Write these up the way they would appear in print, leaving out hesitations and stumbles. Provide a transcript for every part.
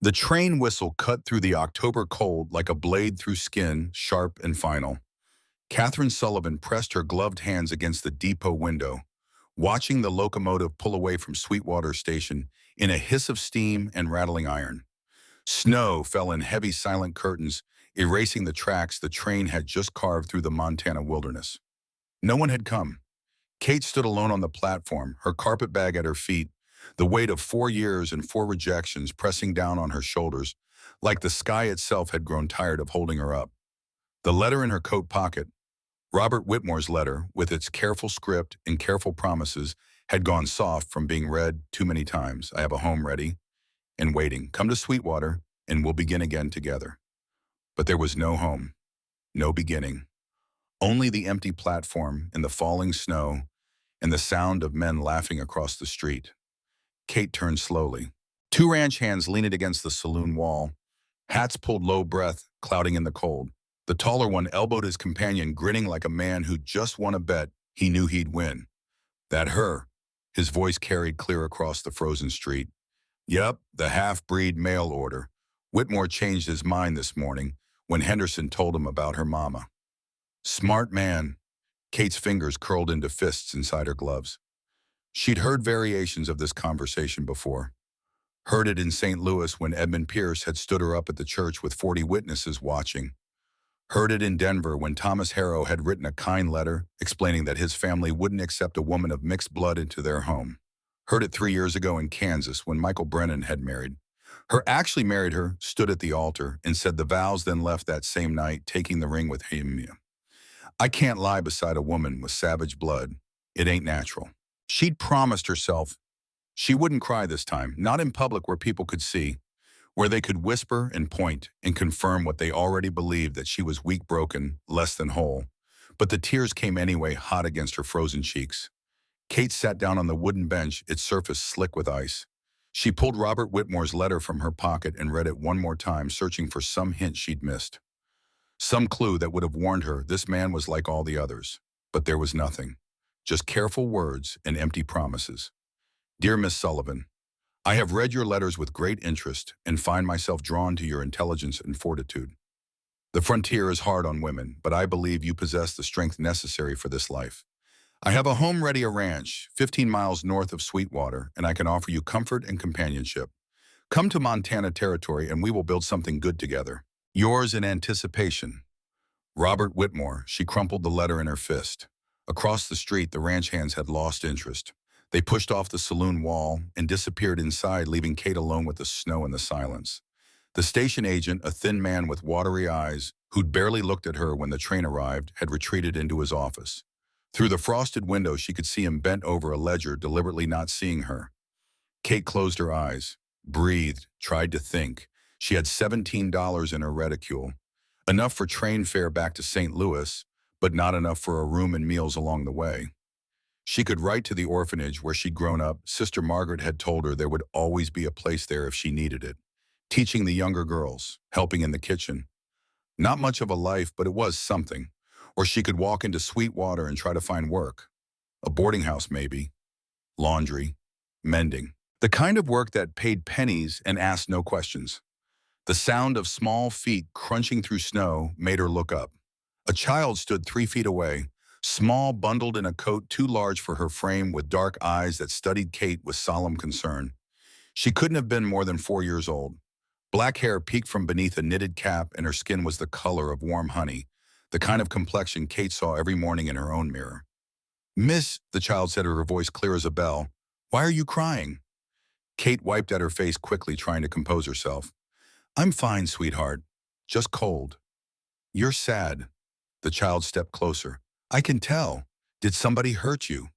The train whistle cut through the October cold like a blade through skin, sharp and final. Catherine Sullivan pressed her gloved hands against the depot window, watching the locomotive pull away from Sweetwater Station in a hiss of steam and rattling iron. Snow fell in heavy silent curtains, erasing the tracks the train had just carved through the Montana wilderness. No one had come. Kate stood alone on the platform, her carpet bag at her feet, the weight of 4 years and 4 rejections pressing down on her shoulders, like the sky itself had grown tired of holding her up. The letter in her coat pocket, Robert Whitmore's letter, with its careful script and careful promises, had gone soft from being read too many times. I have a home ready and waiting. Come to Sweetwater, and we'll begin again together. But there was no home, no beginning. Only the empty platform and the falling snow and the sound of men laughing across the street. Kate turned slowly. Two ranch hands leaned against the saloon wall, hats pulled low breath, clouding in the cold. The taller one elbowed his companion, grinning like a man who just won a bet he knew he'd win. That her? His voice carried clear across the frozen street. Yep, the half-breed mail order. Whitmore changed his mind this morning when Henderson told him about her mama. Smart man. Kate's fingers curled into fists inside her gloves. She'd heard variations of this conversation before. Heard it in St. Louis when Edmund Pierce had stood her up at the church with 40 witnesses watching. Heard it in Denver when Thomas Harrow had written a kind letter explaining that his family wouldn't accept a woman of mixed blood into their home. Heard it 3 years ago in Kansas when Michael Brennan had married. Actually married her, stood at the altar, and said the vows, then left that same night, taking the ring with him. I can't lie beside a woman with savage blood. It ain't natural. She'd promised herself she wouldn't cry this time, not in public where people could see, where they could whisper and point and confirm what they already believed, that she was weak, broken, less than whole. But the tears came anyway, hot against her frozen cheeks. Kate sat down on the wooden bench, its surface slick with ice. She pulled Robert Whitmore's letter from her pocket and read it one more time, searching for some hint she'd missed. Some clue that would have warned her this man was like all the others. But there was nothing. Just careful words and empty promises. Dear Miss Sullivan, I have read your letters with great interest and find myself drawn to your intelligence and fortitude. The frontier is hard on women, but I believe you possess the strength necessary for this life. I have a home ready, a ranch, 15 miles north of Sweetwater, and I can offer you comfort and companionship. Come to Montana territory and we will build something good together. Yours in anticipation, Robert Whitmore. She crumpled the letter in her fist. Across the street, the ranch hands had lost interest. They pushed off the saloon wall and disappeared inside, leaving Kate alone with the snow and the silence. The station agent, a thin man with watery eyes, who'd barely looked at her when the train arrived, had retreated into his office. Through the frosted window, she could see him bent over a ledger, deliberately not seeing her. Kate closed her eyes, breathed, tried to think. She had $17 in her reticule, enough for train fare back to St. Louis, but not enough for a room and meals along the way. She could write to the orphanage where she'd grown up. Sister Margaret had told her there would always be a place there if she needed it. Teaching the younger girls, helping in the kitchen. Not much of a life, but it was something. Or she could walk into Sweetwater and try to find work. A boarding house maybe. Laundry. Mending. The kind of work that paid pennies and asked no questions. The sound of small feet crunching through snow made her look up. A child stood 3 feet away, small, bundled in a coat too large for her frame, with dark eyes that studied Kate with solemn concern. She couldn't have been more than 4 years old. Black hair peeked from beneath a knitted cap, and her skin was the color of warm honey, the kind of complexion Kate saw every morning in her own mirror. Miss, the child said, her voice clear as a bell, why are you crying? Kate wiped at her face quickly, trying to compose herself. I'm fine, sweetheart. Just cold. You're sad. The child stepped closer. I can tell. Did somebody hurt you?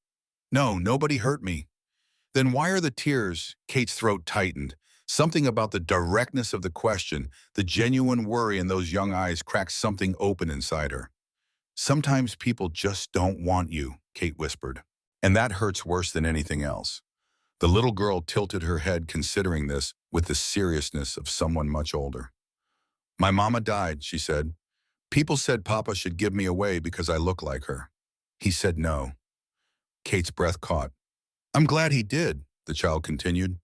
No, nobody hurt me. Then why are the tears? Kate's throat tightened. Something about the directness of the question, the genuine worry in those young eyes, cracked something open inside her. Sometimes people just don't want you, Kate whispered. And that hurts worse than anything else. The little girl tilted her head, considering this with the seriousness of someone much older. My mama died, she said. People said Papa should give me away because I look like her. He said no. Kate's breath caught. I'm glad he did, the child continued.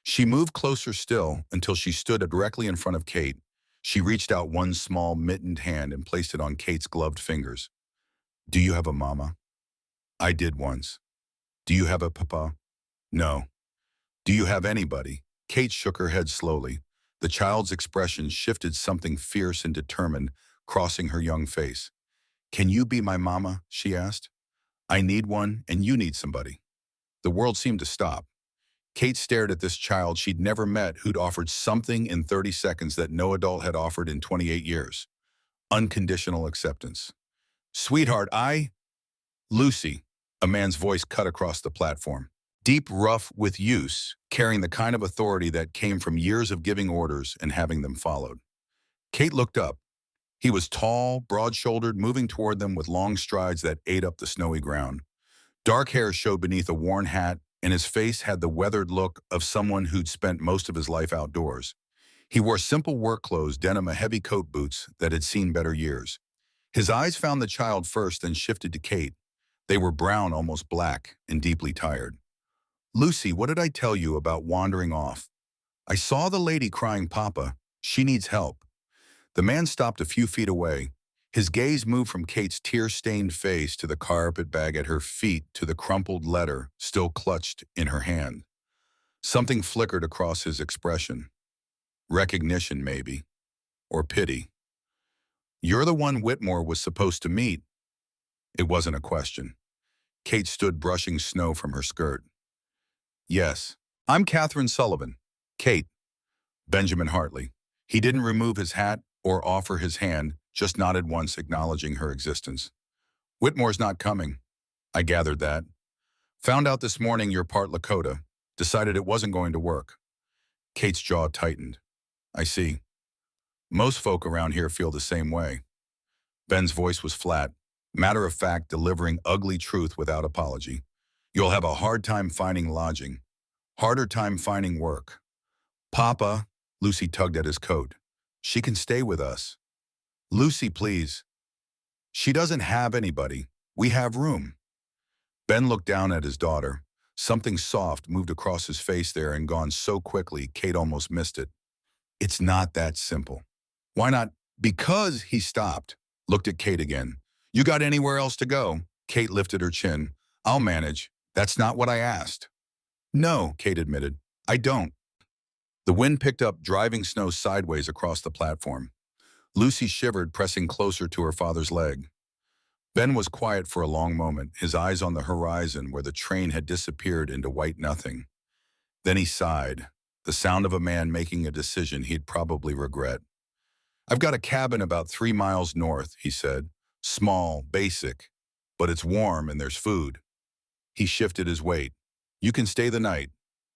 She moved closer still until she stood directly in front of Kate. She reached out one small mittened hand and placed it on Kate's gloved fingers. Do you have a mama? I did once. Do you have a papa? No. Do you have anybody? Kate shook her head slowly. The child's expression shifted something fierce and determined, crossing her young face. Can you be my mama? She asked. I need one, and you need somebody. The world seemed to stop. Kate stared at this child she'd never met who'd offered something in 30 seconds that no adult had offered in 28 years. Unconditional acceptance. Sweetheart, Lucy, a man's voice cut across the platform. Deep, rough with use, carrying the kind of authority that came from years of giving orders and having them followed. Kate looked up. He was tall, broad-shouldered, moving toward them with long strides that ate up the snowy ground. Dark hair showed beneath a worn hat, and his face had the weathered look of someone who'd spent most of his life outdoors. He wore simple work clothes, denim, and heavy coat boots that had seen better years. His eyes found the child first, then shifted to Kate. They were brown, almost black, and deeply tired. Lucy, what did I tell you about wandering off? I saw the lady crying, Papa. She needs help. The man stopped a few feet away. His gaze moved from Kate's tear-stained face to the carpet bag at her feet to the crumpled letter still clutched in her hand. Something flickered across his expression. Recognition, maybe. Or pity. You're the one Whitmore was supposed to meet. It wasn't a question. Kate stood brushing snow from her skirt. Yes, I'm Catherine Sullivan. Kate. Benjamin Hartley. He didn't remove his hat or offer his hand, just nodded once, acknowledging her existence. Whitmore's not coming. I gathered that. Found out this morning you're part Lakota. Decided it wasn't going to work. Kate's jaw tightened. I see. Most folk around here feel the same way. Ben's voice was flat, matter-of-fact, delivering ugly truth without apology. You'll have a hard time finding lodging. Harder time finding work. Papa, Lucy tugged at his coat. She can stay with us. Lucy, please. She doesn't have anybody. We have room. Ben looked down at his daughter. Something soft moved across his face there and gone so quickly Kate almost missed it. It's not that simple. Why not? Because he stopped. Looked at Kate again. You got anywhere else to go? Kate lifted her chin. I'll manage. That's not what I asked. No, Kate admitted. I don't. The wind picked up, driving snow sideways across the platform. Lucy shivered, pressing closer to her father's leg. Ben was quiet for a long moment, his eyes on the horizon where the train had disappeared into white nothing. Then he sighed, the sound of a man making a decision he'd probably regret. I've got a cabin about 3 miles north, he said. Small, basic, but it's warm and there's food. He shifted his weight. You can stay the night.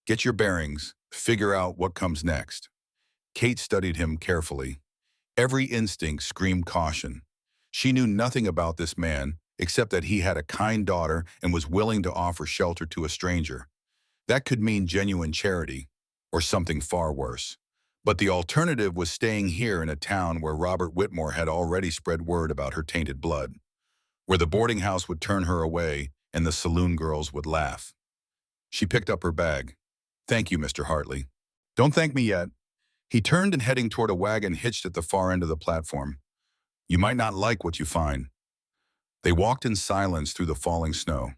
Get your bearings. Figure out what comes next. Kate studied him carefully. Every instinct screamed caution. She knew nothing about this man, except that he had a kind daughter and was willing to offer shelter to a stranger. That could mean genuine charity, or something far worse. But the alternative was staying here in a town where Robert Whitmore had already spread word about her tainted blood, where the boarding house would turn her away and the saloon girls would laugh. She picked up her bag. Thank you, Mr. Hartley. Don't thank me yet. He turned and heading toward a wagon hitched at the far end of the platform. You might not like what you find. They walked in silence through the falling snow.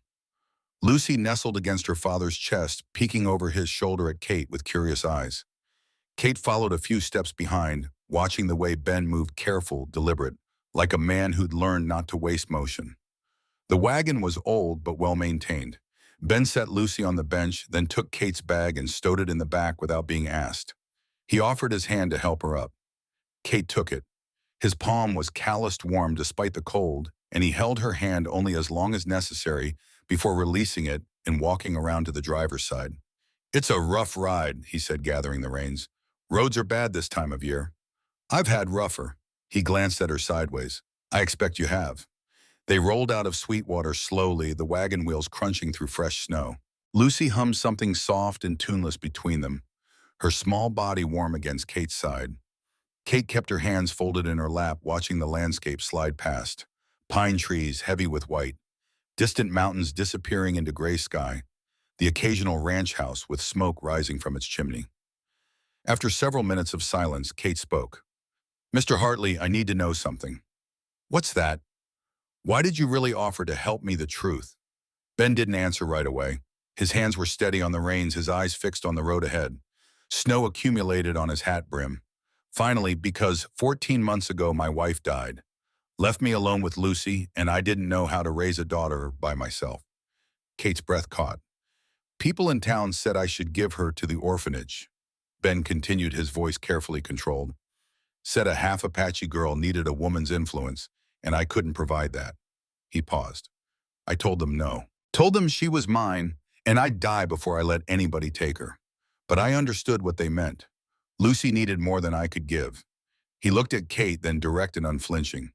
Lucy nestled against her father's chest, peeking over his shoulder at Kate with curious eyes. Kate followed a few steps behind, watching the way Ben moved careful, deliberate, like a man who'd learned not to waste motion. The wagon was old but well-maintained. Ben set Lucy on the bench, then took Kate's bag and stowed it in the back without being asked. He offered his hand to help her up. Kate took it. His palm was calloused warm despite the cold, and he held her hand only as long as necessary before releasing it and walking around to the driver's side. It's a rough ride, he said, gathering the reins. Roads are bad this time of year. I've had rougher. He glanced at her sideways. I expect you have. They rolled out of Sweetwater slowly, the wagon wheels crunching through fresh snow. Lucy hummed something soft and tuneless between them, her small body warm against Kate's side. Kate kept her hands folded in her lap, watching the landscape slide past. Pine trees heavy with white, distant mountains disappearing into gray sky. the occasional ranch house with smoke rising from its chimney. After several minutes of silence, Kate spoke. "Mr. Hartley, I need to know something." "What's that?" "Why did you really offer to help me the truth?" Ben didn't answer right away. His hands were steady on the reins, his eyes fixed on the road ahead. Snow accumulated on his hat brim. "Finally, because 14 months ago my wife died. Left me alone with Lucy, and I didn't know how to raise a daughter by myself." Kate's breath caught. "People in town said I should give her to the orphanage." Ben continued, his voice carefully controlled. "Said a half Apache girl needed a woman's influence, and I couldn't provide that." He paused. "I told them no. Told them she was mine, and I'd die before I let anybody take her. But I understood what they meant. Lucy needed more than I could give." He looked at Kate, then direct and unflinching.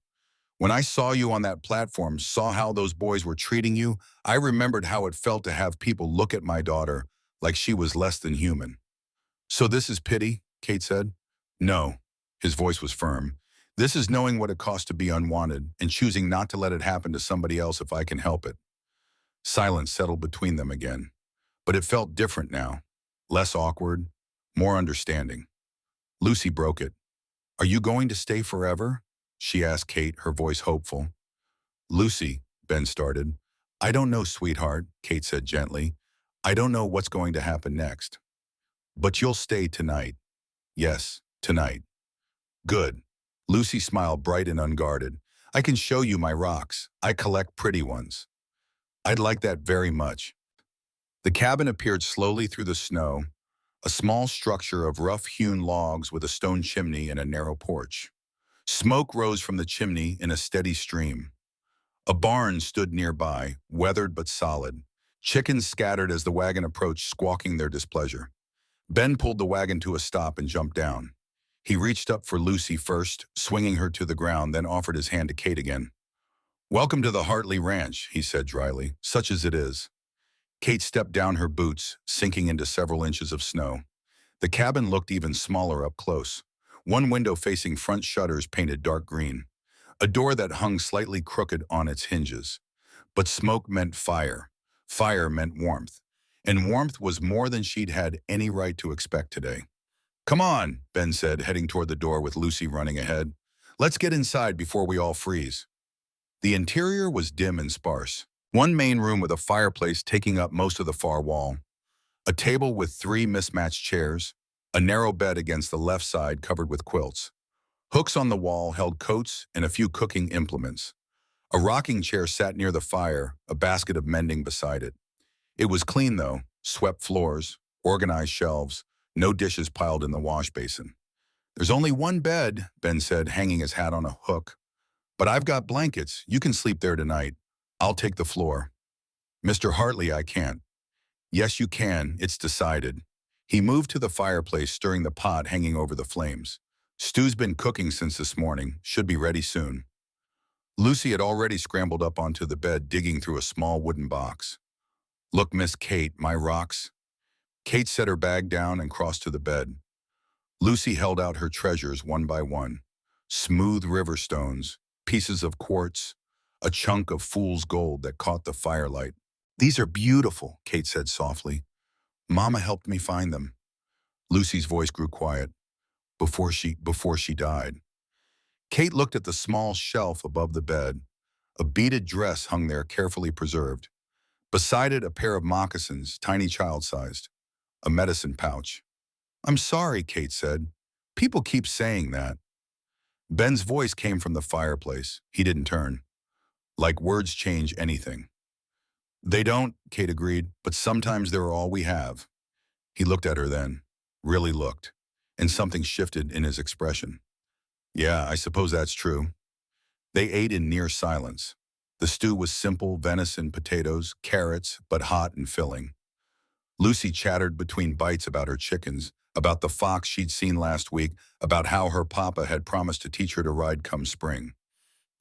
"When I saw you on that platform, saw how those boys were treating you, I remembered how it felt to have people look at my daughter like she was less than human." "So this is pity?" Kate said. "No." His voice was firm. "This is knowing what it costs to be unwanted and choosing not to let it happen to somebody else if I can help it." Silence settled between them again. But it felt different now. Less awkward, more understanding. Lucy broke it. "Are you going to stay forever?" she asked Kate, her voice hopeful. "Lucy," Ben started. "I don't know, sweetheart," Kate said gently. "I don't know what's going to happen next. But you'll stay tonight." "Yes, tonight." "Good." Lucy smiled, bright and unguarded. "I can show you my rocks. I collect pretty ones." "I'd like that very much." The cabin appeared slowly through the snow, a small structure of rough-hewn logs with a stone chimney and a narrow porch. Smoke rose from the chimney in a steady stream. A barn stood nearby, weathered but solid. Chickens scattered as the wagon approached, squawking their displeasure. Ben pulled the wagon to a stop and jumped down. He reached up for Lucy first, swinging her to the ground, then offered his hand to Kate again. "Welcome to the Hartley Ranch," he said dryly, "such as it is." Kate stepped down her boots, sinking into several inches of snow. The cabin looked even smaller up close. One window facing front shutters painted dark green. A door that hung slightly crooked on its hinges. But smoke meant fire. Fire meant warmth. And warmth was more than she'd had any right to expect today. "Come on," Ben said, heading toward the door with Lucy running ahead. "Let's get inside before we all freeze." The interior was dim and sparse. One main room with a fireplace taking up most of the far wall. A table with 3 mismatched chairs. A narrow bed against the left side covered with quilts. Hooks on the wall held coats and a few cooking implements. A rocking chair sat near the fire, a basket of mending beside it. It was clean, though. Swept floors, organized shelves, no dishes piled in the wash basin. "There's only one bed," Ben said, hanging his hat on a hook. "But I've got blankets. You can sleep there tonight. I'll take the floor." "Mr. Hartley, I can't." "Yes, you can. It's decided." He moved to the fireplace, stirring the pot hanging over the flames. "Stew's been cooking since this morning. Should be ready soon." Lucy had already scrambled up onto the bed, digging through a small wooden box. "Look, Miss Kate, my rocks." Kate set her bag down and crossed to the bed. Lucy held out her treasures one by one. Smooth river stones, pieces of quartz, a chunk of fool's gold that caught the firelight. "These are beautiful," Kate said softly. "Mama helped me find them." Lucy's voice grew quiet. Before she died." Kate looked at the small shelf above the bed. A beaded dress hung there, carefully preserved. Beside it, a pair of moccasins, tiny child-sized. A medicine pouch. "I'm sorry," Kate said. "People keep saying that." Ben's voice came from the fireplace. He didn't turn. "Like words change anything." "They don't," Kate agreed, "but sometimes they're all we have." He looked at her then. Really looked. And something shifted in his expression. "Yeah, I suppose that's true." They ate in near silence. The stew was simple: venison, potatoes, carrots, but hot and filling. Lucy chattered between bites about her chickens, about the fox she'd seen last week, about how her papa had promised to teach her to ride come spring.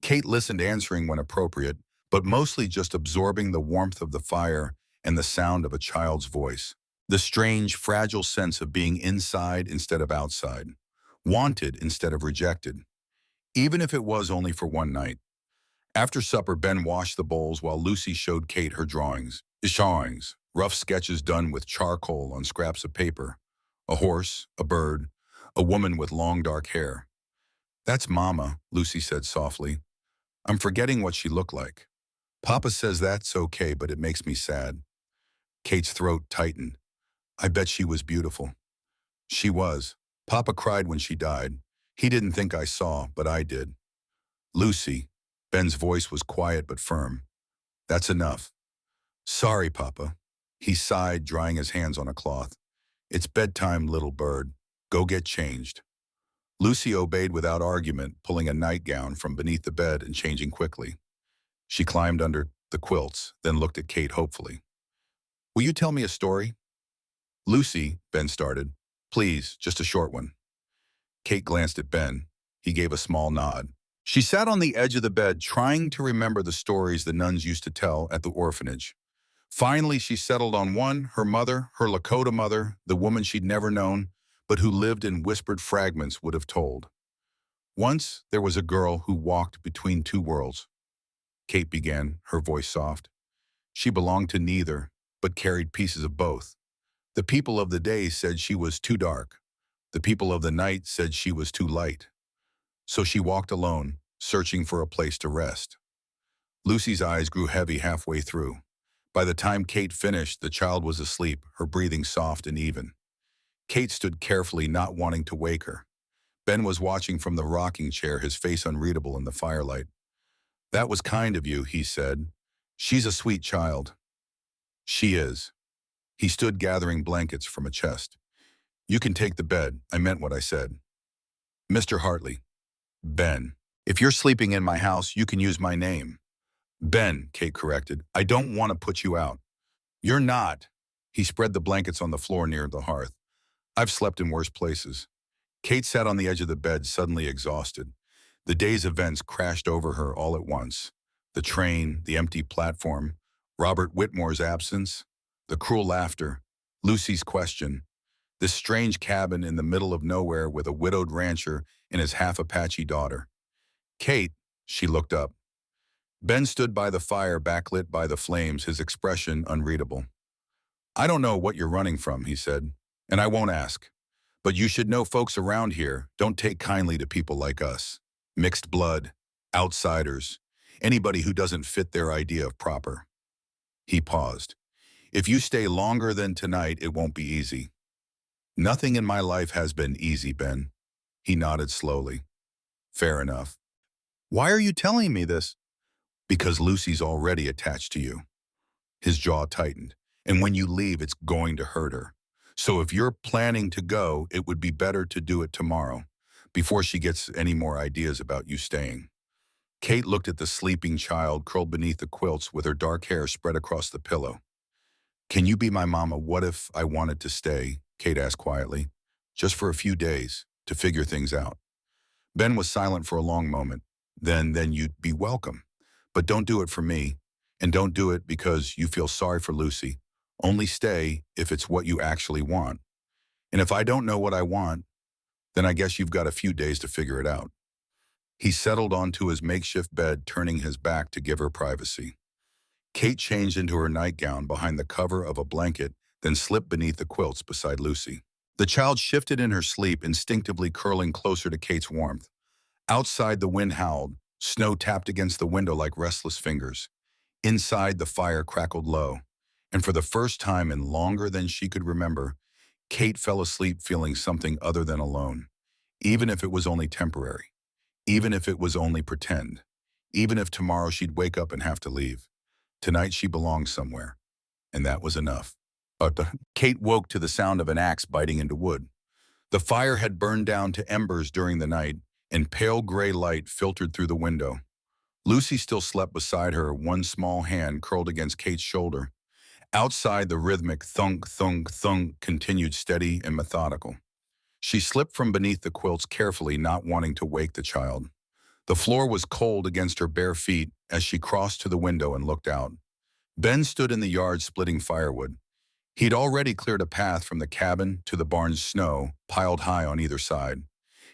Kate listened, answering when appropriate, but mostly just absorbing the warmth of the fire and the sound of a child's voice. The strange, fragile sense of being inside instead of outside, wanted instead of rejected, even if it was only for one night. After supper, Ben washed the bowls while Lucy showed Kate her drawings. rough sketches done with charcoal on scraps of paper. A horse, a bird, a woman with long dark hair. "That's Mama," Lucy said softly. "I'm forgetting what she looked like. Papa says that's okay, but it makes me sad." Kate's throat tightened. "I bet she was beautiful." "She was. Papa cried when she died. He didn't think I saw, but I did." "Lucy," Ben's voice was quiet but firm. "That's enough." "Sorry, Papa." He sighed, drying his hands on a cloth. "It's bedtime, little bird. Go get changed." Lucy obeyed without argument, pulling a nightgown from beneath the bed and changing quickly. She climbed under the quilts, then looked at Kate hopefully. "Will you tell me a story?" "Lucy," Ben started. "Please, just a short one." Kate glanced at Ben. He gave a small nod. She sat on the edge of the bed, trying to remember the stories the nuns used to tell at the orphanage. Finally, she settled on one, her mother, her Lakota mother, the woman she'd never known, but who lived in whispered fragments, would have told. "Once, there was a girl who walked between two worlds," Kate began, her voice soft. "She belonged to neither, but carried pieces of both. The people of the day said she was too dark. The people of the night said she was too light. So she walked alone, searching for a place to rest." Lucy's eyes grew heavy halfway through. By the time Kate finished, the child was asleep, her breathing soft and even. Kate stood carefully, not wanting to wake her. Ben was watching from the rocking chair, his face unreadable in the firelight. "That was kind of you," he said. "She's a sweet child." "She is." He stood gathering blankets from a chest. "You can take the bed. I meant what I said." "Mr. Hartley." "Ben. If you're sleeping in my house, you can use my name." "Ben," Kate corrected. "I don't want to put you out." "You're not." He spread the blankets on the floor near the hearth. "I've slept in worse places." Kate sat on the edge of the bed, suddenly exhausted. The day's events crashed over her all at once. The train, the empty platform, Robert Whitmore's absence, the cruel laughter, Lucy's question, this strange cabin in the middle of nowhere with a widowed rancher and his half-Apache daughter. "Kate," she looked up. Ben stood by the fire, backlit by the flames, his expression unreadable. "I don't know what you're running from," he said, "and I won't ask. But you should know folks around here don't take kindly to people like us. Mixed blood, outsiders, anybody who doesn't fit their idea of proper." He paused. "If you stay longer than tonight, it won't be easy." "Nothing in my life has been easy, Ben." He nodded slowly. "Fair enough." "Why are you telling me this?" "Because Lucy's already attached to you." His jaw tightened. "And when you leave, it's going to hurt her. So if you're planning to go, it would be better to do it tomorrow, before she gets any more ideas about you staying." Kate looked at the sleeping child curled beneath the quilts with her dark hair spread across the pillow. "Can you be my mama? What if I wanted to stay?" Kate asked quietly. "Just for a few days, to figure things out." Ben was silent for a long moment. Then you'd be welcome. But don't do it for me. And don't do it because you feel sorry for Lucy. Only stay if it's what you actually want. And if I don't know what I want, then I guess you've got a few days to figure it out." He settled onto his makeshift bed, turning his back to give her privacy. Kate changed into her nightgown behind the cover of a blanket, then slipped beneath the quilts beside Lucy. The child shifted in her sleep, instinctively curling closer to Kate's warmth. Outside, the wind howled. Snow tapped against the window like restless fingers. Inside, the fire crackled low. And for the first time in longer than she could remember, Kate fell asleep feeling something other than alone. Even if it was only temporary. Even if it was only pretend. Even if tomorrow she'd wake up and have to leave. Tonight she belonged somewhere. And that was enough. Kate woke to the sound of an axe biting into wood. The fire had burned down to embers during the night, and pale gray light filtered through the window. Lucy still slept beside her, one small hand curled against Kate's shoulder. Outside, the rhythmic thunk, thunk, thunk continued, steady and methodical. She slipped from beneath the quilts carefully, not wanting to wake the child. The floor was cold against her bare feet as she crossed to the window and looked out. Ben stood in the yard splitting firewood. He'd already cleared a path from the cabin to the barn's snow, piled high on either side.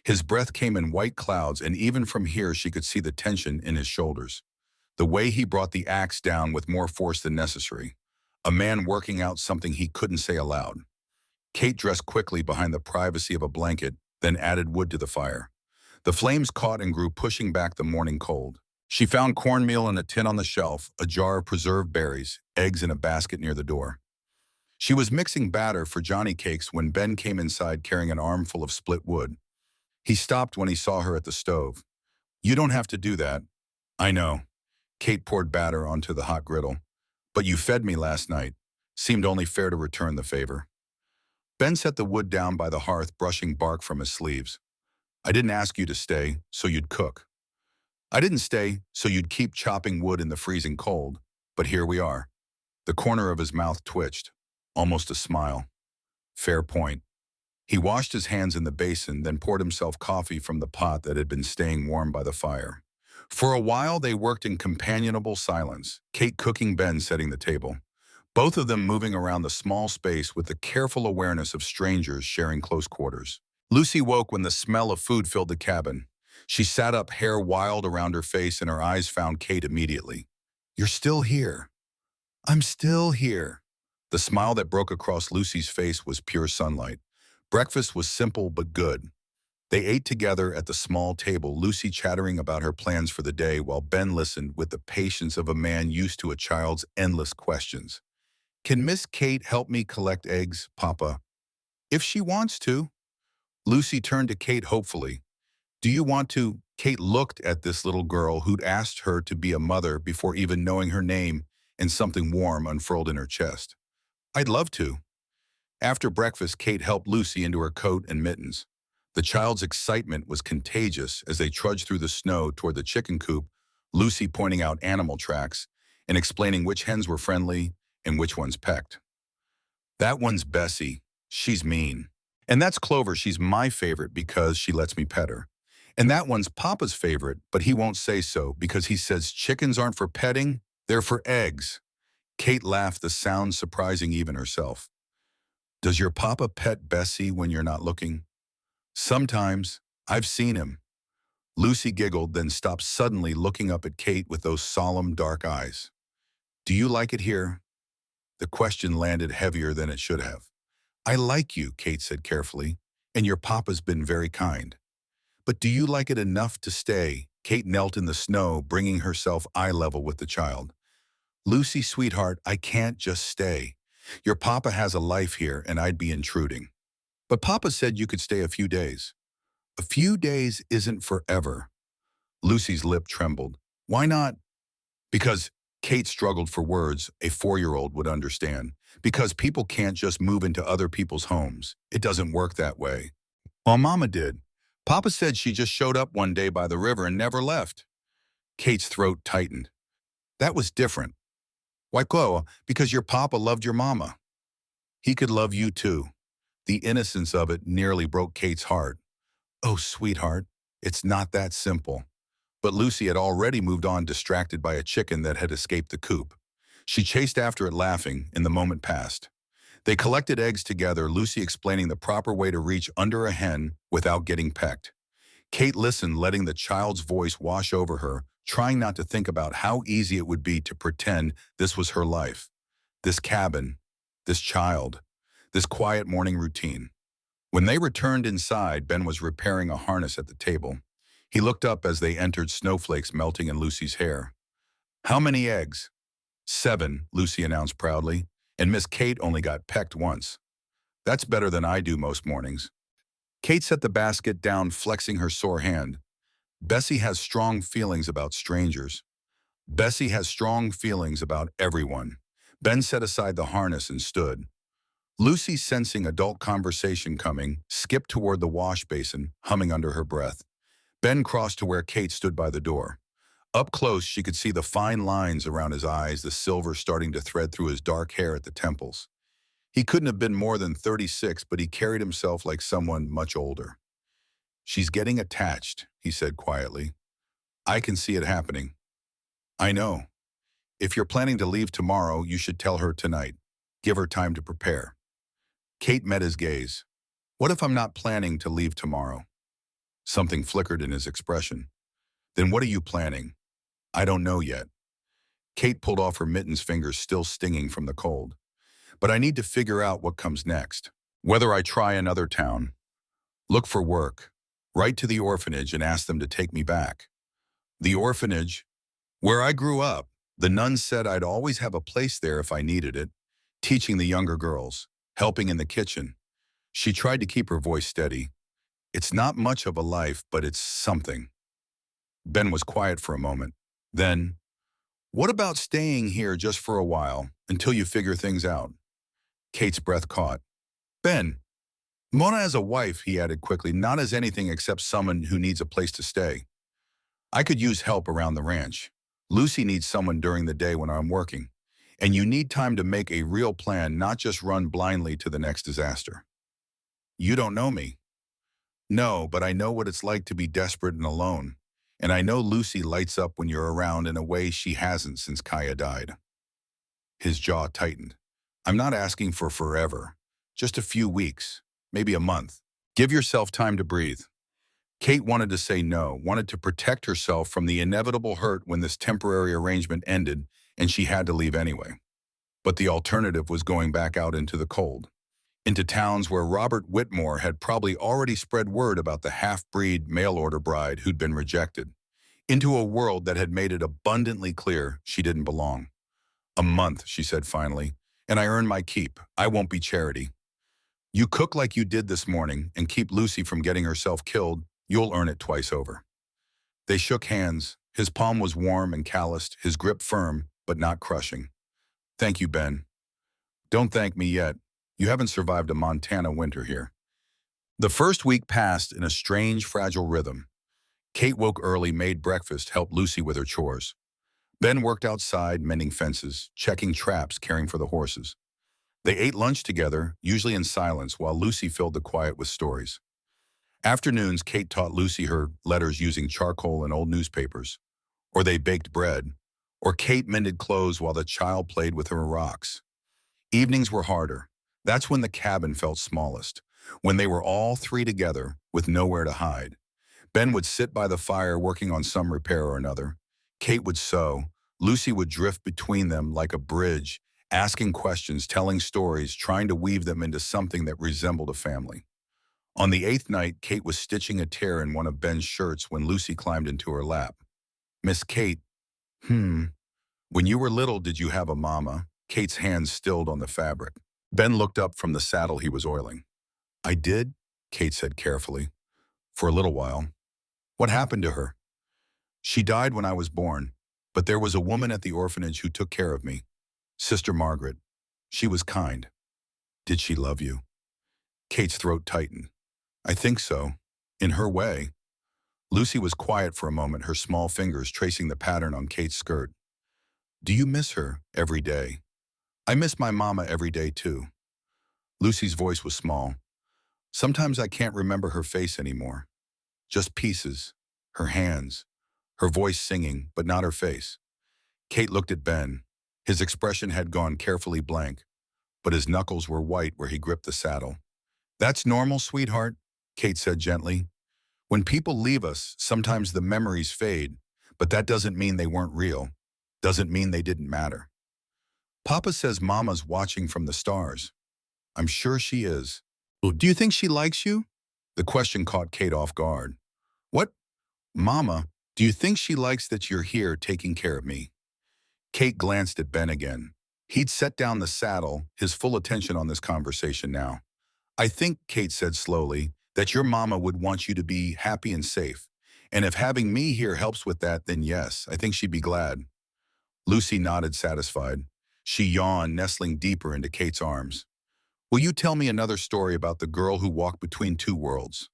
His breath came in white clouds, and even from here she could see the tension in his shoulders. The way he brought the axe down with more force than necessary. a man working out something he couldn't say aloud. Kate dressed quickly behind the privacy of a blanket, then added wood to the fire. The flames caught and grew, pushing back the morning cold. She found cornmeal in a tin on the shelf, a jar of preserved berries, eggs in a basket near the door. She was mixing batter for Johnny cakes when Ben came inside carrying an armful of split wood. He stopped when he saw her at the stove. "You don't have to do that." "I know." Kate poured batter onto the hot griddle. "But you fed me last night. Seemed only fair to return the favor." Ben set the wood down by the hearth, brushing bark from his sleeves. "I didn't ask you to stay, so you'd cook. I didn't stay, so you'd keep chopping wood in the freezing cold. But here we are." The corner of his mouth twitched, almost a smile. "Fair point." He washed his hands in the basin, then poured himself coffee from the pot that had been staying warm by the fire. For a while, they worked in companionable silence, Kate cooking, Ben setting the table, both of them moving around the small space with the careful awareness of strangers sharing close quarters. Lucy woke when the smell of food filled the cabin. She sat up, hair wild around her face, and her eyes found Kate immediately. "You're still here." "I'm still here." The smile that broke across Lucy's face was pure sunlight. Breakfast was simple but good. They ate together at the small table, Lucy chattering about her plans for the day while Ben listened with the patience of a man used to a child's endless questions. "Can Miss Kate help me collect eggs, Papa?" "If she wants to." Lucy turned to Kate hopefully. "Do you want to?" Kate looked at this little girl who'd asked her to be a mother before even knowing her name, and something warm unfurled in her chest. "I'd love to." After breakfast, Kate helped Lucy into her coat and mittens. The child's excitement was contagious as they trudged through the snow toward the chicken coop, Lucy pointing out animal tracks and explaining which hens were friendly and which ones pecked. "That one's Bessie. She's mean. And that's Clover. She's my favorite because she lets me pet her. And that one's Papa's favorite, but he won't say so because he says chickens aren't for petting, they're for eggs." Kate laughed, the sound surprising even herself. "Does your Papa pet Bessie when you're not looking?" "Sometimes. I've seen him." Lucy giggled, then stopped suddenly, looking up at Kate with those solemn, dark eyes. "Do you like it here?" The question landed heavier than it should have. "I like you," Kate said carefully, "and your Papa's been very kind. But do you like it enough to stay?" Kate knelt in the snow, bringing herself eye level with the child. "Lucy, sweetheart, I can't just stay. Your Papa has a life here, and I'd be intruding." "But Papa said you could stay a few days." "A few days isn't forever." Lucy's lip trembled. "Why not?" "Because," Kate struggled for words a 4-year-old would understand, "because people can't just move into other people's homes. It doesn't work that way." "Well, Mama did. Papa said she just showed up one day by the river and never left." Kate's throat tightened. "That was different." "Why, Chloe? Because your Papa loved your Mama." "He could love you too." The innocence of it nearly broke Kate's heart. "Oh, sweetheart, it's not that simple." But Lucy had already moved on, distracted by a chicken that had escaped the coop. She chased after it, laughing, and the moment passed. They collected eggs together, Lucy explaining the proper way to reach under a hen without getting pecked. Kate listened, letting the child's voice wash over her, trying not to think about how easy it would be to pretend this was her life. This cabin, this child, this quiet morning routine. When they returned inside, Ben was repairing a harness at the table. He looked up as they entered, snowflakes melting in Lucy's hair. "How many eggs?" "7, Lucy announced proudly, "and Miss Kate only got pecked once." "That's better than I do most mornings." Kate set the basket down, flexing her sore hand. "Bessie has strong feelings about strangers." "Bessie has strong feelings about everyone." Ben set aside the harness and stood. Lucy, sensing adult conversation coming, skipped toward the wash basin, humming under her breath. Ben crossed to where Kate stood by the door. Up close, she could see the fine lines around his eyes, the silver starting to thread through his dark hair at the temples. He couldn't have been more than 36, but he carried himself like someone much older. "She's getting attached," he said quietly. "I can see it happening." "I know. If you're planning to leave tomorrow, you should tell her tonight. Give her time to prepare." Kate met his gaze. "What if I'm not planning to leave tomorrow?" Something flickered in his expression. "Then what are you planning?" "I don't know yet." Kate pulled off her mittens, fingers still stinging from the cold. But I need to figure out what comes next. Whether I try another town, look for work, write to the orphanage and ask them to take me back. The orphanage, where I grew up, the nuns said I'd always have a place there if I needed it, teaching the younger girls, helping in the kitchen. She tried to keep her voice steady. It's not much of a life, but it's something. Ben was quiet for a moment. Then, what about staying here just for a while, until you figure things out? Kate's breath caught. Ben, Mona as a wife, he added quickly, not as anything except someone who needs a place to stay. I could use help around the ranch. Lucy needs someone during the day when I'm working. And you need time to make a real plan, not just run blindly to the next disaster. You don't know me. No, but I know what it's like to be desperate and alone. And I know Lucy lights up when you're around in a way she hasn't since Kaya died. His jaw tightened. I'm not asking for forever. Just a few weeks, maybe a month. Give yourself time to breathe. Kate wanted to say no, wanted to protect herself from the inevitable hurt when this temporary arrangement ended and she had to leave anyway. But the alternative was going back out into the cold, into towns where Robert Whitmore had probably already spread word about the half-breed mail-order bride who'd been rejected, into a world that had made it abundantly clear she didn't belong. A month, she said finally, and I earn my keep. I won't be charity. You cook like you did this morning and keep Lucy from getting herself killed, you'll earn it twice over. They shook hands. His palm was warm and calloused, his grip firm, but not crushing. Thank you, Ben. Don't thank me yet. You haven't survived a Montana winter here. The first week passed in a strange, fragile rhythm. Kate woke early, made breakfast, helped Lucy with her chores. Ben worked outside, mending fences, checking traps, caring for the horses. They ate lunch together, usually in silence, while Lucy filled the quiet with stories. Afternoons, Kate taught Lucy her letters using charcoal and old newspapers, or they baked bread, or Kate mended clothes while the child played with her rocks. Evenings were harder. That's when the cabin felt smallest, when they were all three together with nowhere to hide. Ben would sit by the fire working on some repair or another. Kate would sew. Lucy would drift between them like a bridge, asking questions, telling stories, trying to weave them into something that resembled a family. On the eighth night, Kate was stitching a tear in one of Ben's shirts when Lucy climbed into her lap. Miss Kate, when you were little, did you have a mama? Kate's hands stilled on the fabric. Ben looked up from the saddle he was oiling. I did, Kate said carefully. For a little while. What happened to her? She died when I was born, but there was a woman at the orphanage who took care of me. Sister Margaret. She was kind. Did she love you? Kate's throat tightened. I think so. In her way. Lucy was quiet for a moment, her small fingers tracing the pattern on Kate's skirt. Do you miss her every day? I miss my mama every day too. Lucy's voice was small. Sometimes I can't remember her face anymore. Just pieces. Her hands. Her voice singing, but not her face. Kate looked at Ben. His expression had gone carefully blank, but his knuckles were white where he gripped the saddle. That's normal, sweetheart, Kate said gently. When people leave us, sometimes the memories fade, but that doesn't mean they weren't real. Doesn't mean they didn't matter. Papa says Mama's watching from the stars. I'm sure she is. Do you think she likes you? The question caught Kate off guard. What? Mama, do you think she likes that you're here taking care of me? Kate glanced at Ben again. He'd set down the saddle, his full attention on this conversation now. I think, Kate said slowly, that your mama would want you to be happy and safe. And if having me here helps with that, then yes, I think she'd be glad. Lucy nodded, satisfied. She yawned, nestling deeper into Kate's arms. Will you tell me another story about the girl who walked between two worlds?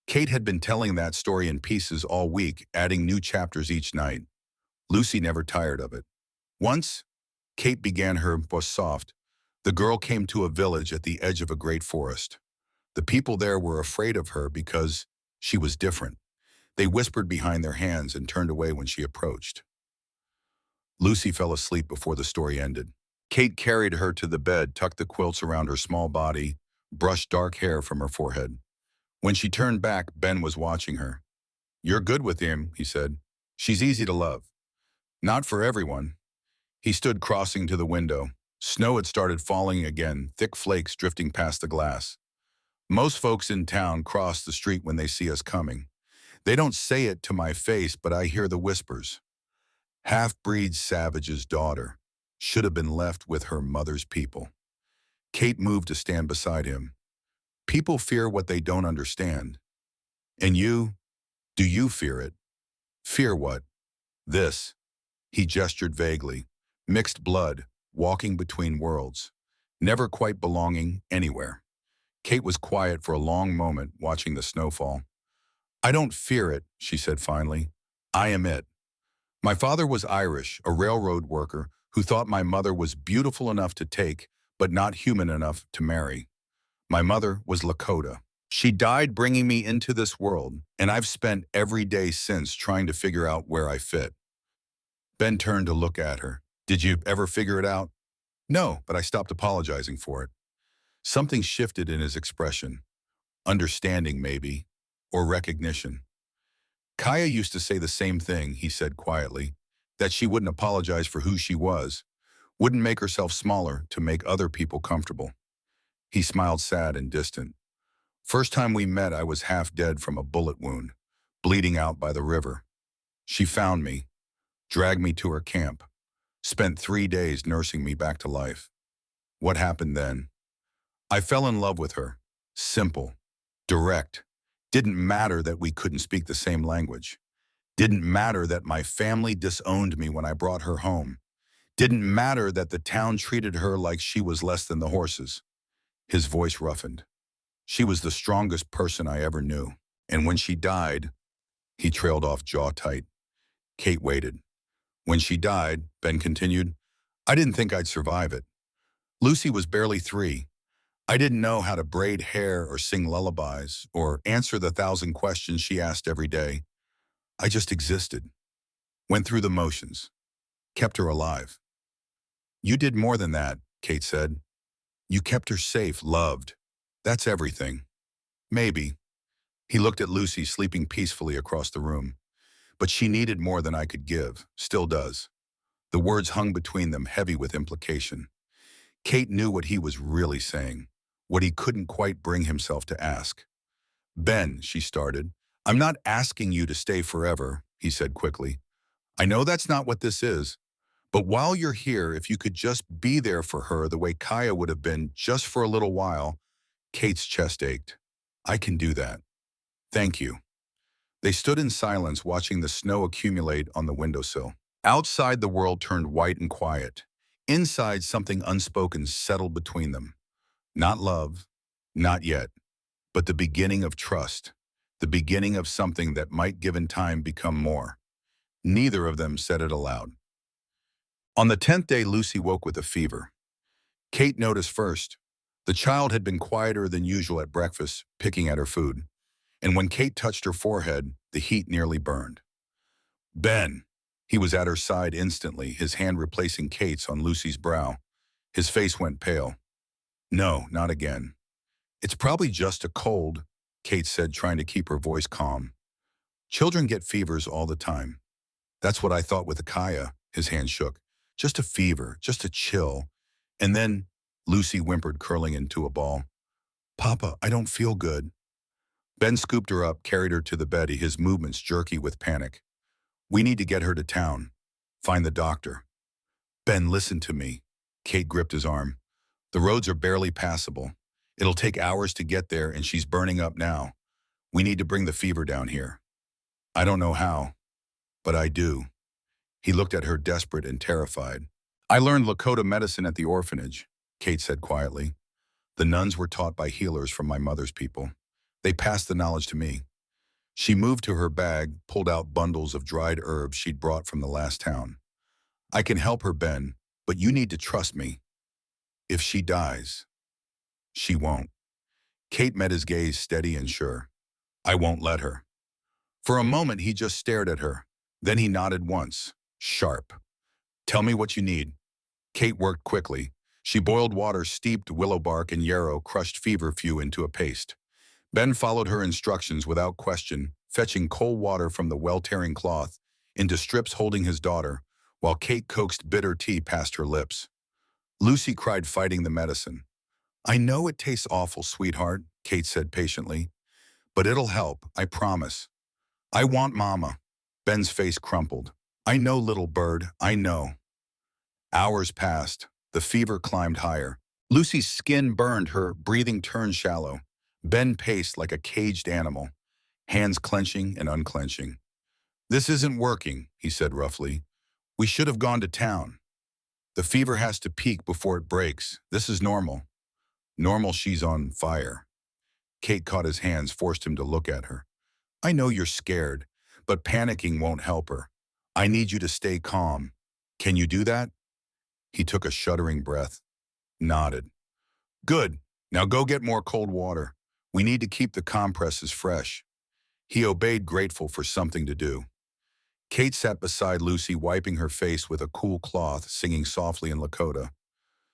Kate had been telling that story in pieces all week, adding new chapters each night. Lucy never tired of it. Once, Kate began her was soft. The girl came to a village at the edge of a great forest. The people there were afraid of her because she was different. They whispered behind their hands and turned away when she approached. Lucy fell asleep before the story ended. Kate carried her to the bed, tucked the quilts around her small body, brushed dark hair from her forehead. When she turned back, Ben was watching her. You're good with him, he said. She's easy to love. Not for everyone. He stood crossing to the window. Snow had started falling again, thick flakes drifting past the glass. Most folks in town cross the street when they see us coming. They don't say it to my face, but I hear the whispers. Half-breed savage's daughter should have been left with her mother's people. Kate moved to stand beside him. People fear what they don't understand. And you? Do you fear it? Fear what? This. He gestured vaguely. Mixed blood, walking between worlds. Never quite belonging anywhere. Kate was quiet for a long moment, watching the snowfall. I don't fear it, she said finally. I am it. My father was Irish, a railroad worker who thought my mother was beautiful enough to take, but not human enough to marry. My mother was Lakota. She died bringing me into this world, and I've spent every day since trying to figure out where I fit. Ben turned to look at her. Did you ever figure it out? No, but I stopped apologizing for it. Something shifted in his expression. Understanding, maybe, or recognition. Kaya used to say the same thing, he said quietly, that she wouldn't apologize for who she was, wouldn't make herself smaller to make other people comfortable. He smiled sad and distant. First time we met, I was half dead from a bullet wound, bleeding out by the river. She found me, dragged me to her camp, spent 3 days nursing me back to life. What happened then? I fell in love with her. Simple, direct. Didn't matter that we couldn't speak the same language. Didn't matter that my family disowned me when I brought her home. Didn't matter that the town treated her like she was less than the horses. His voice roughened. She was the strongest person I ever knew. And when she died, he trailed off jaw tight. Kate waited. When she died, Ben continued, I didn't think I'd survive it. Lucy was barely 3. I didn't know how to braid hair or sing lullabies or answer the 1,000 questions she asked every day. I just existed. Went through the motions. Kept her alive. You did more than that, Kate said. You kept her safe, loved. That's everything. Maybe. He looked at Lucy sleeping peacefully across the room. But she needed more than I could give, still does. The words hung between them, heavy with implication. Kate knew what he was really saying, what he couldn't quite bring himself to ask. Ben, she started, I'm not asking you to stay forever, he said quickly. I know that's not what this is, but while you're here, if you could just be there for her the way Kaya would have been just for a little while. Kate's chest ached. I can do that. Thank you. They stood in silence, watching the snow accumulate on the windowsill. Outside, the world turned white and quiet. Inside, something unspoken settled between them. Not love, not yet, but the beginning of trust, the beginning of something that might, given time, become more. Neither of them said it aloud. On the 10th day, Lucy woke with a fever. Kate noticed first. The child had been quieter than usual at breakfast, picking at her food. And when Kate touched her forehead, the heat nearly burned. Ben! He was at her side instantly, his hand replacing Kate's on Lucy's brow. His face went pale. No, not again. It's probably just a cold, Kate said, trying to keep her voice calm. Children get fevers all the time. That's what I thought with Akaya. His hand shook. Just a fever, just a chill. And then, Lucy whimpered, curling into a ball. Papa, I don't feel good. Ben scooped her up, carried her to the bed, his movements jerky with panic. We need to get her to town. Find the doctor. Ben, listen to me. Kate gripped his arm. The roads are barely passable. It'll take hours to get there, and she's burning up now. We need to bring the fever down here. I don't know how, but I do. He looked at her, desperate and terrified. I learned Lakota medicine at the orphanage, Kate said quietly. The nuns were taught by healers from my mother's people. They passed the knowledge to me. She moved to her bag, pulled out bundles of dried herbs she'd brought from the last town. I can help her, Ben, but you need to trust me. If she dies, she won't. Kate met his gaze, steady and sure. I won't let her. For a moment, he just stared at her. Then he nodded once, sharp. Tell me what you need. Kate worked quickly. She boiled water, steeped willow bark and yarrow, crushed feverfew into a paste. Ben followed her instructions without question, fetching cold water from the well-tearing cloth into strips, holding his daughter, while Kate coaxed bitter tea past her lips. Lucy cried, fighting the medicine. I know it tastes awful, sweetheart, Kate said patiently, but it'll help, I promise. I want Mama. Ben's face crumpled. I know, little bird, I know. Hours passed. The fever climbed higher. Lucy's skin burned, her breathing turned shallow. Ben paced like a caged animal, hands clenching and unclenching. This isn't working, he said roughly. We should have gone to town. The fever has to peak before it breaks. This is normal. Normal, she's on fire. Kate caught his hands, forced him to look at her. I know you're scared, but panicking won't help her. I need you to stay calm. Can you do that? He took a shuddering breath, nodded. Good. Now go get more cold water. We need to keep the compresses fresh. He obeyed, grateful for something to do. Kate sat beside Lucy, wiping her face with a cool cloth, singing softly in Lakota.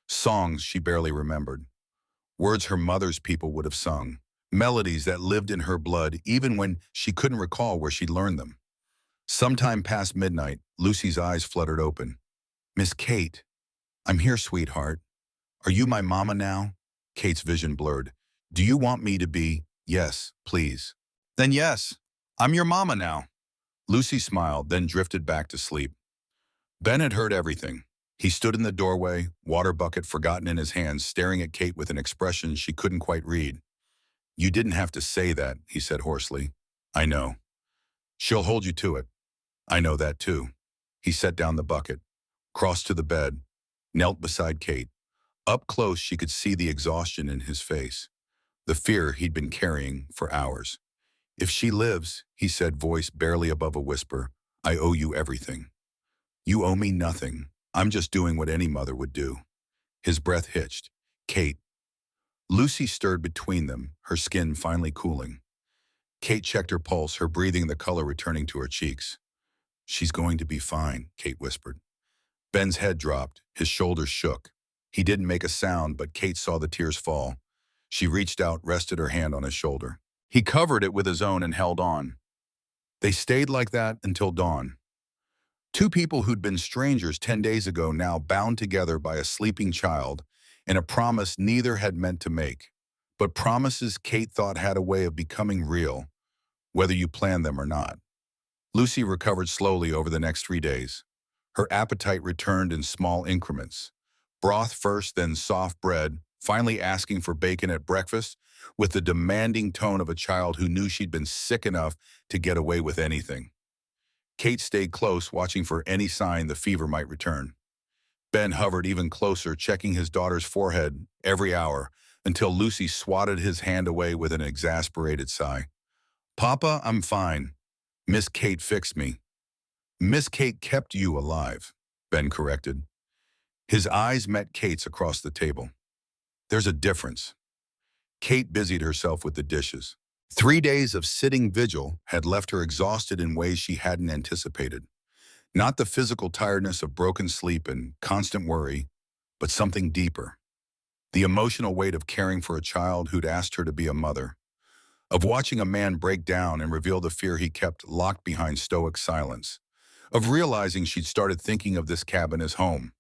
Songs she barely remembered. Words her mother's people would have sung. Melodies that lived in her blood even when she couldn't recall where she'd learned them. Sometime past midnight, Lucy's eyes fluttered open. Miss Kate, I'm here, sweetheart. Are you my mama now? Kate's vision blurred. Do you want me to be? Yes, please. Then yes, I'm your mama now. Lucy smiled, then drifted back to sleep. Ben had heard everything. He stood in the doorway, water bucket forgotten in his hands, staring at Kate with an expression she couldn't quite read. You didn't have to say that, he said hoarsely. I know. She'll hold you to it. I know that too. He set down the bucket, crossed to the bed, knelt beside Kate. Up close, she could see the exhaustion in his face, the fear he'd been carrying for hours. If she lives, he said, voice barely above a whisper, I owe you everything. You owe me nothing. I'm just doing what any mother would do. His breath hitched. Kate. Lucy stirred between them, her skin finally cooling. Kate checked her pulse, her breathing, the color returning to her cheeks. She's going to be fine, Kate whispered. Ben's head dropped, his shoulders shook. He didn't make a sound, but Kate saw the tears fall. She reached out, rested her hand on his shoulder. He covered it with his own and held on. They stayed like that until dawn. Two people who'd been strangers 10 days ago, now bound together by a sleeping child and a promise neither had meant to make. But promises Kate thought had a way of becoming real, whether you planned them or not. Lucy recovered slowly over the next 3 days. Her appetite returned in small increments. Broth first, then soft bread, finally asking for bacon at breakfast with the demanding tone of a child who knew she'd been sick enough to get away with anything. Kate stayed close, watching for any sign the fever might return. Ben hovered even closer, checking his daughter's forehead every hour, until Lucy swatted his hand away with an exasperated sigh. Papa, I'm fine. Miss Kate fixed me. Miss Kate kept you alive, Ben corrected. His eyes met Kate's across the table. There's a difference. Kate busied herself with the dishes. 3 days of sitting vigil had left her exhausted in ways she hadn't anticipated. Not the physical tiredness of broken sleep and constant worry, but something deeper. The emotional weight of caring for a child who'd asked her to be a mother. Of watching a man break down and reveal the fear he kept locked behind stoic silence. Of realizing she'd started thinking of this cabin as home.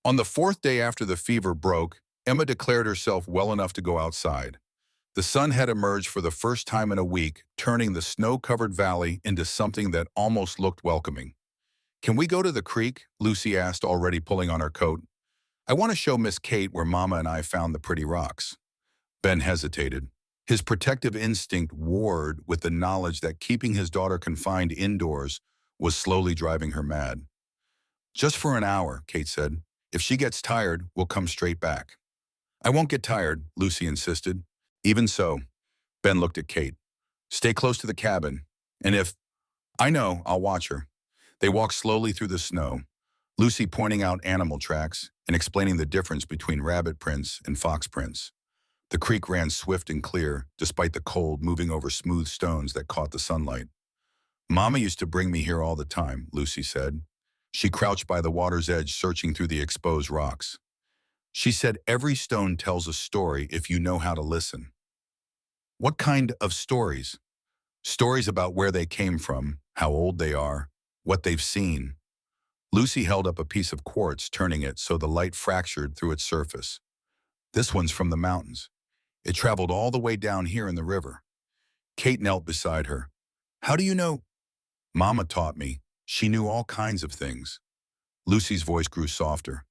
On the 4th day after the fever broke, Emma declared herself well enough to go outside. The sun had emerged for the first time in a week, turning the snow-covered valley into something that almost looked welcoming. Can we go to the creek? Lucy asked, already pulling on her coat. I want to show Miss Kate where Mama and I found the pretty rocks. Ben hesitated. His protective instinct warred with the knowledge that keeping his daughter confined indoors was slowly driving her mad. Just for an hour, Kate said. If she gets tired, we'll come straight back. I won't get tired, Lucy insisted. Even so, Ben looked at Kate. Stay close to the cabin, and if... I know, I'll watch her. They walked slowly through the snow, Lucy pointing out animal tracks and explaining the difference between rabbit prints and fox prints. The creek ran swift and clear, despite the cold moving over smooth stones that caught the sunlight. Mama used to bring me here all the time, Lucy said. She crouched by the water's edge, searching through the exposed rocks. She said every stone tells a story if you know how to listen. What kind of stories? Stories about where they came from, how old they are, what they've seen. Lucy held up a piece of quartz, turning it so the light fractured through its surface. This one's from the mountains. It traveled all the way down here in the river. Kate knelt beside her. How do you know? Mama taught me. She knew all kinds of things. Lucy's voice grew softer.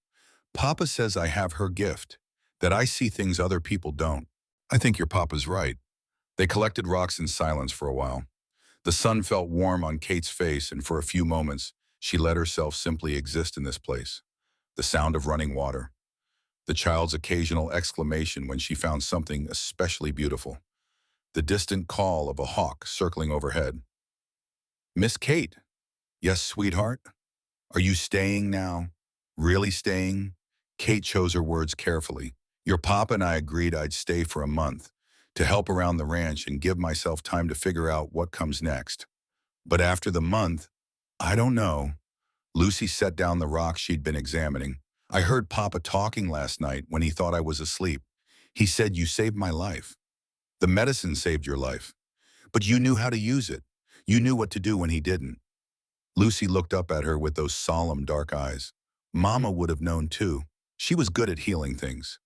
Papa says I have her gift, that I see things other people don't. I think your papa's right. They collected rocks in silence for a while. The sun felt warm on Kate's face, and for a few moments, she let herself simply exist in this place. The sound of running water. The child's occasional exclamation when she found something especially beautiful. The distant call of a hawk circling overhead. Miss Kate. Yes, sweetheart? Are you staying now? Really staying? Kate chose her words carefully. Your papa and I agreed I'd stay for a month, to help around the ranch and give myself time to figure out what comes next. But after the month, I don't know. Lucy set down the rock she'd been examining. I heard Papa talking last night when he thought I was asleep. He said you saved my life. The medicine saved your life. But you knew how to use it. You knew what to do when he didn't. Lucy looked up at her with those solemn dark eyes. Mama would have known too. She was good at healing things.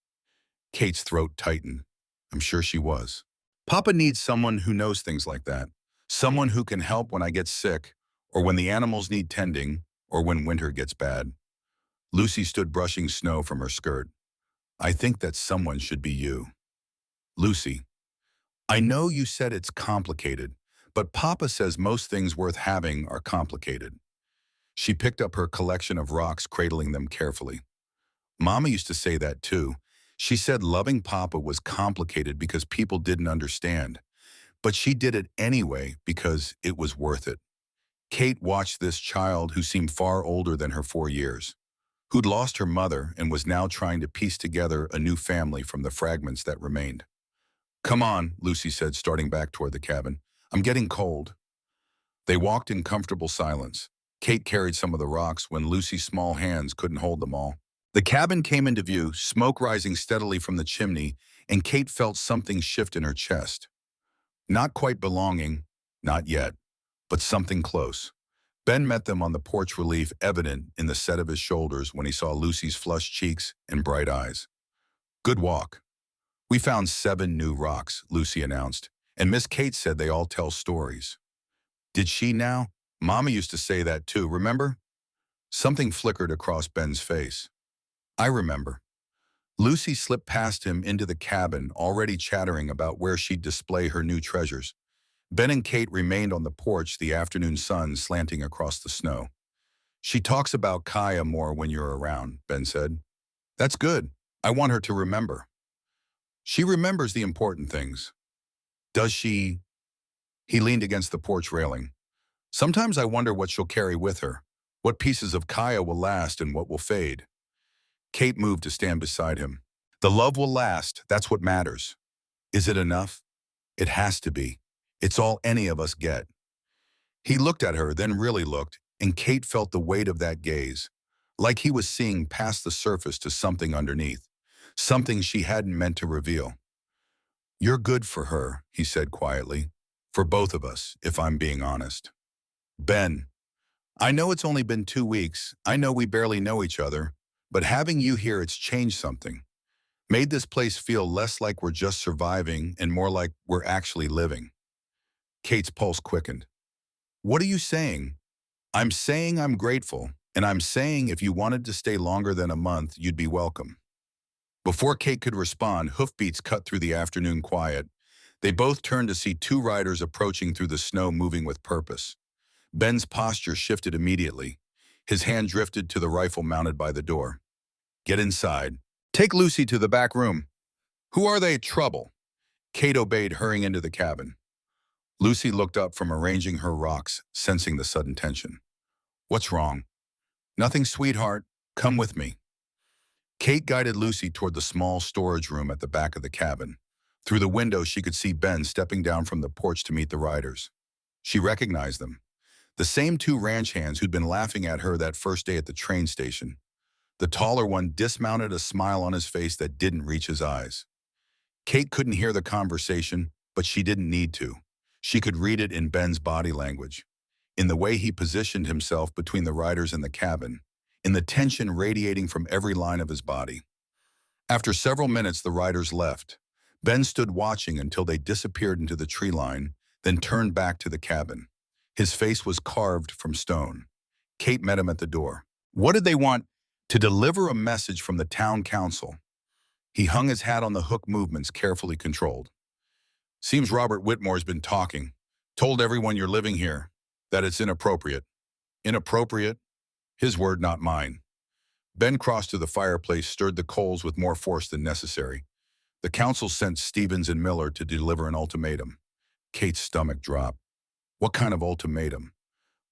Kate's throat tightened. I'm sure she was. Papa needs someone who knows things like that. Someone who can help when I get sick, or when the animals need tending, or when winter gets bad. Lucy stood brushing snow from her skirt. I think that someone should be you. Lucy, I know you said it's complicated, but Papa says most things worth having are complicated. She picked up her collection of rocks, cradling them carefully. Mama used to say that too. She said loving Papa was complicated because people didn't understand. But she did it anyway because it was worth it. Kate watched this child who seemed far older than her 4 years, who'd lost her mother and was now trying to piece together a new family from the fragments that remained. Come on, Lucy said, starting back toward the cabin. I'm getting cold. They walked in comfortable silence. Kate carried some of the rocks when Lucy's small hands couldn't hold them all. The cabin came into view, smoke rising steadily from the chimney, and Kate felt something shift in her chest. Not quite belonging, not yet, but something close. Ben met them on the porch relief, evident in the set of his shoulders when he saw Lucy's flushed cheeks and bright eyes. Good walk. We found 7 new rocks, Lucy announced, and Miss Kate said they all tell stories. Did she now? Mama used to say that too, remember? Something flickered across Ben's face. I remember. Lucy slipped past him into the cabin, already chattering about where she'd display her new treasures. Ben and Kate remained on the porch, the afternoon sun slanting across the snow. She talks about Kaya more when you're around, Ben said. That's good. I want her to remember. She remembers the important things. Does she? He leaned against the porch railing. Sometimes I wonder what she'll carry with her, what pieces of Kaya will last and what will fade. Kate moved to stand beside him. The love will last, that's what matters. Is it enough? It has to be. It's all any of us get. He looked at her, then really looked, and Kate felt the weight of that gaze, like he was seeing past the surface to something underneath, something she hadn't meant to reveal. You're good for her, he said quietly. For both of us, if I'm being honest. Ben, I know it's only been 2 weeks. I know we barely know each other, but having you here, it's changed something. Made this place feel less like we're just surviving and more like we're actually living. Kate's pulse quickened. What are you saying? I'm saying I'm grateful, and I'm saying if you wanted to stay longer than a month, you'd be welcome. Before Kate could respond, hoofbeats cut through the afternoon quiet. They both turned to see 2 riders approaching through the snow, moving with purpose. Ben's posture shifted immediately. His hand drifted to the rifle mounted by the door. Get inside. Take Lucy to the back room. Who are they? Trouble. Kate obeyed, hurrying into the cabin. Lucy looked up from arranging her rocks, sensing the sudden tension. What's wrong? Nothing, sweetheart. Come with me. Kate guided Lucy toward the small storage room at the back of the cabin. Through the window, she could see Ben stepping down from the porch to meet the riders. She recognized them. The same 2 ranch hands who'd been laughing at her that first day at the train station. The taller one dismounted, a smile on his face that didn't reach his eyes. Kate couldn't hear the conversation, but she didn't need to. She could read it in Ben's body language, in the way he positioned himself between the riders and the cabin. in the tension radiating from every line of his body. After several minutes, the riders left. Ben stood watching until they disappeared into the tree line, then turned back to the cabin. His face was carved from stone. Kate met him at the door. What did they want? To deliver a message from the town council. He hung his hat on the hook, movements carefully controlled. Seems Robert Whitmore's been talking. Told everyone you're living here that it's inappropriate. Inappropriate? His word, not mine. Ben crossed to the fireplace, stirred the coals with more force than necessary. The council sent Stevens and Miller to deliver an ultimatum. Kate's stomach dropped. What kind of ultimatum?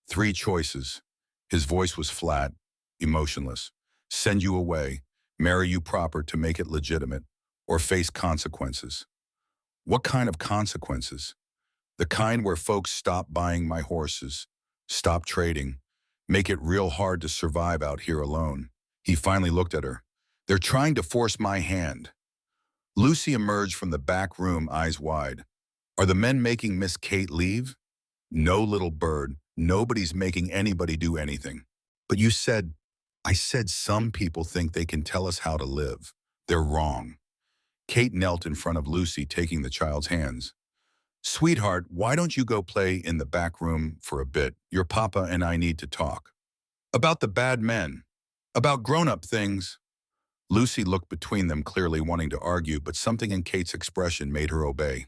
3 choices. His voice was flat, emotionless. Send you away, marry you proper to make it legitimate, or face consequences. What kind of consequences? The kind where folks stop buying my horses, stop trading, make it real hard to survive out here alone. He finally looked at her. They're trying to force my hand. Lucy emerged from the back room, eyes wide. Are the men making Miss Kate leave? No, little bird. Nobody's making anybody do anything. But you said, I said some people think they can tell us how to live. They're wrong. Kate knelt in front of Lucy, taking the child's hands. Sweetheart, why don't you go play in the back room for a bit? Your papa and I need to talk. About the bad men. About grown-up things. Lucy looked between them, clearly wanting to argue, but something in Kate's expression made her obey.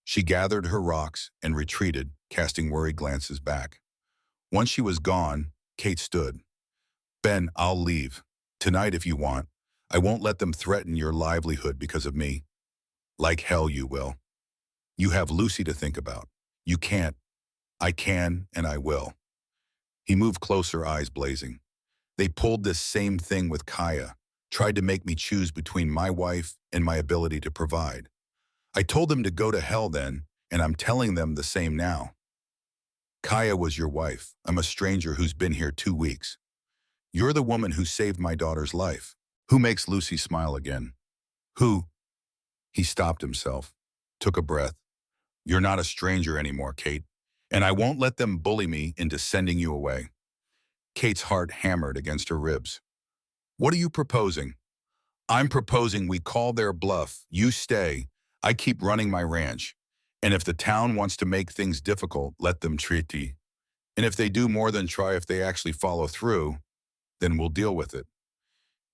She gathered her rocks and retreated, casting worried glances back. Once she was gone, Kate stood. Ben, I'll leave. Tonight if you want. I won't let them threaten your livelihood because of me. Like hell you will. You have Lucy to think about. You can't. I can and I will. He moved closer, eyes blazing. They pulled this same thing with Kaya, tried to make me choose between my wife and my ability to provide. I told them to go to hell then, and I'm telling them the same now. Kaya was your wife. I'm a stranger who's been here 2 weeks. You're the woman who saved my daughter's life. Who makes Lucy smile again? Who? He stopped himself, took a breath. You're not a stranger anymore, Kate, and I won't let them bully me into sending you away. Kate's heart hammered against her ribs. What are you proposing? I'm proposing we call their bluff. You stay. I keep running my ranch. And if the town wants to make things difficult, let them treat you. And if they do more than try, if they actually follow through, then we'll deal with it.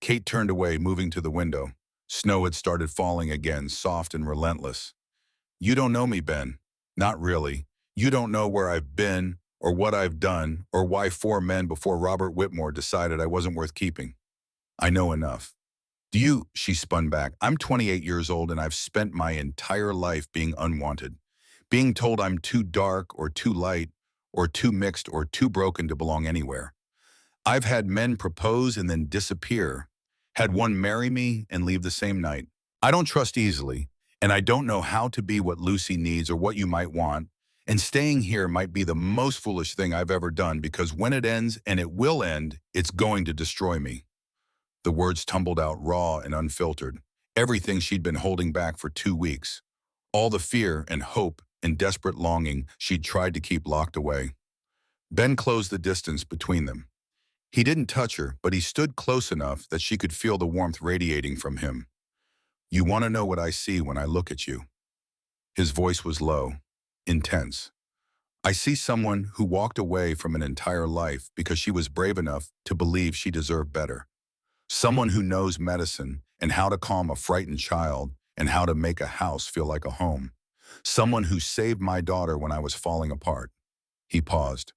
Kate turned away, moving to the window. Snow had started falling again, soft and relentless. You don't know me, Ben. Not really. You don't know where I've been, or what I've done, or why 4 men before Robert Whitmore decided I wasn't worth keeping. I know enough. Do you? She spun back. I'm 28 years old and I've spent my entire life being unwanted. Being told I'm too dark or too light or too mixed or too broken to belong anywhere. I've had men propose and then disappear. Had one marry me and leave the same night. I don't trust easily, and I don't know how to be what Lucy needs or what you might want. And staying here might be the most foolish thing I've ever done because when it ends, and it will end, it's going to destroy me. The words tumbled out raw and unfiltered. Everything she'd been holding back for 2 weeks. All the fear and hope and desperate longing she'd tried to keep locked away. Ben closed the distance between them. He didn't touch her, but he stood close enough that she could feel the warmth radiating from him. You want to know what I see when I look at you? His voice was low, intense. I see someone who walked away from an entire life because she was brave enough to believe she deserved better. Someone who knows medicine and how to calm a frightened child and how to make a house feel like a home. Someone who saved my daughter when I was falling apart. He paused.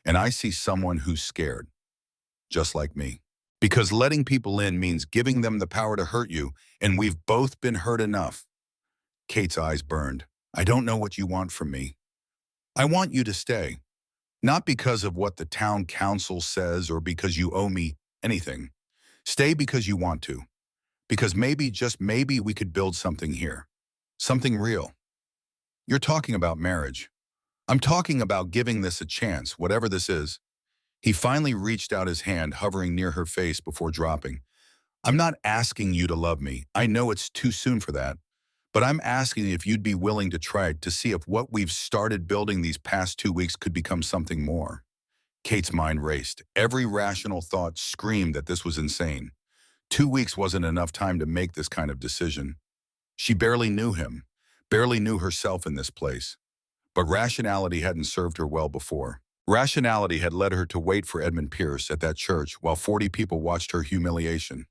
And I see someone who's scared, just like me. Because letting people in means giving them the power to hurt you, and we've both been hurt enough. Kate's eyes burned. I don't know what you want from me. I want you to stay. Not because of what the town council says or because you owe me anything. Stay because you want to. Because maybe, just maybe, we could build something here. Something real. You're talking about marriage. I'm talking about giving this a chance, whatever this is. He finally reached out his hand, hovering near her face before dropping. I'm not asking you to love me. I know it's too soon for that. But I'm asking if you'd be willing to try to see if what we've started building these past 2 weeks could become something more. Kate's mind raced. Every rational thought screamed that this was insane. 2 weeks wasn't enough time to make this kind of decision. She barely knew him, barely knew herself in this place. But rationality hadn't served her well before. Rationality had led her to wait for Edmund Pierce at that church while 40 people watched her humiliation,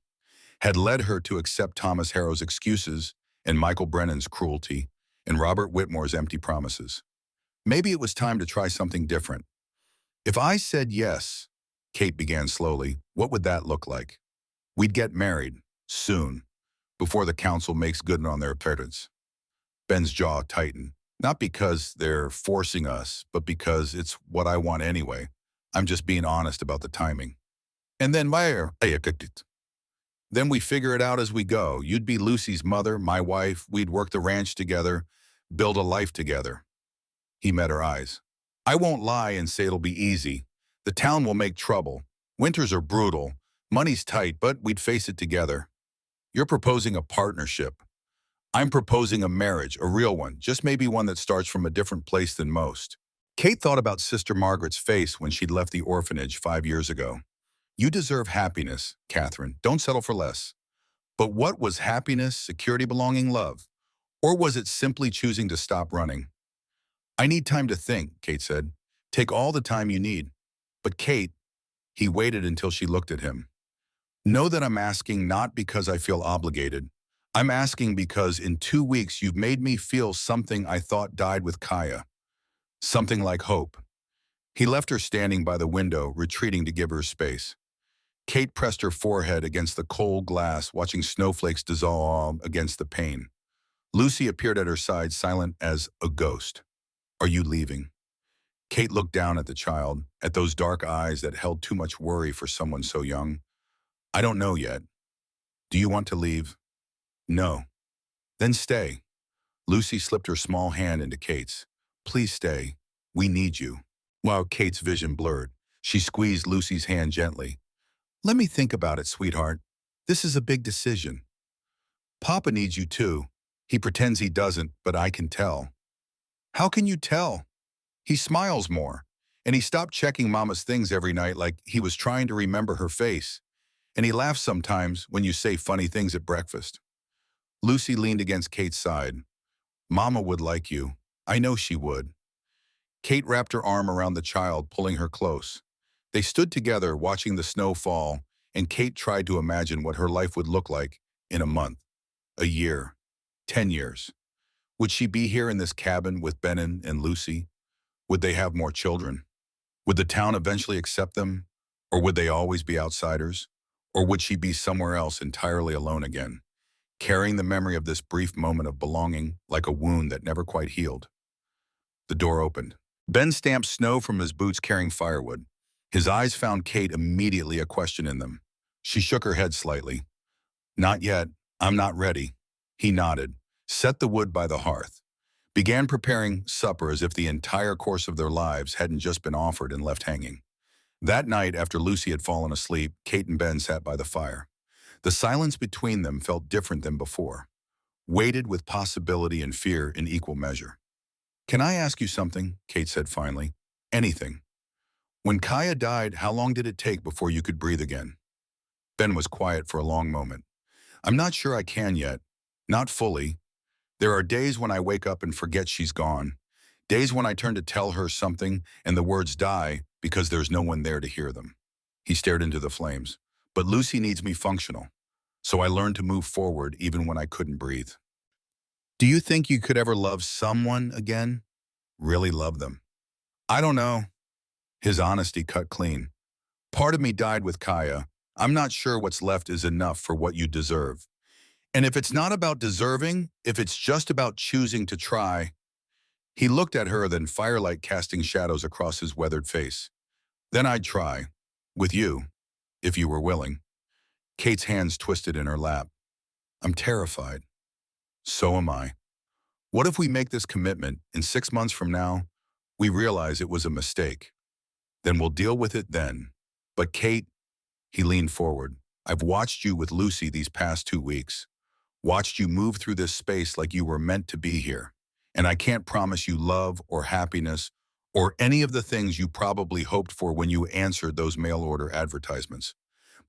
had led her to accept Thomas Harrow's excuses and Michael Brennan's cruelty and Robert Whitmore's empty promises. Maybe it was time to try something different. If I said yes, Kate began slowly, what would that look like? We'd get married, soon, before the council makes good on their parents. Ben's jaw tightened. Not because they're forcing us, but because it's what I want anyway. I'm just being honest about the timing. And then then we figure it out as we go. You'd be Lucy's mother, my wife. We'd work the ranch together, build a life together. He met her eyes. I won't lie and say it'll be easy. The town will make trouble. Winters are brutal. Money's tight, but we'd face it together. You're proposing a partnership. I'm proposing a marriage, a real one, just maybe one that starts from a different place than most. Kate thought about Sister Margaret's face when she'd left the orphanage 5 years ago. You deserve happiness, Catherine. Don't settle for less. But what was happiness, security, belonging, love? Or was it simply choosing to stop running? I need time to think, Kate said. Take all the time you need. But Kate, he waited until she looked at him. Know that I'm asking not because I feel obligated. I'm asking because in 2 weeks you've made me feel something I thought died with Kaya. Something like hope. He left her standing by the window, retreating to give her space. Kate pressed her forehead against the cold glass, watching snowflakes dissolve against the pane. Lucy appeared at her side, silent as a ghost. Are you leaving? Kate looked down at the child, at those dark eyes that held too much worry for someone so young. I don't know yet. Do you want to leave? No. Then stay. Lucy slipped her small hand into Kate's. Please stay. We need you. While Kate's vision blurred, she squeezed Lucy's hand gently. Let me think about it, sweetheart. This is a big decision. Papa needs you too. He pretends he doesn't, but I can tell. How can you tell? He smiles more, and he stopped checking Mama's things every night like he was trying to remember her face. And he laughs sometimes when you say funny things at breakfast. Lucy leaned against Kate's side. Mama would like you. I know she would. Kate wrapped her arm around the child, pulling her close. They stood together, watching the snow fall, and Kate tried to imagine what her life would look like in a month, a year, 10 years. Would she be here in this cabin with Benin and Lucy? Would they have more children? Would the town eventually accept them? Or would they always be outsiders? Or would she be somewhere else entirely alone again, carrying the memory of this brief moment of belonging like a wound that never quite healed? The door opened. Ben stamped snow from his boots carrying firewood. His eyes found Kate, immediately a question in them. She shook her head slightly. Not yet. I'm not ready. He nodded, set the wood by the hearth, began preparing supper as if the entire course of their lives hadn't just been offered and left hanging. That night, after Lucy had fallen asleep, Kate and Ben sat by the fire. The silence between them felt different than before, weighted with possibility and fear in equal measure. Can I ask you something? Kate said finally. Anything. When Kaya died, how long did it take before you could breathe again? Ben was quiet for a long moment. I'm not sure I can yet. Not fully. There are days when I wake up and forget she's gone. Days when I turn to tell her something and the words die because there's no one there to hear them. He stared into the flames. But Lucy needs me functional. So I learned to move forward even when I couldn't breathe. Do you think you could ever love someone again? Really love them? I don't know. His honesty cut clean. Part of me died with Kaya. I'm not sure what's left is enough for what you deserve. And if it's not about deserving, if it's just about choosing to try. He looked at her, then firelight casting shadows across his weathered face. Then I'd try. With you. If you were willing. Kate's hands twisted in her lap. I'm terrified. So am I. What if we make this commitment, and 6 months from now, we realize it was a mistake? Then we'll deal with it then. But Kate, he leaned forward. I've watched you with Lucy these past 2 weeks. Watched you move through this space like you were meant to be here. And I can't promise you love or happiness or any of the things you probably hoped for when you answered those mail-order advertisements.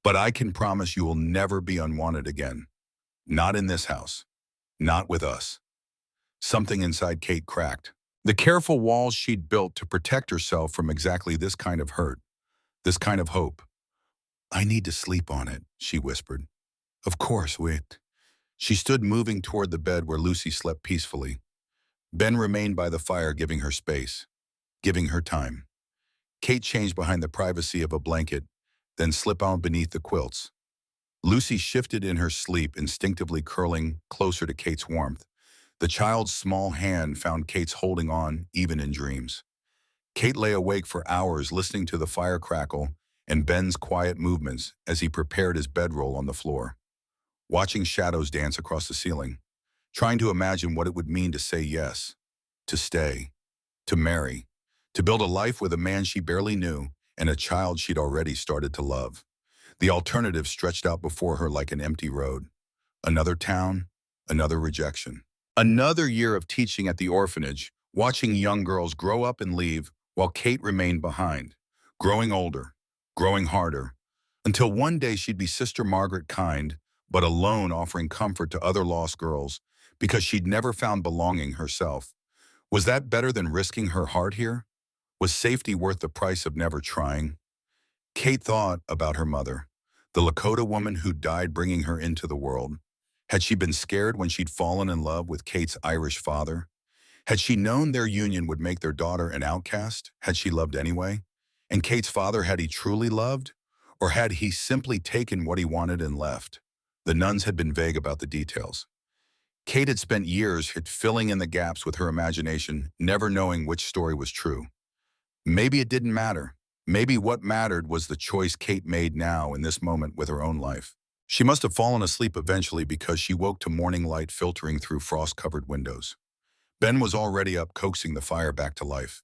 But I can promise you will never be unwanted again. Not in this house. Not with us. Something inside Kate cracked. The careful walls she'd built to protect herself from exactly this kind of hurt, this kind of hope. I need to sleep on it, she whispered. Of course, wait. She stood moving toward the bed where Lucy slept peacefully. Ben remained by the fire, giving her space, giving her time. Kate changed behind the privacy of a blanket, then slipped on beneath the quilts. Lucy shifted in her sleep, instinctively curling closer to Kate's warmth. The child's small hand found Kate's holding on, even in dreams. Kate lay awake for hours, listening to the fire crackle and Ben's quiet movements as he prepared his bedroll on the floor, watching shadows dance across the ceiling, trying to imagine what it would mean to say yes, to stay, to marry, to build a life with a man she barely knew and a child she'd already started to love. The alternative stretched out before her like an empty road. Another town, another rejection. Another year of teaching at the orphanage, watching young girls grow up and leave while Kate remained behind, growing older, growing harder, until one day she'd be Sister Margaret kind, but alone, offering comfort to other lost girls because she'd never found belonging herself. Was that better than risking her heart here? Was safety worth the price of never trying? Kate thought about her mother, the Lakota woman who died bringing her into the world. Had she been scared when she'd fallen in love with Kate's Irish father? Had she known their union would make their daughter an outcast? Had she loved anyway? And Kate's father, had he truly loved? Or had he simply taken what he wanted and left? The nuns had been vague about the details. Kate had spent years filling in the gaps with her imagination, never knowing which story was true. Maybe it didn't matter. Maybe what mattered was the choice Kate made now in this moment with her own life. She must have fallen asleep eventually because she woke to morning light filtering through frost-covered windows. Ben was already up, coaxing the fire back to life.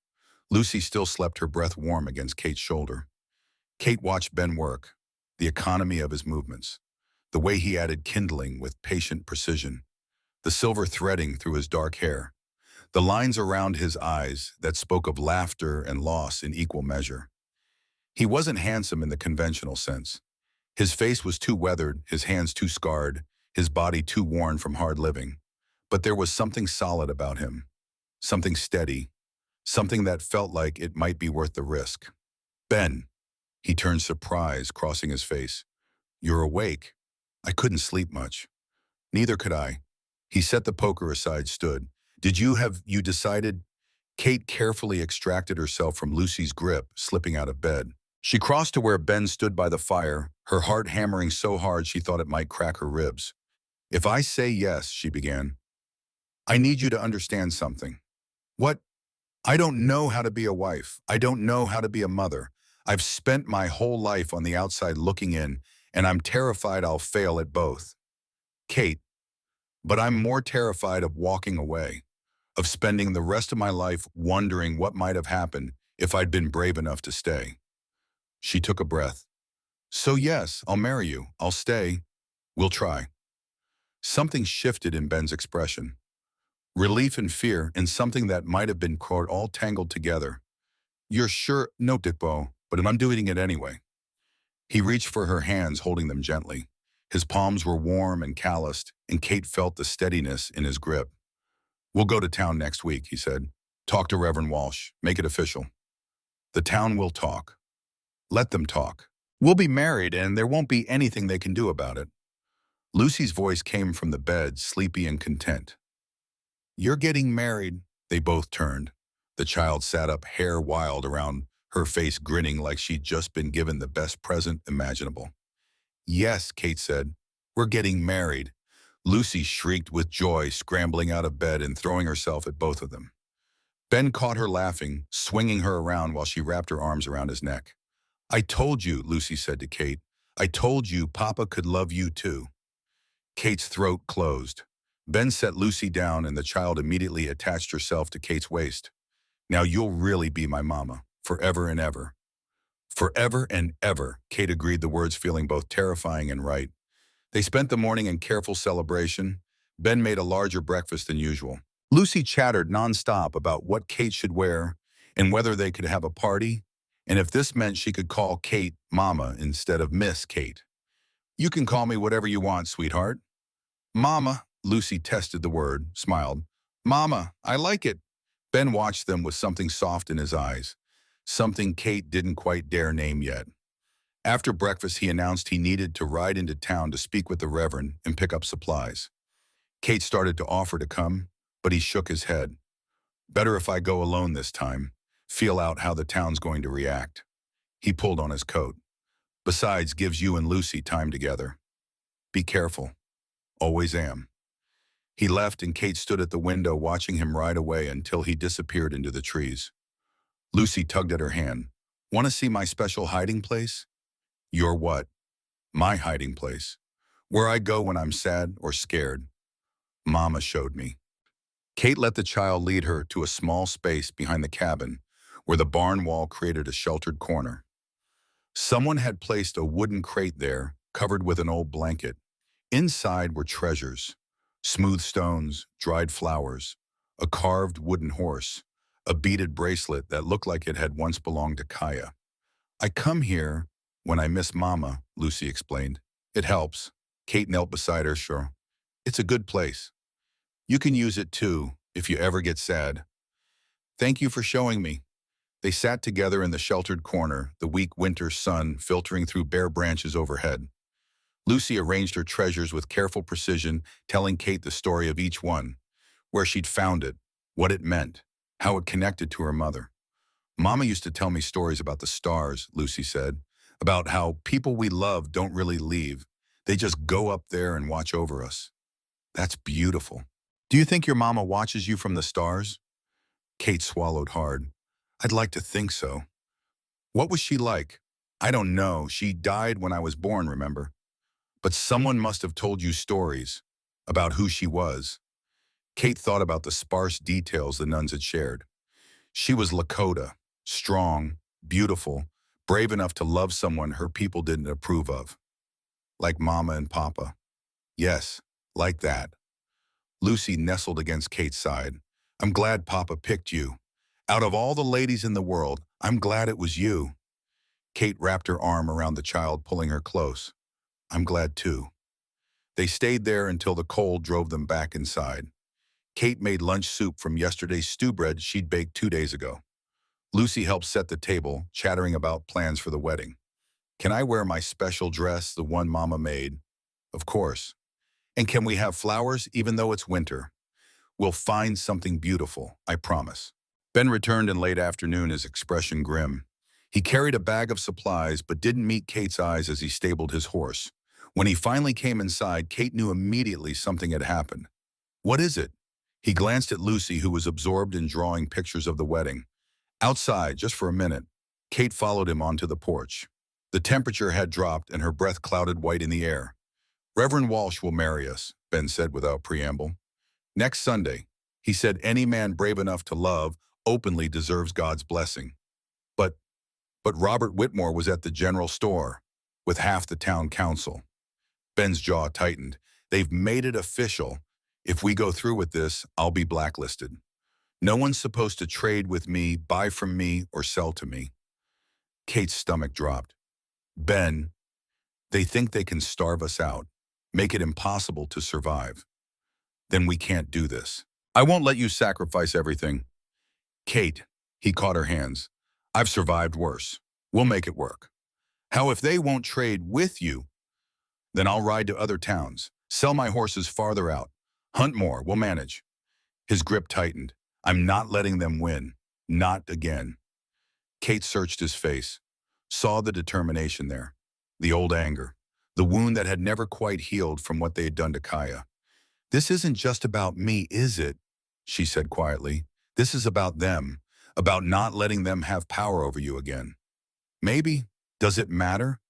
Lucy still slept, her breath warm against Kate's shoulder. Kate watched Ben work, the economy of his movements, the way he added kindling with patient precision, the silver threading through his dark hair, the lines around his eyes that spoke of laughter and loss in equal measure. He wasn't handsome in the conventional sense. His face was too weathered, his hands too scarred, his body too worn from hard living. But there was something solid about him, something steady, something that felt like it might be worth the risk. Ben, he turned, surprise crossing his face. You're awake. I couldn't sleep much. Neither could I. He set the poker aside, stood. You decided? Kate carefully extracted herself from Lucy's grip, slipping out of bed. She crossed to where Ben stood by the fire, her heart hammering so hard she thought it might crack her ribs. If I say yes, she began, I need you to understand something. What? I don't know how to be a wife. I don't know how to be a mother. I've spent my whole life on the outside looking in, and I'm terrified I'll fail at both. Kate, but I'm more terrified of walking away, of spending the rest of my life wondering what might have happened if I'd been brave enough to stay. She took a breath. So yes, I'll marry you. I'll stay. We'll try. Something shifted in Ben's expression. Relief and fear, and something that might have been quote all tangled together. You're sure? No, Dikbo, but I'm doing it anyway. He reached for her hands, holding them gently. His palms were warm and calloused, and Kate felt the steadiness in his grip. We'll go to town next week, he said. Talk to Reverend Walsh. Make it official. The town will talk. Let them talk. We'll be married, and there won't be anything they can do about it. Lucy's voice came from the bed, sleepy and content. You're getting married. They both turned. The child sat up, hair wild around her face, grinning like she'd just been given the best present imaginable. Yes, Kate said. We're getting married. Lucy shrieked with joy, scrambling out of bed and throwing herself at both of them. Ben caught her laughing, swinging her around while she wrapped her arms around his neck. I told you, Lucy said to Kate. I told you Papa could love you too. Kate's throat closed. Ben set Lucy down and the child immediately attached herself to Kate's waist. Now you'll really be my mama, forever and ever. Forever and ever, Kate agreed, the words feeling both terrifying and right. They spent the morning in careful celebration. Ben made a larger breakfast than usual. Lucy chattered nonstop about what Kate should wear, and whether they could have a party, and if this meant she could call Kate Mama instead of Miss Kate. "You can call me whatever you want, sweetheart." "Mama," Lucy tested the word, smiled. "Mama, I like it." Ben watched them with something soft in his eyes, something Kate didn't quite dare name yet. After breakfast, he announced he needed to ride into town to speak with the Reverend and pick up supplies. Kate started to offer to come, but he shook his head. "Better if I go alone this time. Feel out how the town's going to react." He pulled on his coat. "Besides, gives you and Lucy time together." "Be careful." "Always am." He left and Kate stood at the window watching him ride away until he disappeared into the trees. Lucy tugged at her hand. "Want to see my special hiding place?" "Your what?" "My hiding place. Where I go when I'm sad or scared. Mama showed me." Kate let the child lead her to a small space behind the cabin where the barn wall created a sheltered corner. Someone had placed a wooden crate there, covered with an old blanket. Inside were treasures: smooth stones, dried flowers, a carved wooden horse, a beaded bracelet that looked like it had once belonged to Kaya. "I come here when I miss Mama," Lucy explained. "It helps." Kate knelt beside her. "Sure. It's a good place. You can use it too, if you ever get sad." "Thank you for showing me." They sat together in the sheltered corner, the weak winter sun filtering through bare branches overhead. Lucy arranged her treasures with careful precision, telling Kate the story of each one, where she'd found it, what it meant, how it connected to her mother. "Mama used to tell me stories about the stars," Lucy said, "about how people we love don't really leave. They just go up there and watch over us." "That's beautiful. Do you think your mama watches you from the stars?" Kate swallowed hard. "I'd like to think so." "What was she like?" "I don't know. She died when I was born, remember? But someone must have told you stories about who she was." Kate thought about the sparse details the nuns had shared. She was Lakota, strong, beautiful, brave enough to love someone her people didn't approve of. "Like Mama and Papa." "Yes, like that." Lucy nestled against Kate's side. "I'm glad Papa picked you. Out of all the ladies in the world, I'm glad it was you." Kate wrapped her arm around the child, pulling her close. "I'm glad too." They stayed there until the cold drove them back inside. Kate made lunch soup from yesterday's stew bread she'd baked 2 days ago. Lucy helped set the table, chattering about plans for the wedding. "Can I wear my special dress, the one Mama made?" "Of course." "And can we have flowers even though it's winter?" "We'll find something beautiful, I promise." Ben returned in late afternoon, his expression grim. He carried a bag of supplies but didn't meet Kate's eyes as he stabled his horse. When he finally came inside, Kate knew immediately something had happened. "What is it?" He glanced at Lucy, who was absorbed in drawing pictures of the wedding. "Outside, just for a minute." Kate followed him onto the porch. The temperature had dropped and her breath clouded white in the air. "Reverend Walsh will marry us," Ben said without preamble. "Next Sunday." He said any man brave enough to love openly deserves God's blessing. But, but Robert Whitmore was at the general store with half the town council. Ben's jaw tightened. "They've made it official. If we go through with this, I'll be blacklisted. No one's supposed to trade with me, buy from me, or sell to me." Kate's stomach dropped. "Ben, they think they can starve us out, make it impossible to survive. Then we can't do this. I won't let you sacrifice everything." "Kate," he caught her hands. "I've survived worse. We'll make it work." "How if they won't trade with you?" "Then I'll ride to other towns, sell my horses farther out, hunt more, we'll manage." His grip tightened. "I'm not letting them win. Not again." Kate searched his face, saw the determination there, the old anger, the wound that had never quite healed from what they had done to Kaya. "This isn't just about me, is it?" she said quietly. "This is about them, about not letting them have power over you again." "Maybe. Does it matter?"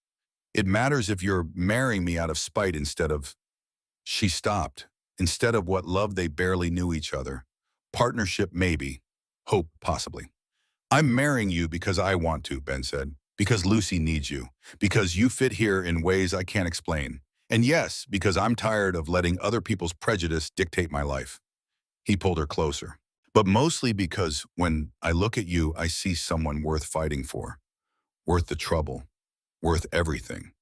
"It matters if you're marrying me out of spite instead of—" She stopped. "Instead of what love they barely knew each other. Partnership maybe. Hope possibly." "I'm marrying you because I want to," Ben said. "Because Lucy needs you. Because you fit here in ways I can't explain. And yes, because I'm tired of letting other people's prejudice dictate my life." He pulled her closer. But mostly because when I look at you, I see someone worth fighting for, worth the trouble, worth everything.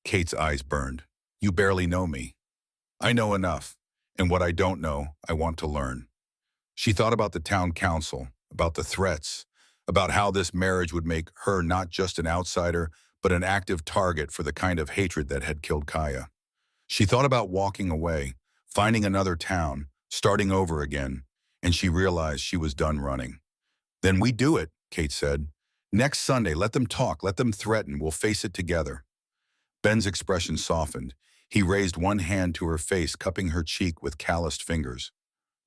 Kate's eyes burned. You barely know me. I know enough, and what I don't know, I want to learn. She thought about the town council, about the threats, about how this marriage would make her not just an outsider, but an active target for the kind of hatred that had killed Kaya. She thought about walking away, finding another town, starting over again, and she realized she was done running. Then we do it, Kate said. Next Sunday, let them talk, let them threaten, we'll face it together. Ben's expression softened. He raised one hand to her face, cupping her cheek with calloused fingers.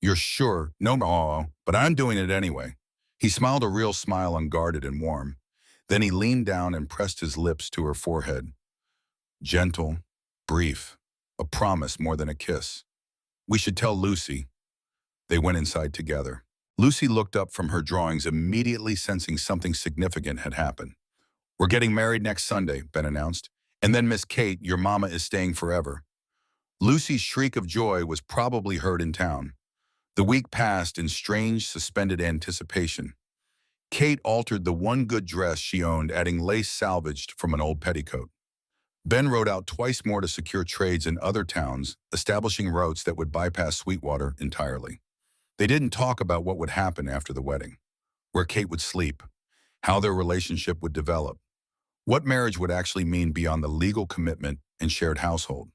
You're sure? No, but I'm doing it anyway. He smiled a real smile, unguarded and warm. Then he leaned down and pressed his lips to her forehead. Gentle, brief, a promise more than a kiss. We should tell Lucy. They went inside together. Lucy looked up from her drawings, immediately sensing something significant had happened. We're getting married next Sunday, Ben announced. And then Miss Kate, your mama is staying forever. Lucy's shriek of joy was probably heard in town. The week passed in strange, suspended anticipation. Kate altered the one good dress she owned, adding lace salvaged from an old petticoat. Ben rode out twice more to secure trades in other towns, establishing routes that would bypass Sweetwater entirely. They didn't talk about what would happen after the wedding, where Kate would sleep, how their relationship would develop, what marriage would actually mean beyond the legal commitment and shared household.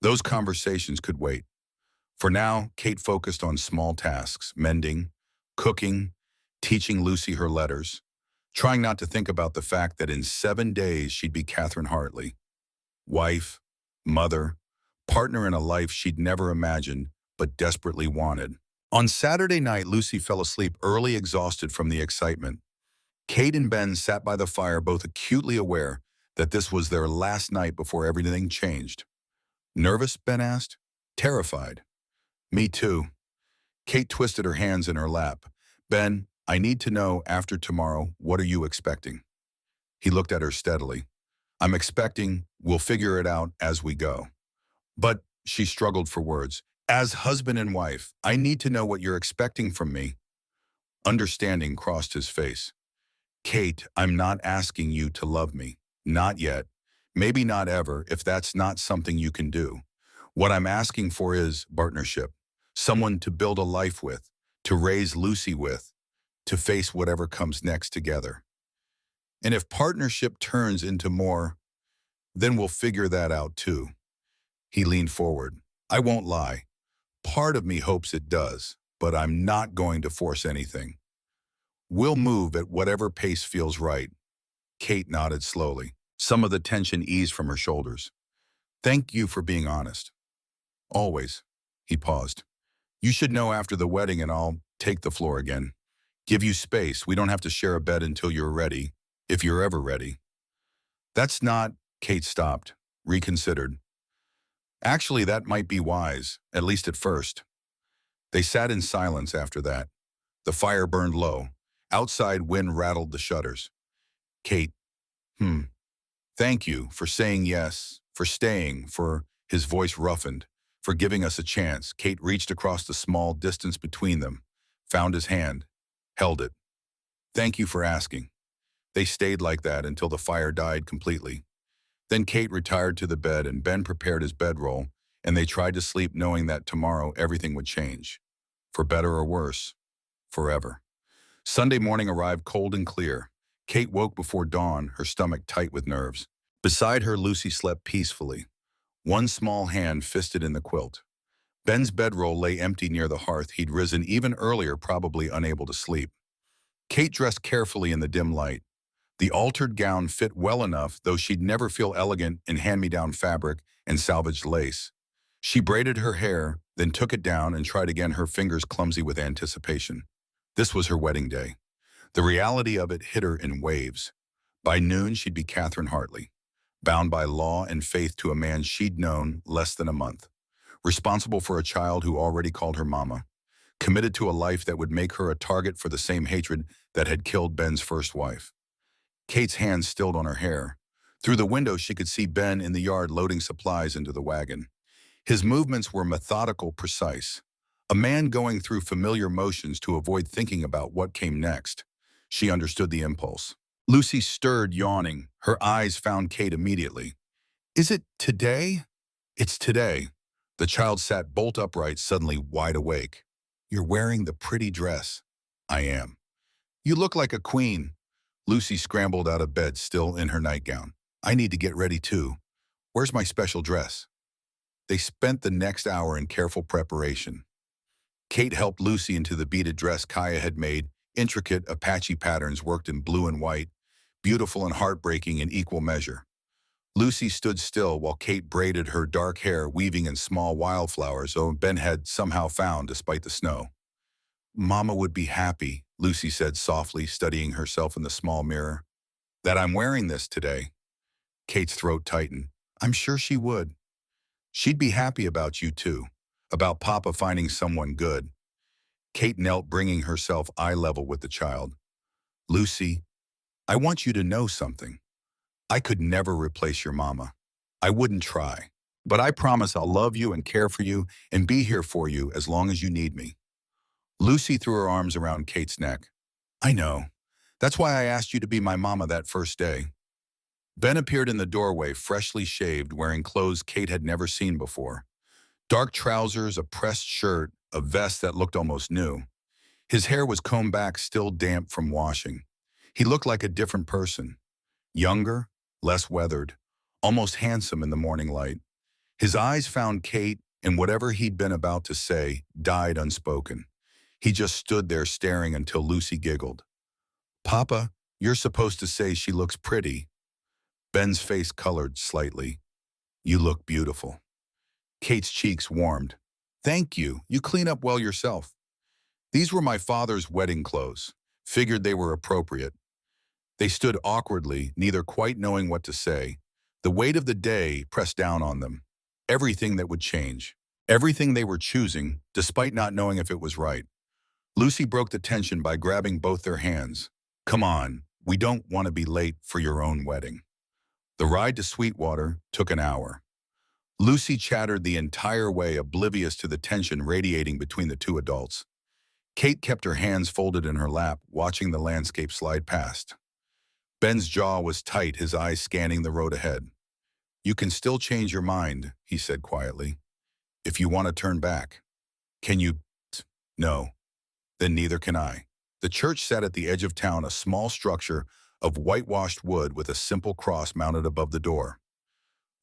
Those conversations could wait. For now, Kate focused on small tasks, mending, cooking, teaching Lucy her letters, trying not to think about the fact that in 7 days she'd be Catherine Hartley, wife, mother, partner in a life she'd never imagined but desperately wanted. On Saturday night, Lucy fell asleep early, exhausted from the excitement. Kate and Ben sat by the fire, both acutely aware that this was their last night before everything changed. Nervous? Ben asked. Terrified. Me too. Kate twisted her hands in her lap. Ben, I need to know after tomorrow, what are you expecting? He looked at her steadily. I'm expecting we'll figure it out as we go. But, she struggled for words, as husband and wife, I need to know what you're expecting from me. Understanding crossed his face. Kate, I'm not asking you to love me. Not yet. Maybe not ever, if that's not something you can do. What I'm asking for is partnership. Someone to build a life with, to raise Lucy with, to face whatever comes next together. And if partnership turns into more, then we'll figure that out too. He leaned forward. I won't lie. Part of me hopes it does, but I'm not going to force anything. We'll move at whatever pace feels right. Kate nodded slowly. Some of the tension eased from her shoulders. Thank you for being honest. Always. He paused. You should know after the wedding and I'll take the floor again. Give you space. We don't have to share a bed until you're ready, if you're ever ready. That's not, Kate stopped, reconsidered. Actually, that might be wise, at least at first. They sat in silence after that. The fire burned low. Outside, wind rattled the shutters. Kate, thank you for saying yes, for staying, for, his voice roughened, for giving us a chance. Kate reached across the small distance between them, found his hand, held it. Thank you for asking. They stayed like that until the fire died completely. Then Kate retired to the bed and Ben prepared his bedroll, and they tried to sleep knowing that tomorrow everything would change. For better or worse, forever. Sunday morning arrived cold and clear. Kate woke before dawn, her stomach tight with nerves. Beside her, Lucy slept peacefully, one small hand fisted in the quilt. Ben's bedroll lay empty near the hearth. He'd risen even earlier, probably unable to sleep. Kate dressed carefully in the dim light. The altered gown fit well enough, though she'd never feel elegant in hand-me-down fabric and salvaged lace. She braided her hair, then took it down and tried again, her fingers clumsy with anticipation. This was her wedding day. The reality of it hit her in waves. By noon, she'd be Catherine Hartley, bound by law and faith to a man she'd known less than a month, responsible for a child who already called her mama, committed to a life that would make her a target for the same hatred that had killed Ben's first wife. Kate's hands stilled on her hair. Through the window, she could see Ben in the yard loading supplies into the wagon. His movements were methodical, precise. A man going through familiar motions to avoid thinking about what came next. She understood the impulse. Lucy stirred, yawning. Her eyes found Kate immediately. Is it today? It's today. The child sat bolt upright, suddenly wide awake. You're wearing the pretty dress. I am. You look like a queen. Lucy scrambled out of bed, still in her nightgown. I need to get ready too. Where's my special dress? They spent the next hour in careful preparation. Kate helped Lucy into the beaded dress Kaya had made, intricate Apache patterns worked in blue and white, beautiful and heartbreaking in equal measure. Lucy stood still while Kate braided her dark hair, weaving in small wildflowers Ben had somehow found despite the snow. Mama would be happy, Lucy said softly, studying herself in the small mirror. That I'm wearing this today. Kate's throat tightened. I'm sure she would. She'd be happy about you too, about Papa finding someone good. Kate knelt, bringing herself eye level with the child. Lucy, I want you to know something. I could never replace your mama. I wouldn't try. But I promise I'll love you and care for you and be here for you as long as you need me. Lucy threw her arms around Kate's neck. I know. That's why I asked you to be my mama that first day. Ben appeared in the doorway, freshly shaved, wearing clothes Kate had never seen before. Dark trousers, a pressed shirt, a vest that looked almost new. His hair was combed back, still damp from washing. He looked like a different person. Younger, less weathered, almost handsome in the morning light. His eyes found Kate, and whatever he'd been about to say died unspoken. He just stood there staring until Lucy giggled. Papa, you're supposed to say she looks pretty. Ben's face colored slightly. You look beautiful. Kate's cheeks warmed. Thank you. You clean up well yourself. These were my father's wedding clothes. Figured they were appropriate. They stood awkwardly, neither quite knowing what to say. The weight of the day pressed down on them. Everything that would change. Everything they were choosing, despite not knowing if it was right. Lucy broke the tension by grabbing both their hands. Come on, we don't want to be late for your own wedding. The ride to Sweetwater took an hour. Lucy chattered the entire way, oblivious to the tension radiating between the two adults. Kate kept her hands folded in her lap, watching the landscape slide past. Ben's jaw was tight, his eyes scanning the road ahead. You can still change your mind, he said quietly. If you want to turn back. Can you? No. Then neither can I. The church sat at the edge of town, a small structure of whitewashed wood with a simple cross mounted above the door.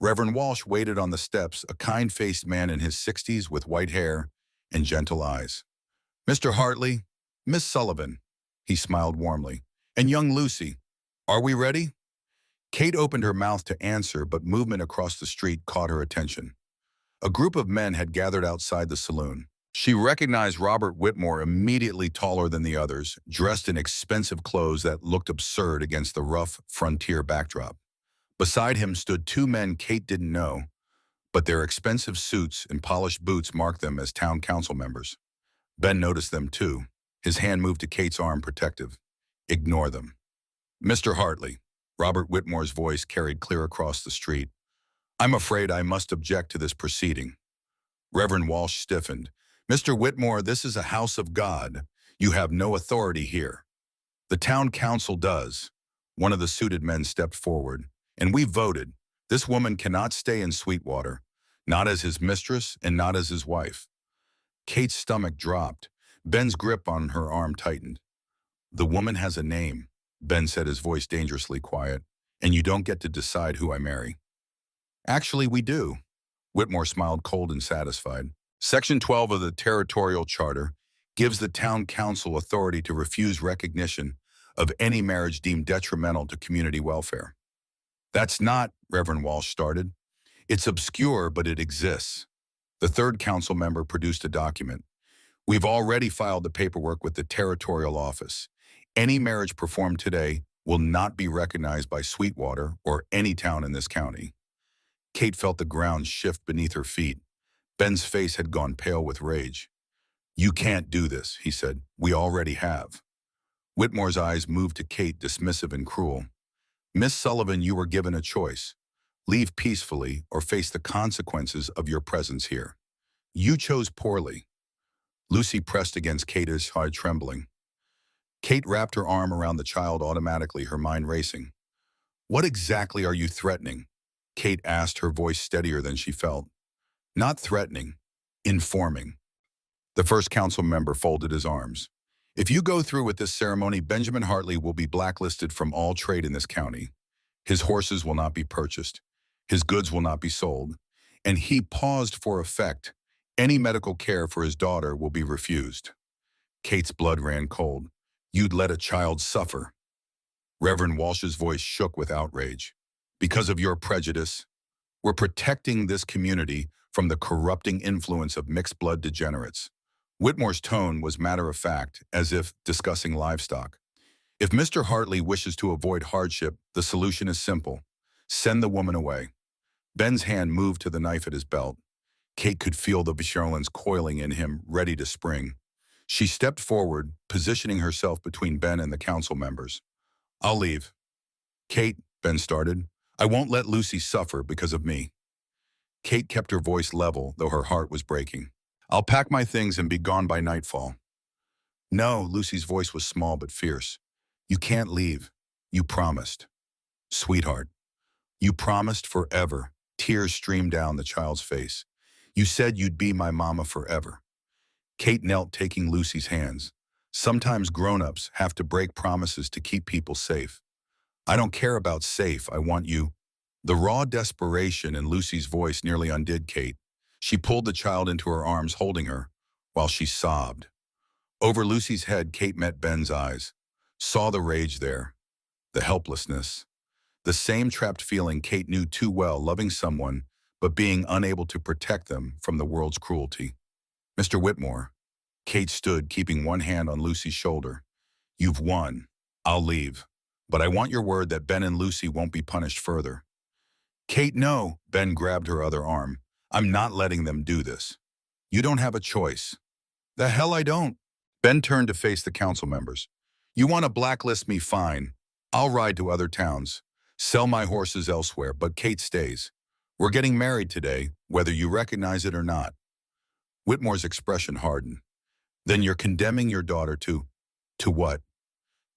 Reverend Walsh waited on the steps, a kind-faced man in his 60s with white hair and gentle eyes. Mr. Hartley, Miss Sullivan, he smiled warmly, and young Lucy, are we ready? Kate opened her mouth to answer, but movement across the street caught her attention. A group of men had gathered outside the saloon. She recognized Robert Whitmore, immediately taller than the others, dressed in expensive clothes that looked absurd against the rough frontier backdrop. Beside him stood two men Kate didn't know, but their expensive suits and polished boots marked them as town council members. Ben noticed them too. His hand moved to Kate's arm, protective. Ignore them. Mr. Hartley, Robert Whitmore's voice carried clear across the street. I'm afraid I must object to this proceeding. Reverend Walsh stiffened. Mr. Whitmore, this is a house of God. You have no authority here. The town council does. One of the suited men stepped forward. And we voted. This woman cannot stay in Sweetwater, not as his mistress and not as his wife. Kate's stomach dropped. Ben's grip on her arm tightened. The woman has a name, Ben said, his voice dangerously quiet, and you don't get to decide who I marry. Actually, we do. Whitmore smiled, cold and satisfied. Section 12 of the Territorial Charter gives the town council authority to refuse recognition of any marriage deemed detrimental to community welfare. That's not, Reverend Walsh started. It's obscure, but it exists. The third council member produced a document. We've already filed the paperwork with the territorial office. Any marriage performed today will not be recognized by Sweetwater or any town in this county. Kate felt the ground shift beneath her feet. Ben's face had gone pale with rage. You can't do this, he said. We already have. Whitmore's eyes moved to Kate, dismissive and cruel. Miss Sullivan, you were given a choice. Leave peacefully or face the consequences of your presence here. You chose poorly. Lucy pressed against Kate's hard trembling. Kate wrapped her arm around the child automatically, her mind racing. What exactly are you threatening? Kate asked, her voice steadier than she felt. Not threatening, informing. The first council member folded his arms. If you go through with this ceremony, Benjamin Hartley will be blacklisted from all trade in this county. His horses will not be purchased. His goods will not be sold. And he paused for effect. Any medical care for his daughter will be refused. Kate's blood ran cold. You'd let a child suffer. Reverend Walsh's voice shook with outrage. Because of your prejudice, we're protecting this community from the corrupting influence of mixed-blood degenerates. Whitmore's tone was matter-of-fact, as if discussing livestock. If Mr. Hartley wishes to avoid hardship, the solution is simple. Send the woman away. Ben's hand moved to the knife at his belt. Kate could feel the violence coiling in him, ready to spring. She stepped forward, positioning herself between Ben and the council members. I'll leave. Kate, Ben started, I won't let Lucy suffer because of me. Kate kept her voice level, though her heart was breaking. I'll pack my things and be gone by nightfall. No, Lucy's voice was small but fierce. You can't leave. You promised. Sweetheart, you promised forever. Tears streamed down the child's face. You said you'd be my mama forever. Kate knelt, taking Lucy's hands. Sometimes grown-ups have to break promises to keep people safe. I don't care about safe, I want you. The raw desperation in Lucy's voice nearly undid Kate. She pulled the child into her arms, holding her, while she sobbed. Over Lucy's head, Kate met Ben's eyes, saw the rage there, the helplessness, the same trapped feeling Kate knew too well, loving someone, but being unable to protect them from the world's cruelty. Mr. Whitmore, Kate stood, keeping one hand on Lucy's shoulder. You've won. I'll leave. But I want your word that Ben and Lucy won't be punished further. Kate, no. Ben grabbed her other arm. I'm not letting them do this. You don't have a choice. The hell I don't. Ben turned to face the council members. You want to blacklist me, fine. I'll ride to other towns. Sell my horses elsewhere, but Kate stays. We're getting married today, whether you recognize it or not. Whitmore's expression hardened. Then you're condemning your daughter to what?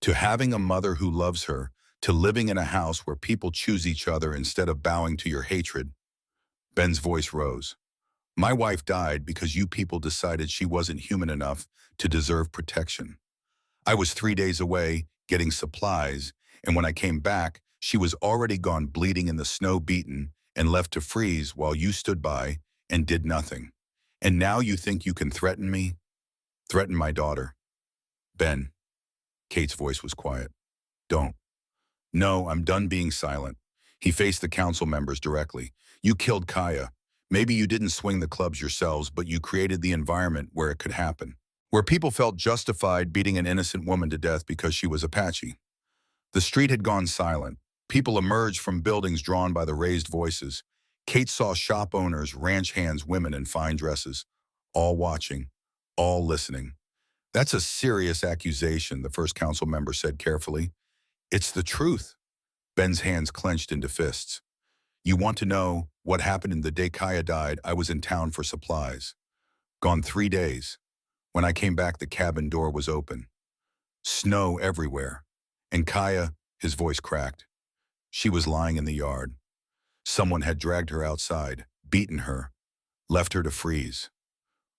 To having a mother who loves her, to living in a house where people choose each other instead of bowing to your hatred. Ben's voice rose. My wife died because you people decided she wasn't human enough to deserve protection. I was 3 days away getting supplies, and when I came back, she was already gone, bleeding in the snow, beaten and left to freeze while you stood by and did nothing. And now you think you can threaten me? Threaten my daughter? Ben. Kate's voice was quiet. Don't. No, I'm done being silent. He faced the council members directly. You killed Kaya. Maybe you didn't swing the clubs yourselves, but you created the environment where it could happen, where people felt justified beating an innocent woman to death because she was Apache. The street had gone silent. People emerged from buildings drawn by the raised voices. Kate saw shop owners, ranch hands, women in fine dresses, all watching, all listening. That's a serious accusation, the first council member said carefully. It's the truth. Ben's hands clenched into fists. You want to know what happened in the day Kaya died? I was in town for supplies. Gone 3 days. When I came back, the cabin door was open. Snow everywhere. And Kaya, his voice cracked. She was lying in the yard. Someone had dragged her outside, beaten her, left her to freeze.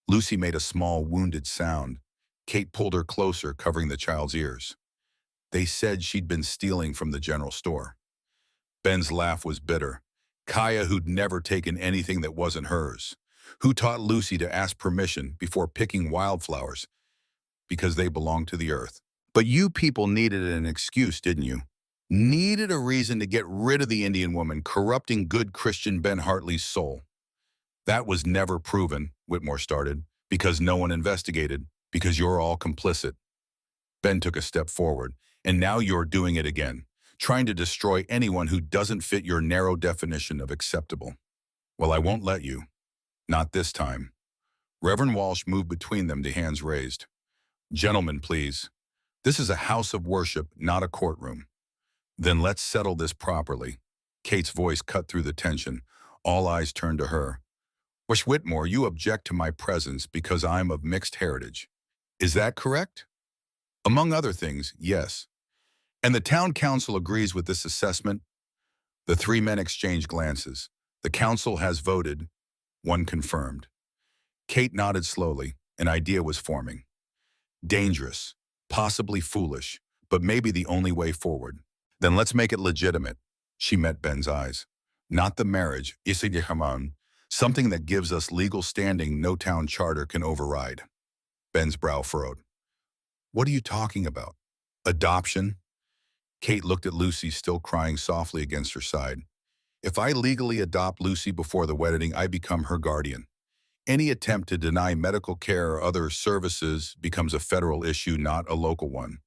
Lucy made a small, wounded sound. Kate pulled her closer, covering the child's ears. They said she'd been stealing from the general store. Ben's laugh was bitter. Kaya, who'd never taken anything that wasn't hers. Who taught Lucy to ask permission before picking wildflowers? Because they belonged to the earth. But you people needed an excuse, didn't you? Needed a reason to get rid of the Indian woman, corrupting good Christian Ben Hartley's soul. That was never proven, Whitmore started, because no one investigated, because you're all complicit. Ben took a step forward, and now you're doing it again, trying to destroy anyone who doesn't fit your narrow definition of acceptable. Well, I won't let you. Not this time. Reverend Walsh moved between them, the hands raised. Gentlemen, please. This is a house of worship, not a courtroom. Then let's settle this properly. Kate's voice cut through the tension. All eyes turned to her. Bush Whitmore, you object to my presence because I'm of mixed heritage. Is that correct? Among other things, yes. And the town council agrees with this assessment. The three men exchange glances. The council has voted. One confirmed. Kate nodded slowly. An idea was forming. Dangerous, possibly foolish, but maybe the only way forward. Then let's make it legitimate. She met Ben's eyes. Not the marriage, Isidihaman, something that gives us legal standing no town charter can override. Ben's brow furrowed. What are you talking about? Adoption? Kate looked at Lucy, still crying softly against her side. If I legally adopt Lucy before the wedding, I become her guardian. Any attempt to deny medical care or other services becomes a federal issue, not a local one.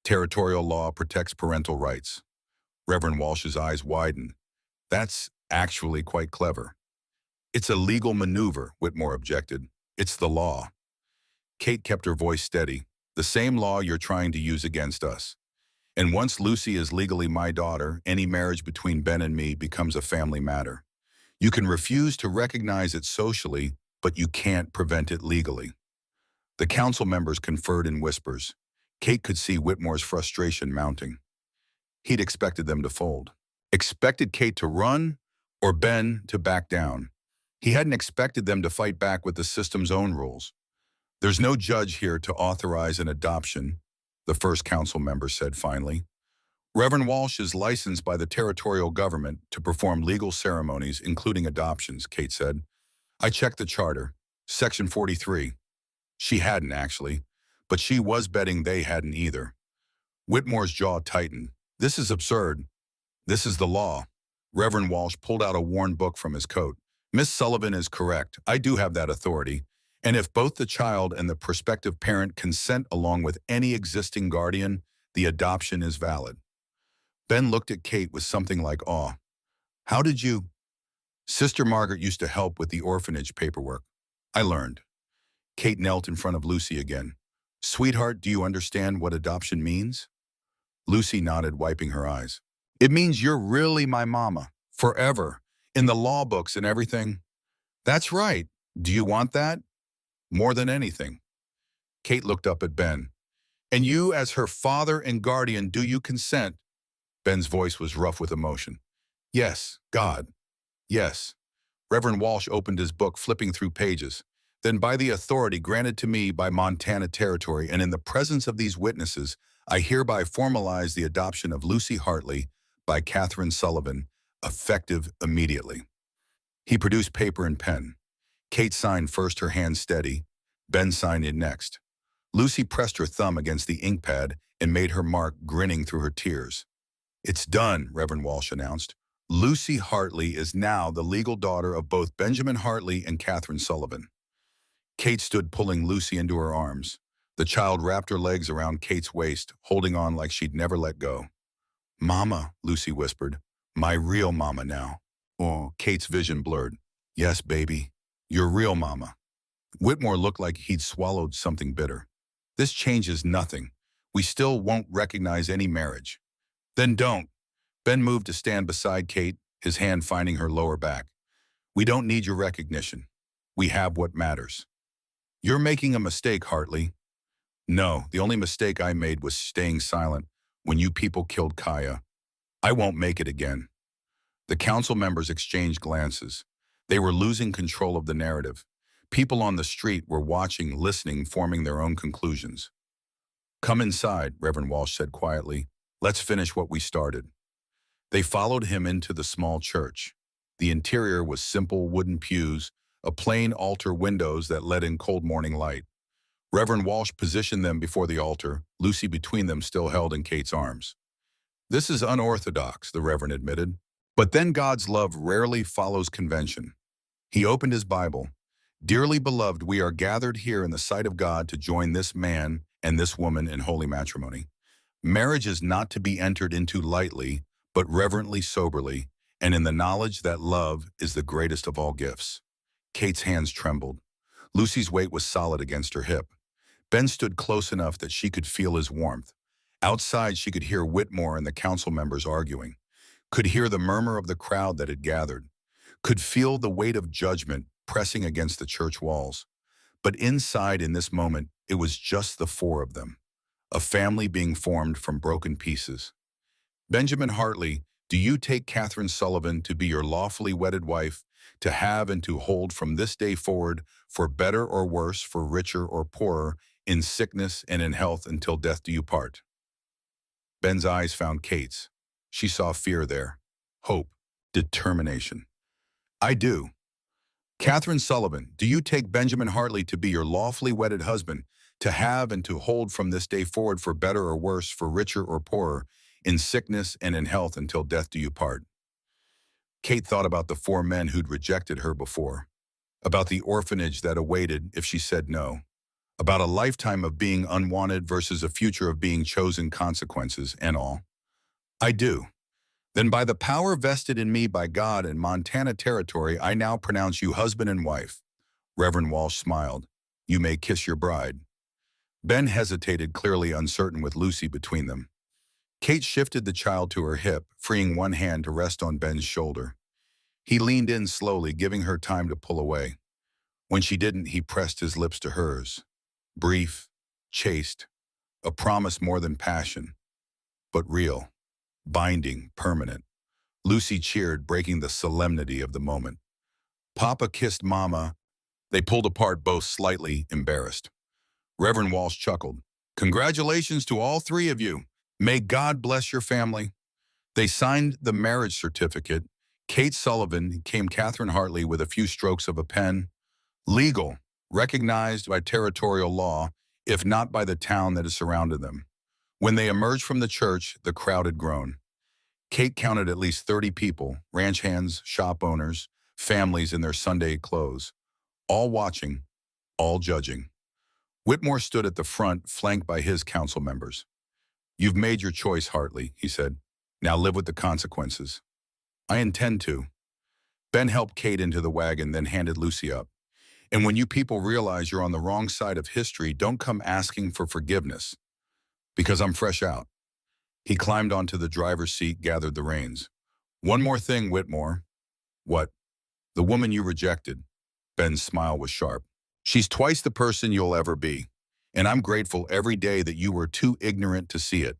Territorial law protects parental rights. Reverend Walsh's eyes widened. That's actually quite clever. It's a legal maneuver, Whitmore objected. It's the law. Kate kept her voice steady. The same law you're trying to use against us. And once Lucy is legally my daughter, any marriage between Ben and me becomes a family matter. You can refuse to recognize it socially, but you can't prevent it legally. The council members conferred in whispers. Kate could see Whitmore's frustration mounting. He'd expected them to fold. Expected Kate to run, or Ben to back down. He hadn't expected them to fight back with the system's own rules. There's no judge here to authorize an adoption, the first council member said finally. Reverend Walsh is licensed by the territorial government to perform legal ceremonies, including adoptions, Kate said. I checked the charter, Section 43. She hadn't, actually, but she was betting they hadn't either. Whitmore's jaw tightened. This is absurd. This is the law. Reverend Walsh pulled out a worn book from his coat. Miss Sullivan is correct. I do have that authority. And if both the child and the prospective parent consent along with any existing guardian, the adoption is valid. Ben looked at Kate with something like awe. How did you? Sister Margaret used to help with the orphanage paperwork. I learned. Kate knelt in front of Lucy again. Sweetheart, do you understand what adoption means? Lucy nodded, wiping her eyes. It means you're really my mama, forever, in the law books and everything. That's right. Do you want that? More than anything. Kate looked up at Ben. And you, as her father and guardian, do you consent? Ben's voice was rough with emotion. Yes, God. Yes. Reverend Walsh opened his book, flipping through pages. Then by the authority granted to me by Montana Territory and in the presence of these witnesses, I hereby formalize the adoption of Lucy Hartley by Catherine Sullivan, effective immediately. He produced paper and pen. Kate signed first, her hand steady. Ben signed it next. Lucy pressed her thumb against the ink pad and made her mark, grinning through her tears. It's done, Reverend Walsh announced. Lucy Hartley is now the legal daughter of both Benjamin Hartley and Catherine Sullivan. Kate stood, pulling Lucy into her arms. The child wrapped her legs around Kate's waist, holding on like she'd never let go. Mama, Lucy whispered. My real mama now. Oh, Kate's vision blurred. Yes, baby. Your real mama. Whitmore looked like he'd swallowed something bitter. This changes nothing. We still won't recognize any marriage. Then don't. Ben moved to stand beside Kate, his hand finding her lower back. We don't need your recognition. We have what matters. You're making a mistake, Hartley. No, the only mistake I made was staying silent when you people killed Kaya. I won't make it again. The council members exchanged glances. They were losing control of the narrative. People on the street were watching, listening, forming their own conclusions. Come inside, Reverend Walsh said quietly. Let's finish what we started. They followed him into the small church. The interior was simple wooden pews, a plain altar, windows that let in cold morning light. Reverend Walsh positioned them before the altar, Lucy between them, still held in Kate's arms. This is unorthodox, the Reverend admitted. But then God's love rarely follows convention. He opened his Bible. Dearly beloved, we are gathered here in the sight of God to join this man and this woman in holy matrimony. Marriage is not to be entered into lightly, but reverently, soberly, and in the knowledge that love is the greatest of all gifts. Kate's hands trembled. Lucy's weight was solid against her hip. Ben stood close enough that she could feel his warmth. Outside, she could hear Whitmore and the council members arguing, could hear the murmur of the crowd that had gathered, could feel the weight of judgment pressing against the church walls. But inside in this moment, it was just the four of them, a family being formed from broken pieces. Benjamin Hartley, do you take Catherine Sullivan to be your lawfully wedded wife, to have and to hold from this day forward, for better or worse, for richer or poorer, in sickness and in health until death do you part? Ben's eyes found Kate's. She saw fear there, hope, determination. I do. Catherine Sullivan, do you take Benjamin Hartley to be your lawfully wedded husband, to have and to hold from this day forward, for better or worse, for richer or poorer, in sickness and in health until death do you part? Kate thought about the four men who'd rejected her before, about the orphanage that awaited if she said no, about a lifetime of being unwanted versus a future of being chosen, consequences and all. I do. Then by the power vested in me by God and Montana Territory, I now pronounce you husband and wife. Reverend Walsh smiled. You may kiss your bride. Ben hesitated, clearly uncertain with Lucy between them. Kate shifted the child to her hip, freeing one hand to rest on Ben's shoulder. He leaned in slowly, giving her time to pull away. When she didn't, he pressed his lips to hers. Brief, chaste, a promise more than passion, but real, binding, permanent. Lucy cheered, breaking the solemnity of the moment. Papa kissed Mama. They pulled apart, both slightly embarrassed. Reverend Walsh chuckled. Congratulations to all three of you. May God bless your family. They signed the marriage certificate. Kate Sullivan came Catherine Hartley with a few strokes of a pen. Legal, recognized by territorial law, if not by the town that has surrounded them. When they emerged from the church, the crowd had grown. Kate counted at least 30 people, ranch hands, shop owners, families in their Sunday clothes, all watching, all judging. Whitmore stood at the front, flanked by his council members. You've made your choice, Hartley, he said. Now live with the consequences. I intend to. Ben helped Kate into the wagon, then handed Lucy up. And when you people realize you're on the wrong side of history, don't come asking for forgiveness, because I'm fresh out. He climbed onto the driver's seat, gathered the reins. One more thing, Whitmore. What? The woman you rejected. Ben's smile was sharp. She's twice the person you'll ever be, and I'm grateful every day that you were too ignorant to see it.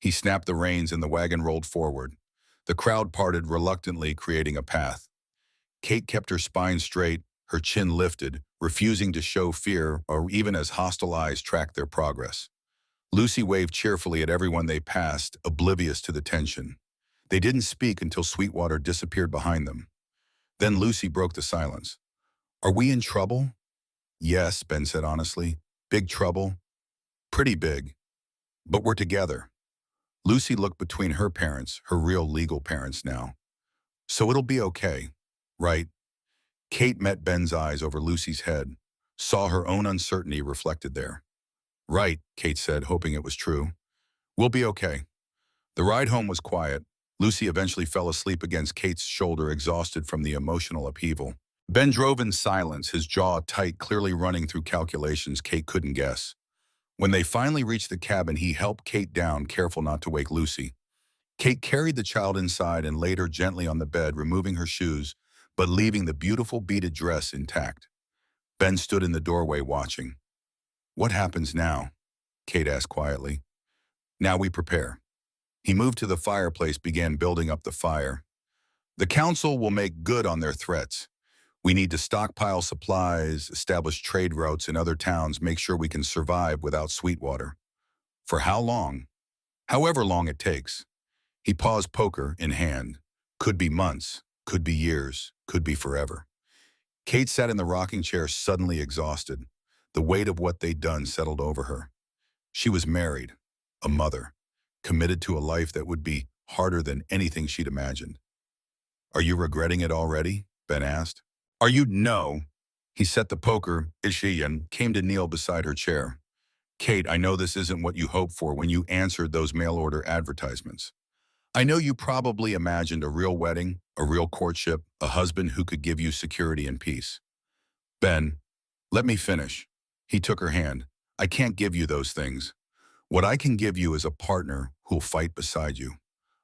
He snapped the reins and the wagon rolled forward. The crowd parted reluctantly, creating a path. Kate kept her spine straight, her chin lifted, refusing to show fear or even as hostile eyes tracked their progress. Lucy waved cheerfully at everyone they passed, oblivious to the tension. They didn't speak until Sweetwater disappeared behind them. Then Lucy broke the silence. Are we in trouble? Yes, Ben said honestly. Big trouble? Pretty big. But we're together. Lucy looked between her parents, her real legal parents now. So it'll be okay, right? Kate met Ben's eyes over Lucy's head, saw her own uncertainty reflected there. Right, Kate said, hoping it was true. We'll be okay. The ride home was quiet. Lucy eventually fell asleep against Kate's shoulder, exhausted from the emotional upheaval. Ben drove in silence, his jaw tight, clearly running through calculations Kate couldn't guess. When they finally reached the cabin, he helped Kate down, careful not to wake Lucy. Kate carried the child inside and laid her gently on the bed, removing her shoes, but leaving the beautiful beaded dress intact. Ben stood in the doorway watching. What happens now? Kate asked quietly. Now we prepare. He moved to the fireplace, began building up the fire. The council will make good on their threats. We need to stockpile supplies, establish trade routes in other towns, make sure we can survive without Sweetwater. For how long? However long it takes. He paused, poker in hand. Could be months, could be years, could be forever. Kate sat in the rocking chair, suddenly exhausted. The weight of what they'd done settled over her. She was married, a mother, committed to a life that would be harder than anything she'd imagined. Are you regretting it already? Ben asked. Are you? No. He set the poker issue and came to kneel beside her chair. Kate, I know this isn't what you hoped for when you answered those mail-order advertisements. I know you probably imagined a real wedding, a real courtship, a husband who could give you security and peace. Ben, let me finish. He took her hand. I can't give you those things. What I can give you is a partner who'll fight beside you,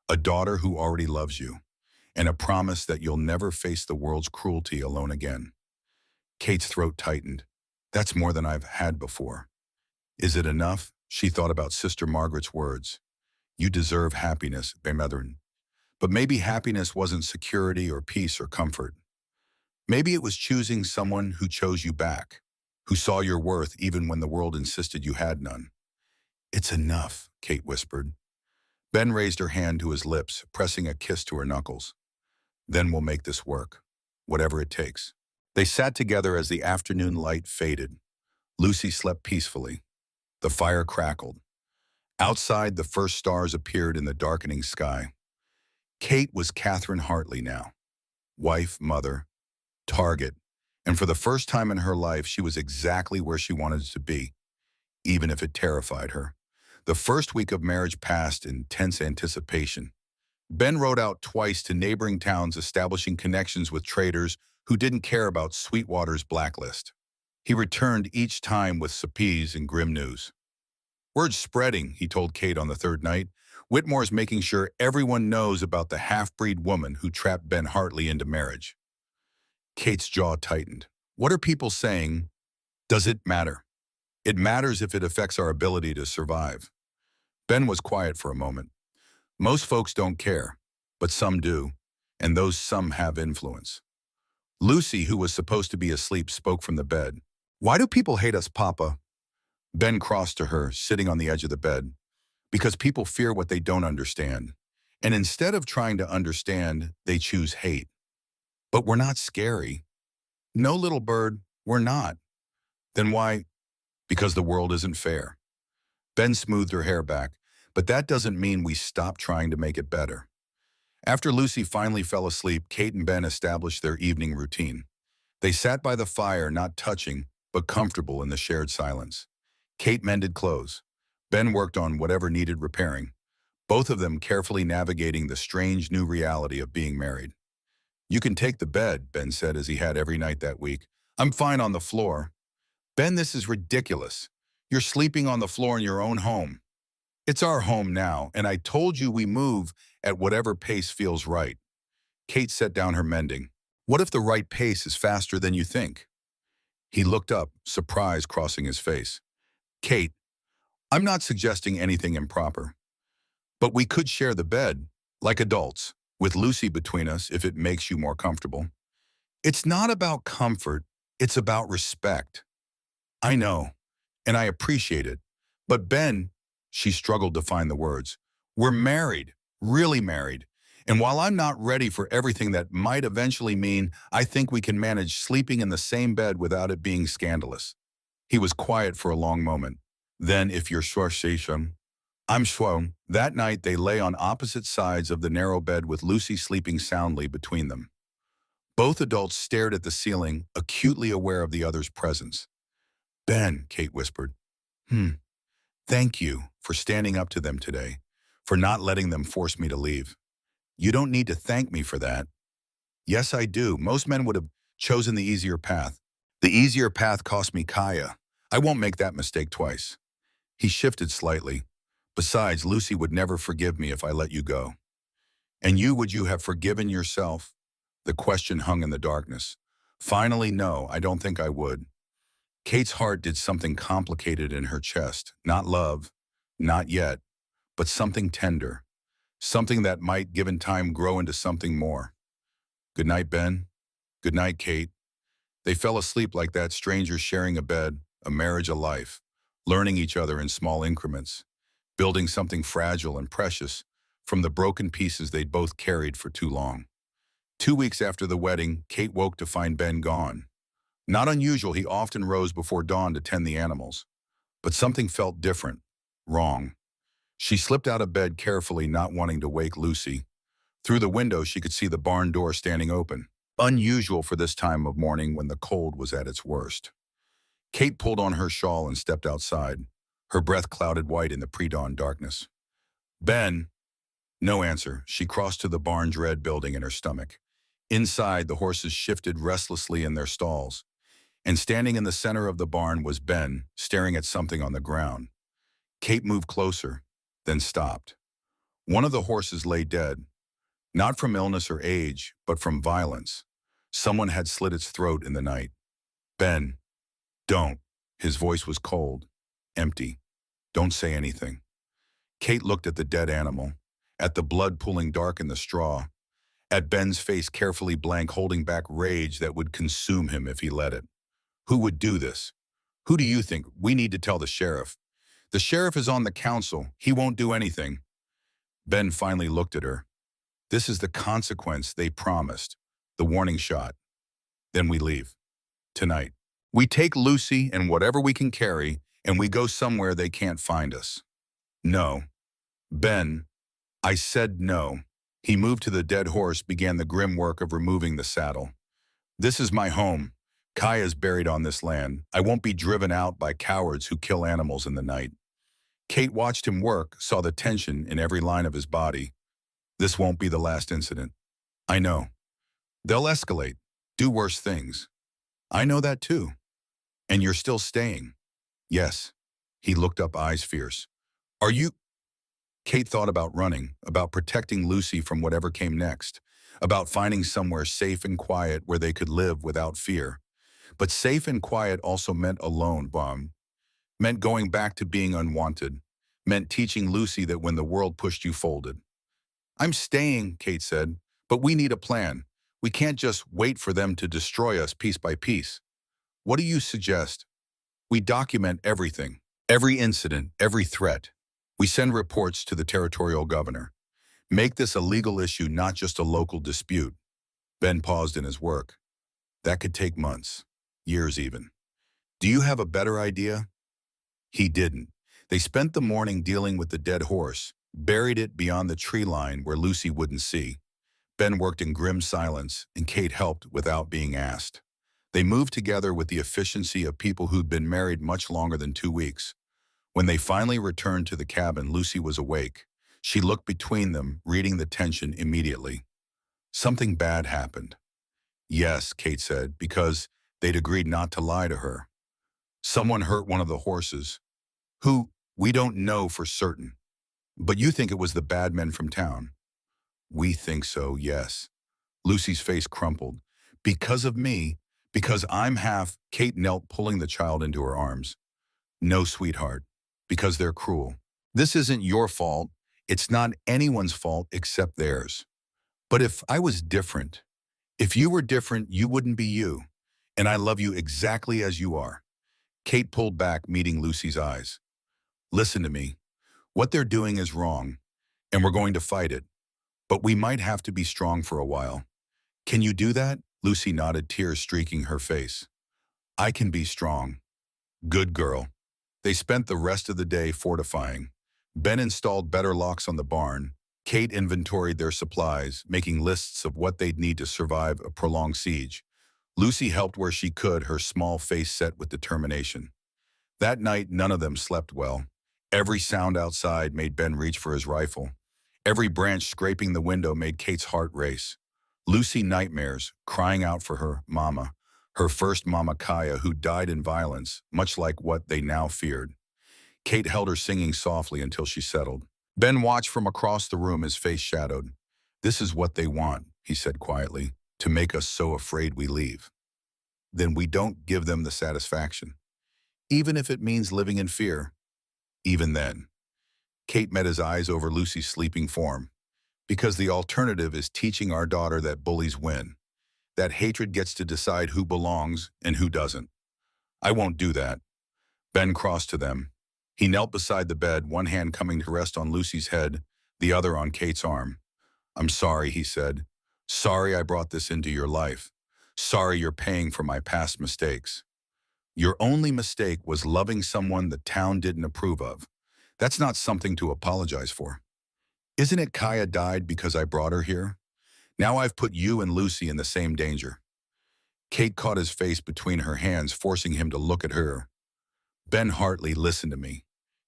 a daughter who already loves you, and a promise that you'll never face the world's cruelty alone again. Kate's throat tightened. That's more than I've had before. Is it enough? She thought about Sister Margaret's words. You deserve happiness, Bemethrin. But maybe happiness wasn't security or peace or comfort. Maybe it was choosing someone who chose you back, who saw your worth even when the world insisted you had none. It's enough, Kate whispered. Ben raised her hand to his lips, pressing a kiss to her knuckles. Then we'll make this work, whatever it takes. They sat together as the afternoon light faded. Lucy slept peacefully. The fire crackled. Outside, the first stars appeared in the darkening sky. Kate was Catherine Hartley now. Wife, mother, target, and for the first time in her life, she was exactly where she wanted to be, even if it terrified her. The first week of marriage passed in tense anticipation. Ben rode out twice to neighboring towns, establishing connections with traders who didn't care about Sweetwater's blacklist. He returned each time with subpoenas and grim news. Word's spreading, he told Kate on the third night. Whitmore's making sure everyone knows about the half-breed woman who trapped Ben Hartley into marriage. Kate's jaw tightened. What are people saying? Does it matter? It matters if it affects our ability to survive. Ben was quiet for a moment. Most folks don't care, but some do, and those some have influence. Lucy, who was supposed to be asleep, spoke from the bed. Why do people hate us, Papa? Ben crossed to her, sitting on the edge of the bed. Because people fear what they don't understand. And instead of trying to understand, they choose hate. But we're not scary. No, little bird, we're not. Then why? Because the world isn't fair. Ben smoothed her hair back, but that doesn't mean we stop trying to make it better. After Lucy finally fell asleep, Kate and Ben established their evening routine. They sat by the fire, not touching, but comfortable in the shared silence. Kate mended clothes. Ben worked on whatever needed repairing, both of them carefully navigating the strange new reality of being married. You can take the bed, Ben said as he had every night that week. I'm fine on the floor. Ben, this is ridiculous. You're sleeping on the floor in your own home. It's our home now, and I told you we move at whatever pace feels right. Kate set down her mending. What if the right pace is faster than you think? He looked up, surprise crossing his face. Kate, I'm not suggesting anything improper, but we could share the bed, like adults, with Lucy between us if it makes you more comfortable. It's not about comfort, it's about respect. I know, and I appreciate it. But Ben, she struggled to find the words, we're married, really married. And while I'm not ready for everything that might eventually mean, I think we can manage sleeping in the same bed without it being scandalous. He was quiet for a long moment. Then, if you're sure, Sesham, I'm sure. That night, they lay on opposite sides of the narrow bed with Lucy sleeping soundly between them. Both adults stared at the ceiling, acutely aware of the other's presence. Ben, Kate whispered. Thank you for standing up to them today, for not letting them force me to leave. You don't need to thank me for that. Yes, I do. Most men would have chosen the easier path. The easier path cost me Kaya. I won't make that mistake twice. He shifted slightly. Besides, Lucy would never forgive me if I let you go. And would you have forgiven yourself? The question hung in the darkness. Finally, no, I don't think I would. Kate's heart did something complicated in her chest. Not love, not yet, but something tender. Something that might, given time, grow into something more. Good night, Ben. Good night, Kate. They fell asleep like that, strangers sharing a bed, a marriage, a life, learning each other in small increments, building something fragile and precious from the broken pieces they'd both carried for too long. 2 weeks after the wedding, Kate woke to find Ben gone. Not unusual, he often rose before dawn to tend the animals. But something felt different, wrong. She slipped out of bed carefully, not wanting to wake Lucy. Through the window, she could see the barn door standing open. Unusual for this time of morning when the cold was at its worst. Kate pulled on her shawl and stepped outside, her breath clouded white in the pre-dawn darkness. Ben. No answer. She crossed to the barn's red building in her stomach. Inside, the horses shifted restlessly in their stalls, and standing in the center of the barn was Ben, staring at something on the ground. Kate moved closer, then stopped. One of the horses lay dead, not from illness or age, but from violence. Someone had slit its throat in the night. Ben, don't. His voice was cold, empty. Don't say anything. Kate looked at the dead animal, at the blood pooling dark in the straw, at Ben's face carefully blank holding back rage that would consume him if he let it. Who would do this? Who do you think? We need to tell the sheriff. The sheriff is on the council. He won't do anything. Ben finally looked at her. This is the consequence they promised. The warning shot. Then we leave. Tonight. We take Lucy and whatever we can carry, and we go somewhere they can't find us. No. Ben, I said no. He moved to the dead horse, began the grim work of removing the saddle. This is my home. Kaya's buried on this land. I won't be driven out by cowards who kill animals in the night. Kate watched him work, saw the tension in every line of his body. This won't be the last incident. I know. They'll escalate, do worse things. I know that too. And you're still staying. Yes. He looked up, eyes fierce. Are you? Kate thought about running, about protecting Lucy from whatever came next, about finding somewhere safe and quiet where they could live without fear. But safe and quiet also meant alone, meant going back to being unwanted, meant teaching Lucy that when the world pushed you folded. I'm staying, Kate said, but we need a plan. We can't just wait for them to destroy us piece by piece. What do you suggest? We document everything, every incident, every threat. We send reports to the territorial governor. Make this a legal issue, not just a local dispute. Ben paused in his work. That could take months, years even. Do you have a better idea? He didn't. They spent the morning dealing with the dead horse, buried it beyond the tree line where Lucy wouldn't see. Ben worked in grim silence, and Kate helped without being asked. They moved together with the efficiency of people who'd been married much longer than 2 weeks. When they finally returned to the cabin, Lucy was awake. She looked between them, reading the tension immediately. Something bad happened. Yes, Kate said, because they'd agreed not to lie to her. Someone hurt one of the horses. Who? We don't know for certain. But you think it was the bad men from town? We think so, yes. Lucy's face crumpled. Because of me, because I'm half. Kate knelt, pulling the child into her arms. No, sweetheart, because they're cruel. This isn't your fault. It's not anyone's fault except theirs. But if I was different, if you were different, you wouldn't be you. And I love you exactly as you are. Kate pulled back, meeting Lucy's eyes. Listen to me. What they're doing is wrong, and we're going to fight it. But we might have to be strong for a while. Can you do that? Lucy nodded, tears streaking her face. I can be strong. Good girl. They spent the rest of the day fortifying. Ben installed better locks on the barn. Kate inventoried their supplies, making lists of what they'd need to survive a prolonged siege. Lucy helped where she could, her small face set with determination. That night, none of them slept well. Every sound outside made Ben reach for his rifle. Every branch scraping the window made Kate's heart race. Lucy nightmares, crying out for her mama, her first mama Kaya, who died in violence, much like what they now feared. Kate held her, singing softly until she settled. Ben watched from across the room, his face shadowed. This is what they want, he said quietly, to make us so afraid we leave. Then we don't give them the satisfaction. Even if it means living in fear. Even then. Kate met his eyes over Lucy's sleeping form. Because the alternative is teaching our daughter that bullies win. That hatred gets to decide who belongs and who doesn't. I won't do that. Ben crossed to them. He knelt beside the bed, one hand coming to rest on Lucy's head, the other on Kate's arm. I'm sorry, he said. Sorry I brought this into your life. Sorry you're paying for my past mistakes. Your only mistake was loving someone the town didn't approve of. That's not something to apologize for. Isn't it Kaya died because I brought her here? Now I've put you and Lucy in the same danger. Kate caught his face between her hands, forcing him to look at her. Ben Hartley, listen to me.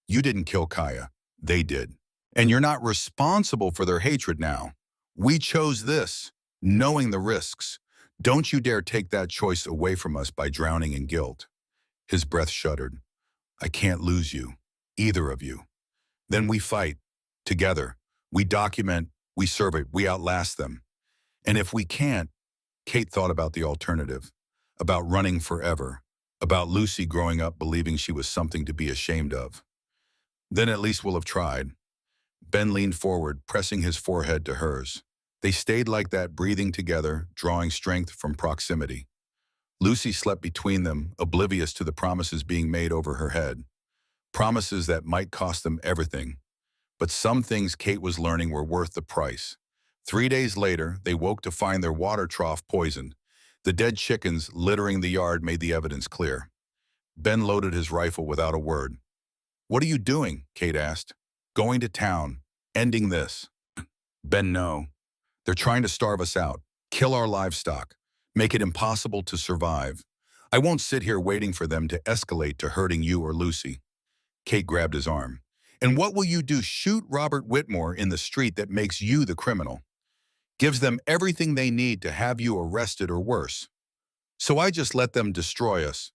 You didn't kill Kaya. They did. And you're not responsible for their hatred now. We chose this, knowing the risks. Don't you dare take that choice away from us by drowning in guilt. His breath shuddered. I can't lose you, either of you. Then we fight, together. We document, we serve it, we outlast them. And if we can't, Kate thought about the alternative, about running forever, About Lucy growing up believing she was something to be ashamed of. Then at least we'll have tried. Ben leaned forward, pressing his forehead to hers. They stayed like that, breathing together, drawing strength from proximity. Lucy slept between them, oblivious to the promises being made over her head. Promises that might cost them everything. But some things Kate was learning were worth the price. 3 days later, they woke to find their water trough poisoned. The dead chickens littering the yard made the evidence clear. Ben loaded his rifle without a word. "What are you doing?" Kate asked. "Going to town. Ending this." "Ben, no. They're trying to starve us out, kill our livestock, make it impossible to survive. I won't sit here waiting for them to escalate to hurting you or Lucy." Kate grabbed his arm. "And what will you do? Shoot Robert Whitmore in the street that makes you the criminal? Gives them everything they need to have you arrested or worse. So I just let them destroy us."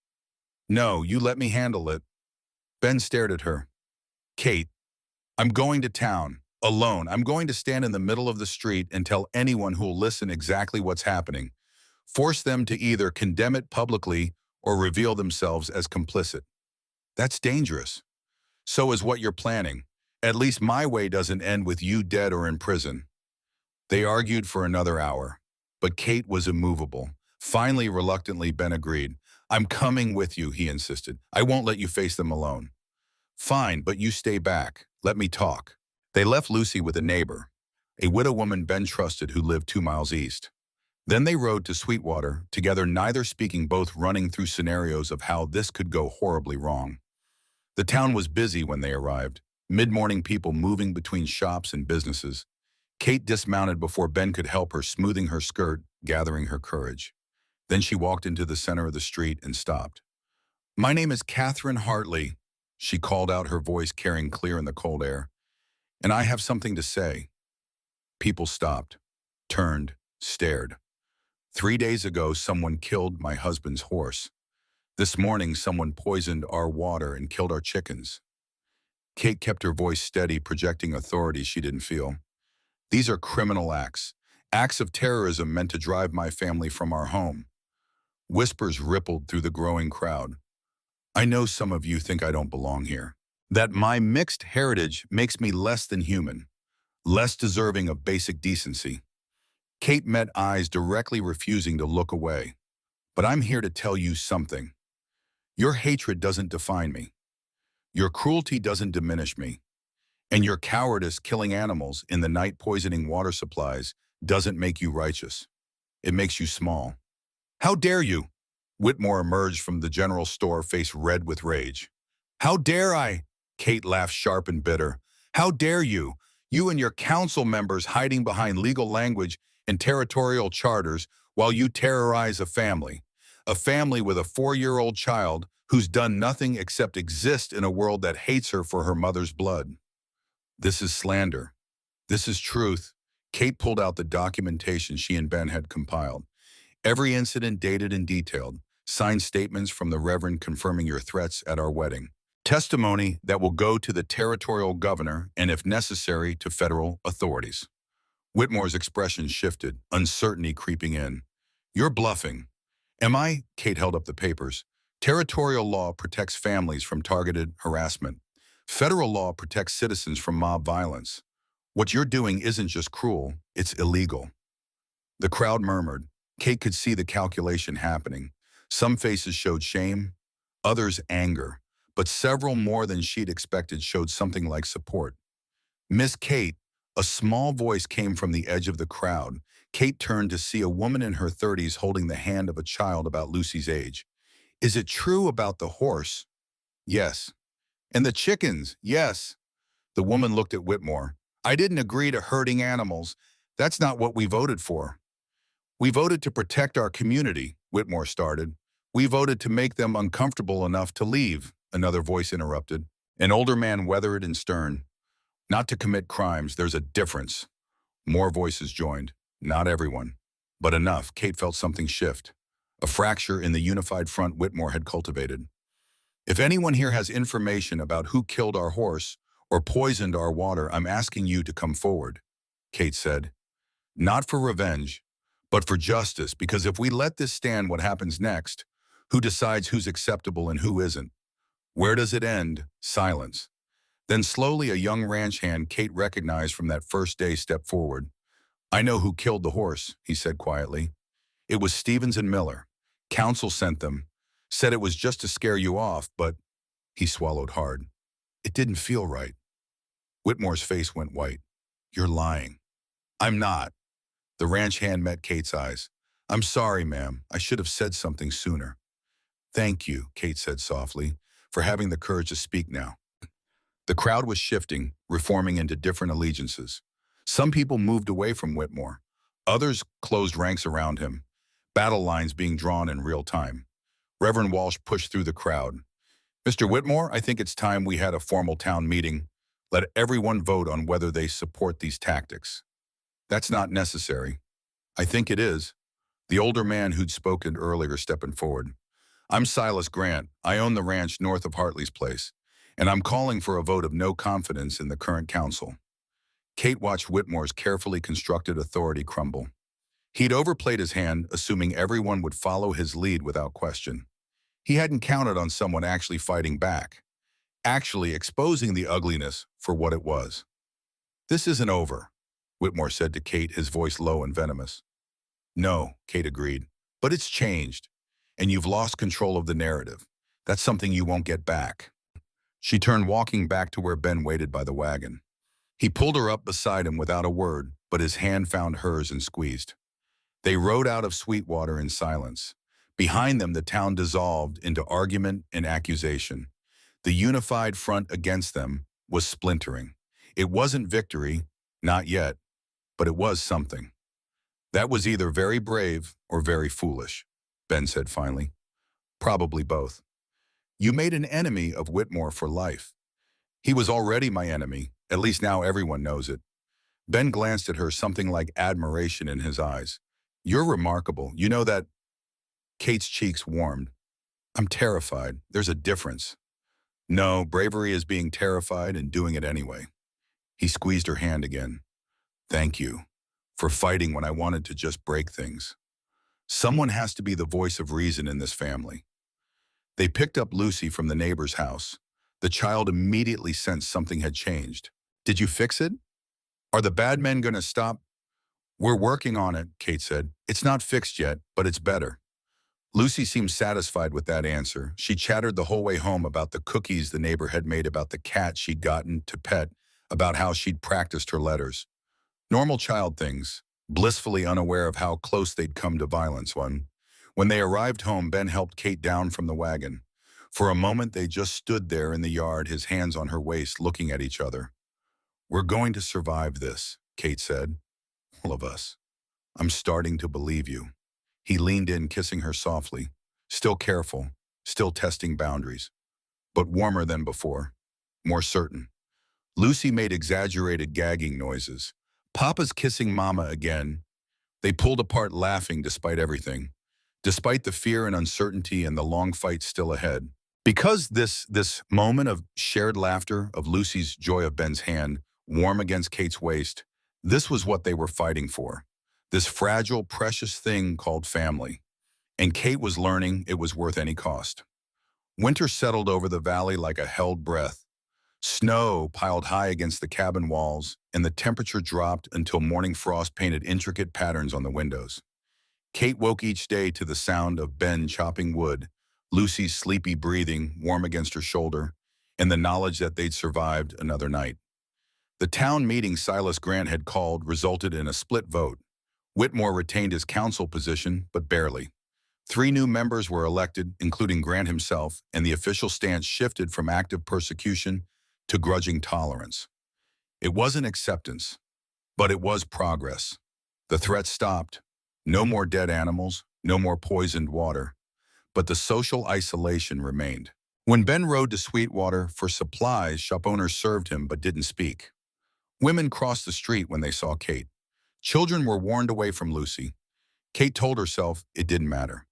"No, you let me handle it." Ben stared at her. "Kate, I'm going to town, alone. I'm going to stand in the middle of the street and tell anyone who'll listen exactly what's happening. Force them to either condemn it publicly or reveal themselves as complicit. That's dangerous. So is what you're planning. At least my way doesn't end with you dead or in prison." They argued for another hour, but Kate was immovable. Finally, reluctantly, Ben agreed. "I'm coming with you," he insisted. "I won't let you face them alone." "Fine, but you stay back. Let me talk." They left Lucy with a neighbor, a widow woman Ben trusted who lived 2 miles east. Then they rode to Sweetwater, together, neither speaking, both running through scenarios of how this could go horribly wrong. The town was busy when they arrived, mid-morning people moving between shops and businesses. Kate dismounted before Ben could help her, smoothing her skirt, gathering her courage. Then she walked into the center of the street and stopped. "My name is Catherine Hartley," she called out, her voice carrying clear in the cold air. "And I have something to say." People stopped, turned, stared. 3 days ago, someone killed my husband's horse. This morning, someone poisoned our water and killed our chickens. Kate kept her voice steady, projecting authority she didn't feel. "These are criminal acts, acts of terrorism meant to drive my family from our home." Whispers rippled through the growing crowd. "I know some of you think I don't belong here, that my mixed heritage makes me less than human, less deserving of basic decency." Kate met eyes, directly refusing to look away. "But I'm here to tell you something. Your hatred doesn't define me. Your cruelty doesn't diminish me. And your cowardice, killing animals in the night, poisoning water supplies, doesn't make you righteous. It makes you small." "How dare you?" Whitmore emerged from the general store, face red with rage. "How dare I?" Kate laughed, sharp and bitter. "How dare you? You and your council members hiding behind legal language and territorial charters while you terrorize a family with a 4-year-old child who's done nothing except exist in a world that hates her for her mother's blood. This is slander. This is truth." Kate pulled out the documentation she and Ben had compiled. "Every incident dated and detailed. Signed statements from the Reverend confirming your threats at our wedding. Testimony that will go to the territorial governor and, if necessary, to federal authorities." Whitmore's expression shifted, uncertainty creeping in. "You're bluffing." "Am I?" Kate held up the papers. "Territorial law protects families from targeted harassment. Federal law protects citizens from mob violence. What you're doing isn't just cruel, it's illegal." The crowd murmured. Kate could see the calculation happening. Some faces showed shame, others anger, but several, more than she'd expected, showed something like support. "Miss Kate," a small voice came from the edge of the crowd. Kate turned to see a woman in her 30s holding the hand of a child about Lucy's age. "Is it true about the horse?" "Yes." "And the chickens?" "Yes." The woman looked at Whitmore. "I didn't agree to hurting animals. That's not what we voted for." "We voted to protect our community," Whitmore started. "We voted to make them uncomfortable enough to leave," another voice interrupted. An older man, weathered and stern. "Not to commit crimes, there's a difference." More voices joined. Not everyone, but enough. Kate felt something shift. A fracture in the unified front Whitmore had cultivated. "If anyone here has information about who killed our horse or poisoned our water, I'm asking you to come forward," Kate said. "Not for revenge, but for justice, because if we let this stand, what happens next? Who decides who's acceptable and who isn't? Where does it end? Silence. Then slowly a young ranch hand Kate recognized from that first day stepped forward. I know who killed the horse, he said quietly. It was Stevens and Miller. Counsel sent them. Said it was just to scare you off, but he swallowed hard. It didn't feel right. Whitmore's face went white. You're lying. I'm not. The ranch hand met Kate's eyes. I'm sorry, ma'am. I should have said something sooner. Thank you, Kate said softly, for having the courage to speak now. The crowd was shifting, reforming into different allegiances. Some people moved away from Whitmore. Others closed ranks around him, battle lines being drawn in real time. Reverend Walsh pushed through the crowd. Mr. Whitmore, I think it's time we had a formal town meeting. Let everyone vote on whether they support these tactics. That's not necessary. I think it is. The older man who'd spoken earlier stepping forward. I'm Silas Grant. I own the ranch north of Hartley's place, and I'm calling for a vote of no confidence in the current council. Kate watched Whitmore's carefully constructed authority crumble. He'd overplayed his hand, assuming everyone would follow his lead without question. He hadn't counted on someone actually fighting back, actually exposing the ugliness for what it was. This isn't over, Whitmore said to Kate, his voice low and venomous. No, Kate agreed, but it's changed, and you've lost control of the narrative. That's something you won't get back. She turned, walking back to where Ben waited by the wagon. He pulled her up beside him without a word, but his hand found hers and squeezed. They rode out of Sweetwater in silence. Behind them, the town dissolved into argument and accusation. The unified front against them was splintering. It wasn't victory, not yet, but it was something. That was either very brave or very foolish, Ben said finally. Probably both. You made an enemy of Whitmore for life. He was already my enemy, at least now everyone knows it. Ben glanced at her, something like admiration in his eyes. You're remarkable. You know that? Kate's cheeks warmed. I'm terrified. There's a difference. No, bravery is being terrified and doing it anyway. He squeezed her hand again. Thank you for fighting when I wanted to just break things. Someone has to be the voice of reason in this family. They picked up Lucy from the neighbor's house. The child immediately sensed something had changed. Did you fix it? Are the bad men going to stop? We're working on it, Kate said. It's not fixed yet, but it's better. Lucy seemed satisfied with that answer. She chattered the whole way home about the cookies the neighbor had made, about the cat she'd gotten to pet, about how she'd practiced her letters. Normal child things, blissfully unaware of how close they'd come to violence. When they arrived home, Ben helped Kate down from the wagon. For a moment, they just stood there in the yard, his hands on her waist, looking at each other. We're going to survive this, Kate said. All of us. I'm starting to believe you. He leaned in, kissing her softly, still careful, still testing boundaries, but warmer than before, more certain. Lucy made exaggerated gagging noises. Papa's kissing Mama again. They pulled apart, laughing despite everything, despite the fear and uncertainty and the long fight still ahead. Because this moment of shared laughter, of Lucy's joy, of Ben's hand, warm against Kate's waist, this was what they were fighting for. This fragile, precious thing called family. And Kate was learning it was worth any cost. Winter settled over the valley like a held breath. Snow piled high against the cabin walls, and the temperature dropped until morning frost painted intricate patterns on the windows. Kate woke each day to the sound of Ben chopping wood, Lucy's sleepy breathing warm against her shoulder, and the knowledge that they'd survived another night. The town meeting Silas Grant had called resulted in a split vote. Whitmore retained his council position, but barely. 3 new members were elected, including Grant himself, and the official stance shifted from active persecution to grudging tolerance. It wasn't acceptance, but it was progress. The threat stopped. No more dead animals, no more poisoned water, but the social isolation remained. When Ben rode to Sweetwater for supplies, shop owners served him but didn't speak. Women crossed the street when they saw Kate. Children were warned away from Lucy. Kate told herself it didn't matter.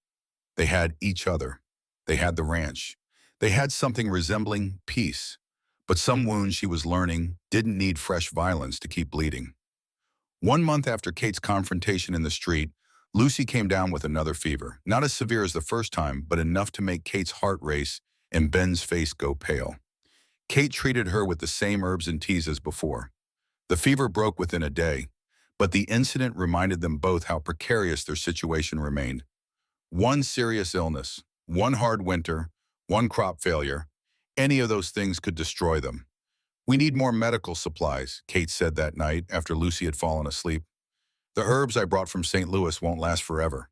They had each other. They had the ranch. They had something resembling peace. But some wounds, she was learning, didn't need fresh violence to keep bleeding. 1 month after Kate's confrontation in the street, Lucy came down with another fever, not as severe as the first time, but enough to make Kate's heart race and Ben's face go pale. Kate treated her with the same herbs and teas as before. The fever broke within a day, but the incident reminded them both how precarious their situation remained. One serious illness, one hard winter, one crop failure, any of those things could destroy them. "We need more medical supplies," Kate said that night after Lucy had fallen asleep. "The herbs I brought from St. Louis won't last forever.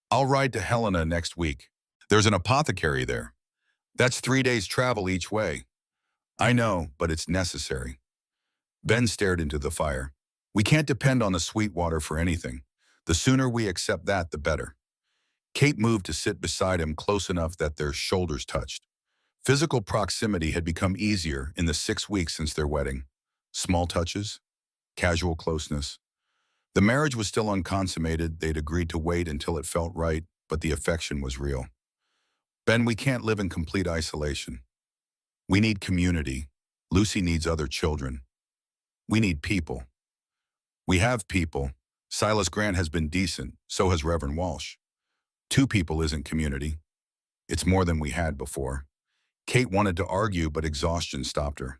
I'll ride to Helena next week. There's an apothecary there. That's 3 days' travel each way." "I know, but it's necessary." Ben stared into the fire. "We can't depend on the sweet water for anything. The sooner we accept that, the better." Kate moved to sit beside him close enough that their shoulders touched. Physical proximity had become easier in the 6 weeks since their wedding. Small touches, casual closeness. The marriage was still unconsummated. They'd agreed to wait until it felt right, but the affection was real. "Ben, we can't live in complete isolation. We need community. Lucy needs other children. We need people. We have people. Silas Grant has been decent, so has Reverend Walsh. 2 people isn't community. It's more than we had before." Kate wanted to argue, but exhaustion stopped her.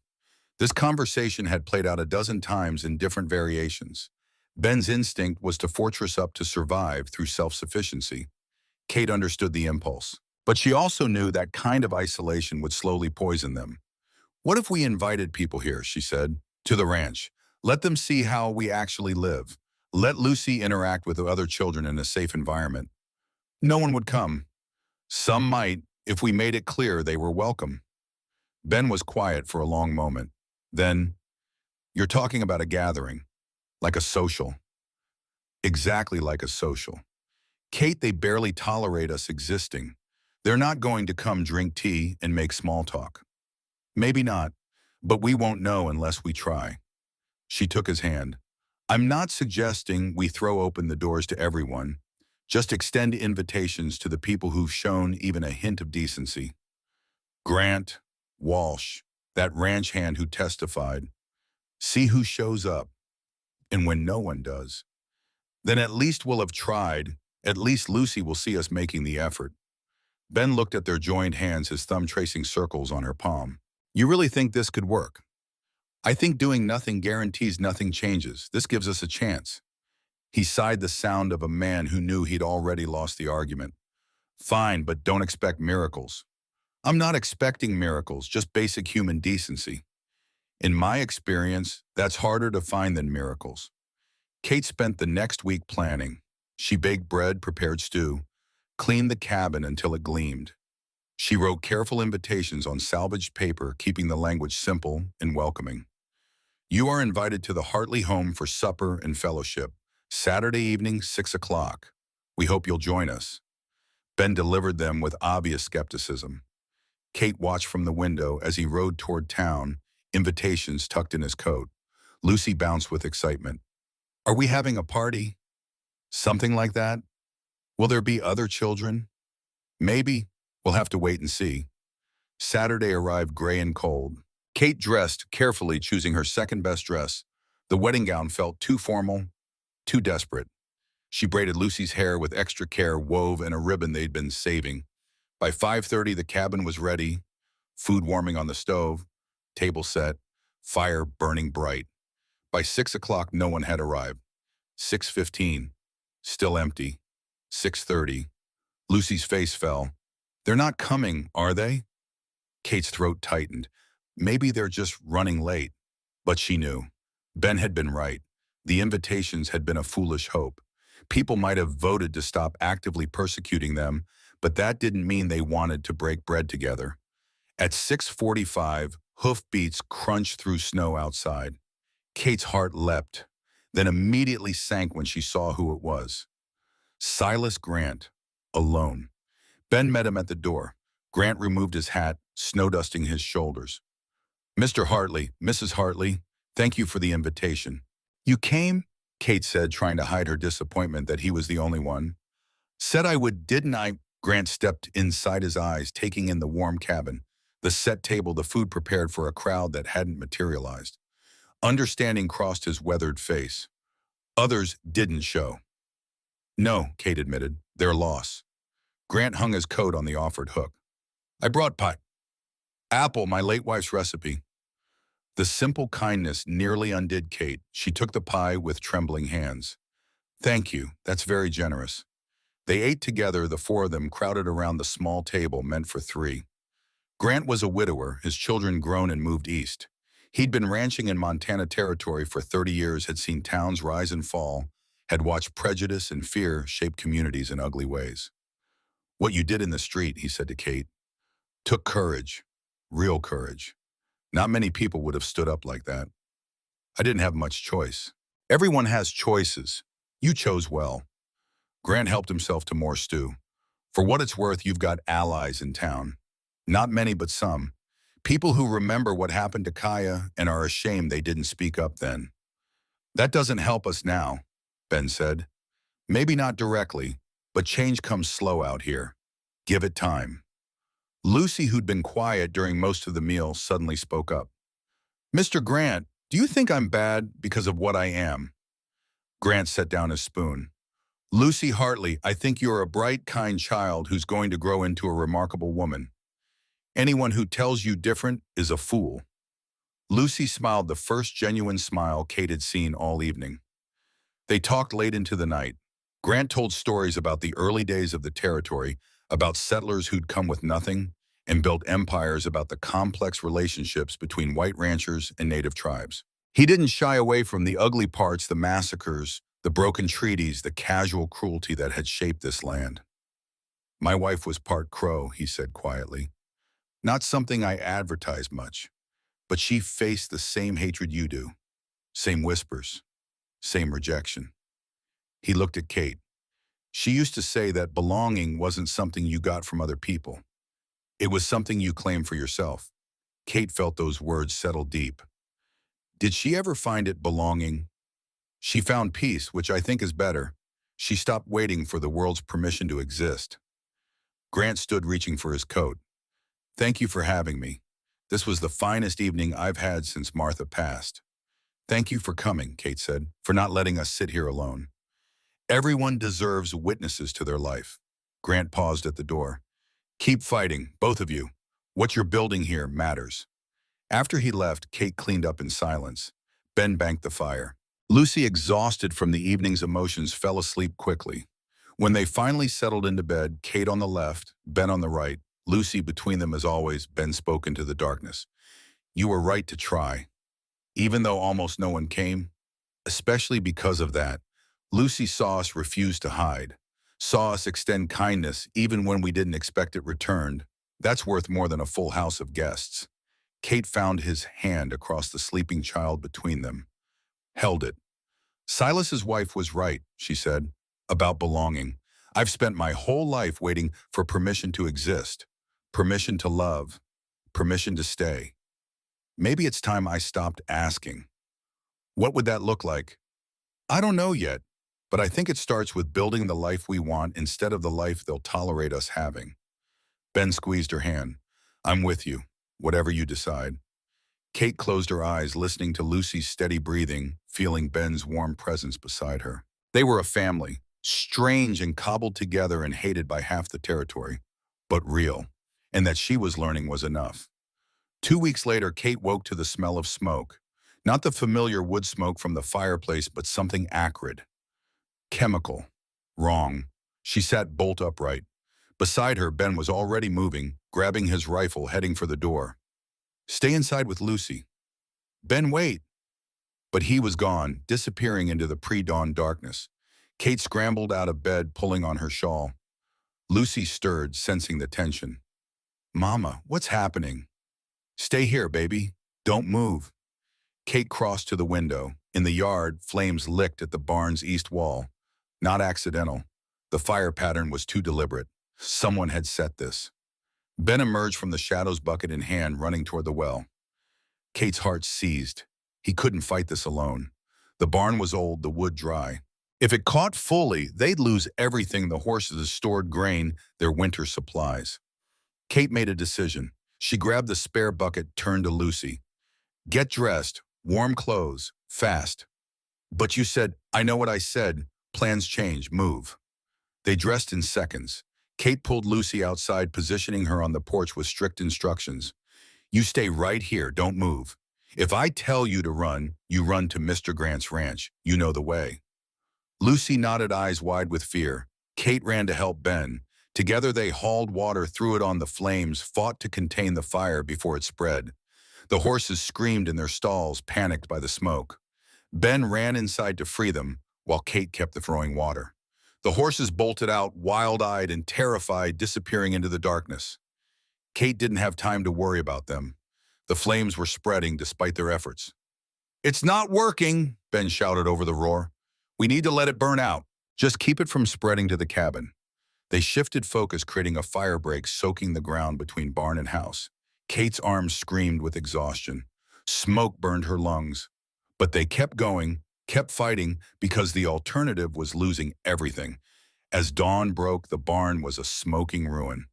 This conversation had played out a dozen times in different variations. Ben's instinct was to fortress up to survive through self-sufficiency. Kate understood the impulse, but she also knew that kind of isolation would slowly poison them. "What if we invited people here," she said, "to the ranch? Let them see how we actually live. Let Lucy interact with the other children in a safe environment." "No one would come." "Some might, if we made it clear they were welcome." Ben was quiet for a long moment. Then, "You're talking about a gathering, like a social." "Exactly like a social. Kate, they barely tolerate us existing. They're not going to come drink tea and make small talk." "Maybe not, but we won't know unless we try." She took his hand. "I'm not suggesting we throw open the doors to everyone. Just extend invitations to the people who've shown even a hint of decency. Grant, Walsh, that ranch hand who testified. See who shows up. And when no one does, then at least we'll have tried. At least Lucy will see us making the effort." Ben looked at their joined hands, his thumb tracing circles on her palm. "You really think this could work?" "I think doing nothing guarantees nothing changes. This gives us a chance." He sighed, the sound of a man who knew he'd already lost the argument. "Fine, but don't expect miracles." "I'm not expecting miracles, just basic human decency." "In my experience, that's harder to find than miracles." Kate spent the next week planning. She baked bread, prepared stew, cleaned the cabin until it gleamed. She wrote careful invitations on salvaged paper, keeping the language simple and welcoming. "You are invited to the Hartley home for supper and fellowship. Saturday evening, 6 o'clock. We hope you'll join us." Ben delivered them with obvious skepticism. Kate watched from the window as he rode toward town, invitations tucked in his coat. Lucy bounced with excitement. "Are we having a party?" "Something like that." "Will there be other children?" "Maybe. We'll have to wait and see." Saturday arrived gray and cold. Kate dressed carefully, choosing her second-best dress. The wedding gown felt too formal, too desperate. She braided Lucy's hair with extra care, wove in a ribbon they'd been saving. By 5:30, the cabin was ready, food warming on the stove, table set, fire burning bright. By 6 o'clock, no one had arrived. 6:15, still empty. 6:30, Lucy's face fell. "They're not coming, are they?" Kate's throat tightened. Maybe they're just running late. But she knew. Ben had been right. The invitations had been a foolish hope. People might have voted to stop actively persecuting them, but that didn't mean they wanted to break bread together. At 6:45, hoofbeats crunched through snow outside. Kate's heart leapt, then immediately sank when she saw who it was. Silas Grant, alone. Ben met him at the door. Grant removed his hat, snow-dusting his shoulders. "Mr. Hartley, Mrs. Hartley, thank you for the invitation." "You came?" Kate said, trying to hide her disappointment that he was the only one. "Said I would, didn't I?" Grant stepped inside his eyes, taking in the warm cabin, the set table, the food prepared for a crowd that hadn't materialized. Understanding crossed his weathered face. Others didn't show. No, Kate admitted. Their loss. Grant hung his coat on the offered hook. I brought pie. Apple, my late wife's recipe. The simple kindness nearly undid Kate. She took the pie with trembling hands. Thank you. That's very generous. They ate together, the four of them crowded around the small table meant for three. Grant was a widower, his children grown and moved east. He'd been ranching in Montana Territory for 30 years, had seen towns rise and fall, had watched prejudice and fear shape communities in ugly ways. What you did in the street, he said to Kate, took courage, real courage. Not many people would have stood up like that. I didn't have much choice. Everyone has choices. You chose well. Grant helped himself to more stew. For what it's worth, you've got allies in town. Not many, but some. People who remember what happened to Kaya and are ashamed they didn't speak up then. That doesn't help us now, Ben said. Maybe not directly, but change comes slow out here. Give it time. Lucy, who'd been quiet during most of the meal, suddenly spoke up. Mr. Grant, do you think I'm bad because of what I am? Grant set down his spoon. Lucy Hartley, I think you're a bright, kind child who's going to grow into a remarkable woman. Anyone who tells you different is a fool. Lucy smiled, the first genuine smile Kate had seen all evening. They talked late into the night. Grant told stories about the early days of the territory, about settlers who'd come with nothing and built empires, about the complex relationships between white ranchers and native tribes. He didn't shy away from the ugly parts, the massacres, the broken treaties, the casual cruelty that had shaped this land. My wife was part Crow, he said quietly. Not something I advertise much, but she faced the same hatred you do, same whispers, same rejection. He looked at Kate. She used to say that belonging wasn't something you got from other people. It was something you claimed for yourself. Kate felt those words settle deep. Did she ever find it belonging? She found peace, which I think is better. She stopped waiting for the world's permission to exist. Grant stood reaching for his coat. Thank you for having me. This was the finest evening I've had since Martha passed. Thank you for coming, Kate said, for not letting us sit here alone. Everyone deserves witnesses to their life. Grant paused at the door. Keep fighting, both of you. What you're building here matters. After he left, Kate cleaned up in silence. Ben banked the fire. Lucy, exhausted from the evening's emotions, fell asleep quickly. When they finally settled into bed, Kate on the left, Ben on the right, Lucy between them as always, Ben spoke into the darkness. You were right to try. Even though almost no one came, especially because of that, Lucy saw us refuse to hide, saw us extend kindness even when we didn't expect it returned. That's worth more than a full house of guests. Kate found his hand across the sleeping child between them, held it. Silas's wife was right, she said, about belonging. I've spent my whole life waiting for permission to exist, permission to love, permission to stay. Maybe it's time I stopped asking. What would that look like? I don't know yet, but I think it starts with building the life we want instead of the life they'll tolerate us having. Ben squeezed her hand. I'm with you, whatever you decide. Kate closed her eyes, listening to Lucy's steady breathing, feeling Ben's warm presence beside her. They were a family, strange and cobbled together and hated by half the territory, but real, and that she was learning was enough. 2 weeks later, Kate woke to the smell of smoke. Not the familiar wood smoke from the fireplace, but something acrid. Chemical. Wrong. She sat bolt upright. Beside her, Ben was already moving, grabbing his rifle, heading for the door. Stay inside with Lucy. Ben, wait. But he was gone, disappearing into the pre-dawn darkness. Kate scrambled out of bed, pulling on her shawl. Lucy stirred, sensing the tension. Mama, what's happening? Stay here, baby. Don't move. Kate crossed to the window. In the yard, flames licked at the barn's east wall. Not accidental. The fire pattern was too deliberate. Someone had set this. Ben emerged from the shadows, bucket in hand, running toward the well. Kate's heart seized. He couldn't fight this alone. The barn was old, the wood dry. If it caught fully, they'd lose everything: the horses, stored grain, their winter supplies. Kate made a decision. She grabbed the spare bucket, turned to Lucy. Get dressed, warm clothes, fast. But you said, I know what I said. Plans change, move. They dressed in seconds. Kate pulled Lucy outside, positioning her on the porch with strict instructions. You stay right here, don't move. If I tell you to run, you run to Mr. Grant's ranch. You know the way. Lucy nodded, eyes wide with fear. Kate ran to help Ben. Together they hauled water, threw it on the flames, fought to contain the fire before it spread. The horses screamed in their stalls, panicked by the smoke. Ben ran inside to free them, while Kate kept the throwing water. The horses bolted out, wild-eyed and terrified, disappearing into the darkness. Kate didn't have time to worry about them. The flames were spreading despite their efforts. It's not working, Ben shouted over the roar. We need to let it burn out. Just keep it from spreading to the cabin. They shifted focus, creating a fire break, soaking the ground between barn and house. Kate's arms screamed with exhaustion. Smoke burned her lungs. But they kept going, kept fighting, because the alternative was losing everything. As dawn broke, the barn was a smoking ruin.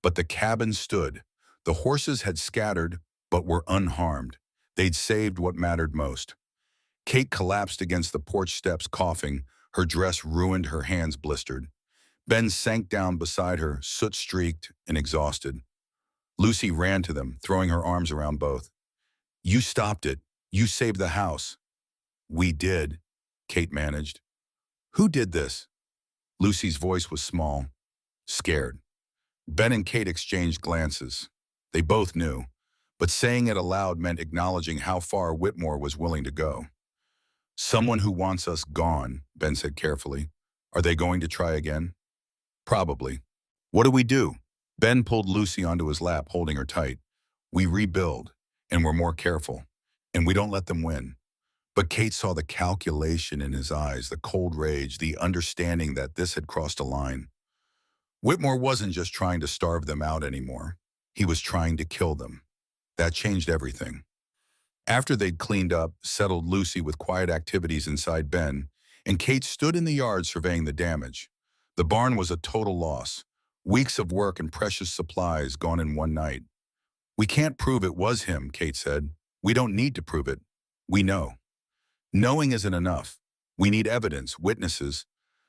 But the cabin stood. The horses had scattered, but were unharmed. They'd saved what mattered most. Kate collapsed against the porch steps, coughing. Her dress ruined, her hands blistered. Ben sank down beside her, soot-streaked and exhausted. Lucy ran to them, throwing her arms around both. You stopped it. You saved the house. We did, Kate managed. Who did this? Lucy's voice was small, scared. Ben and Kate exchanged glances. They both knew, but saying it aloud meant acknowledging how far Whitmore was willing to go. Someone who wants us gone, Ben said carefully. Are they going to try again? Probably. What do we do? Ben pulled Lucy onto his lap, holding her tight. We rebuild, and we're more careful, and we don't let them win. But Kate saw the calculation in his eyes, the cold rage, the understanding that this had crossed a line. Whitmore wasn't just trying to starve them out anymore. He was trying to kill them. That changed everything. After they'd cleaned up, settled Lucy with quiet activities inside Ben, and Kate stood in the yard surveying the damage. The barn was a total loss. Weeks of work and precious supplies gone in one night. We can't prove it was him, Kate said. We don't need to prove it. We know. Knowing isn't enough. We need evidence, witnesses,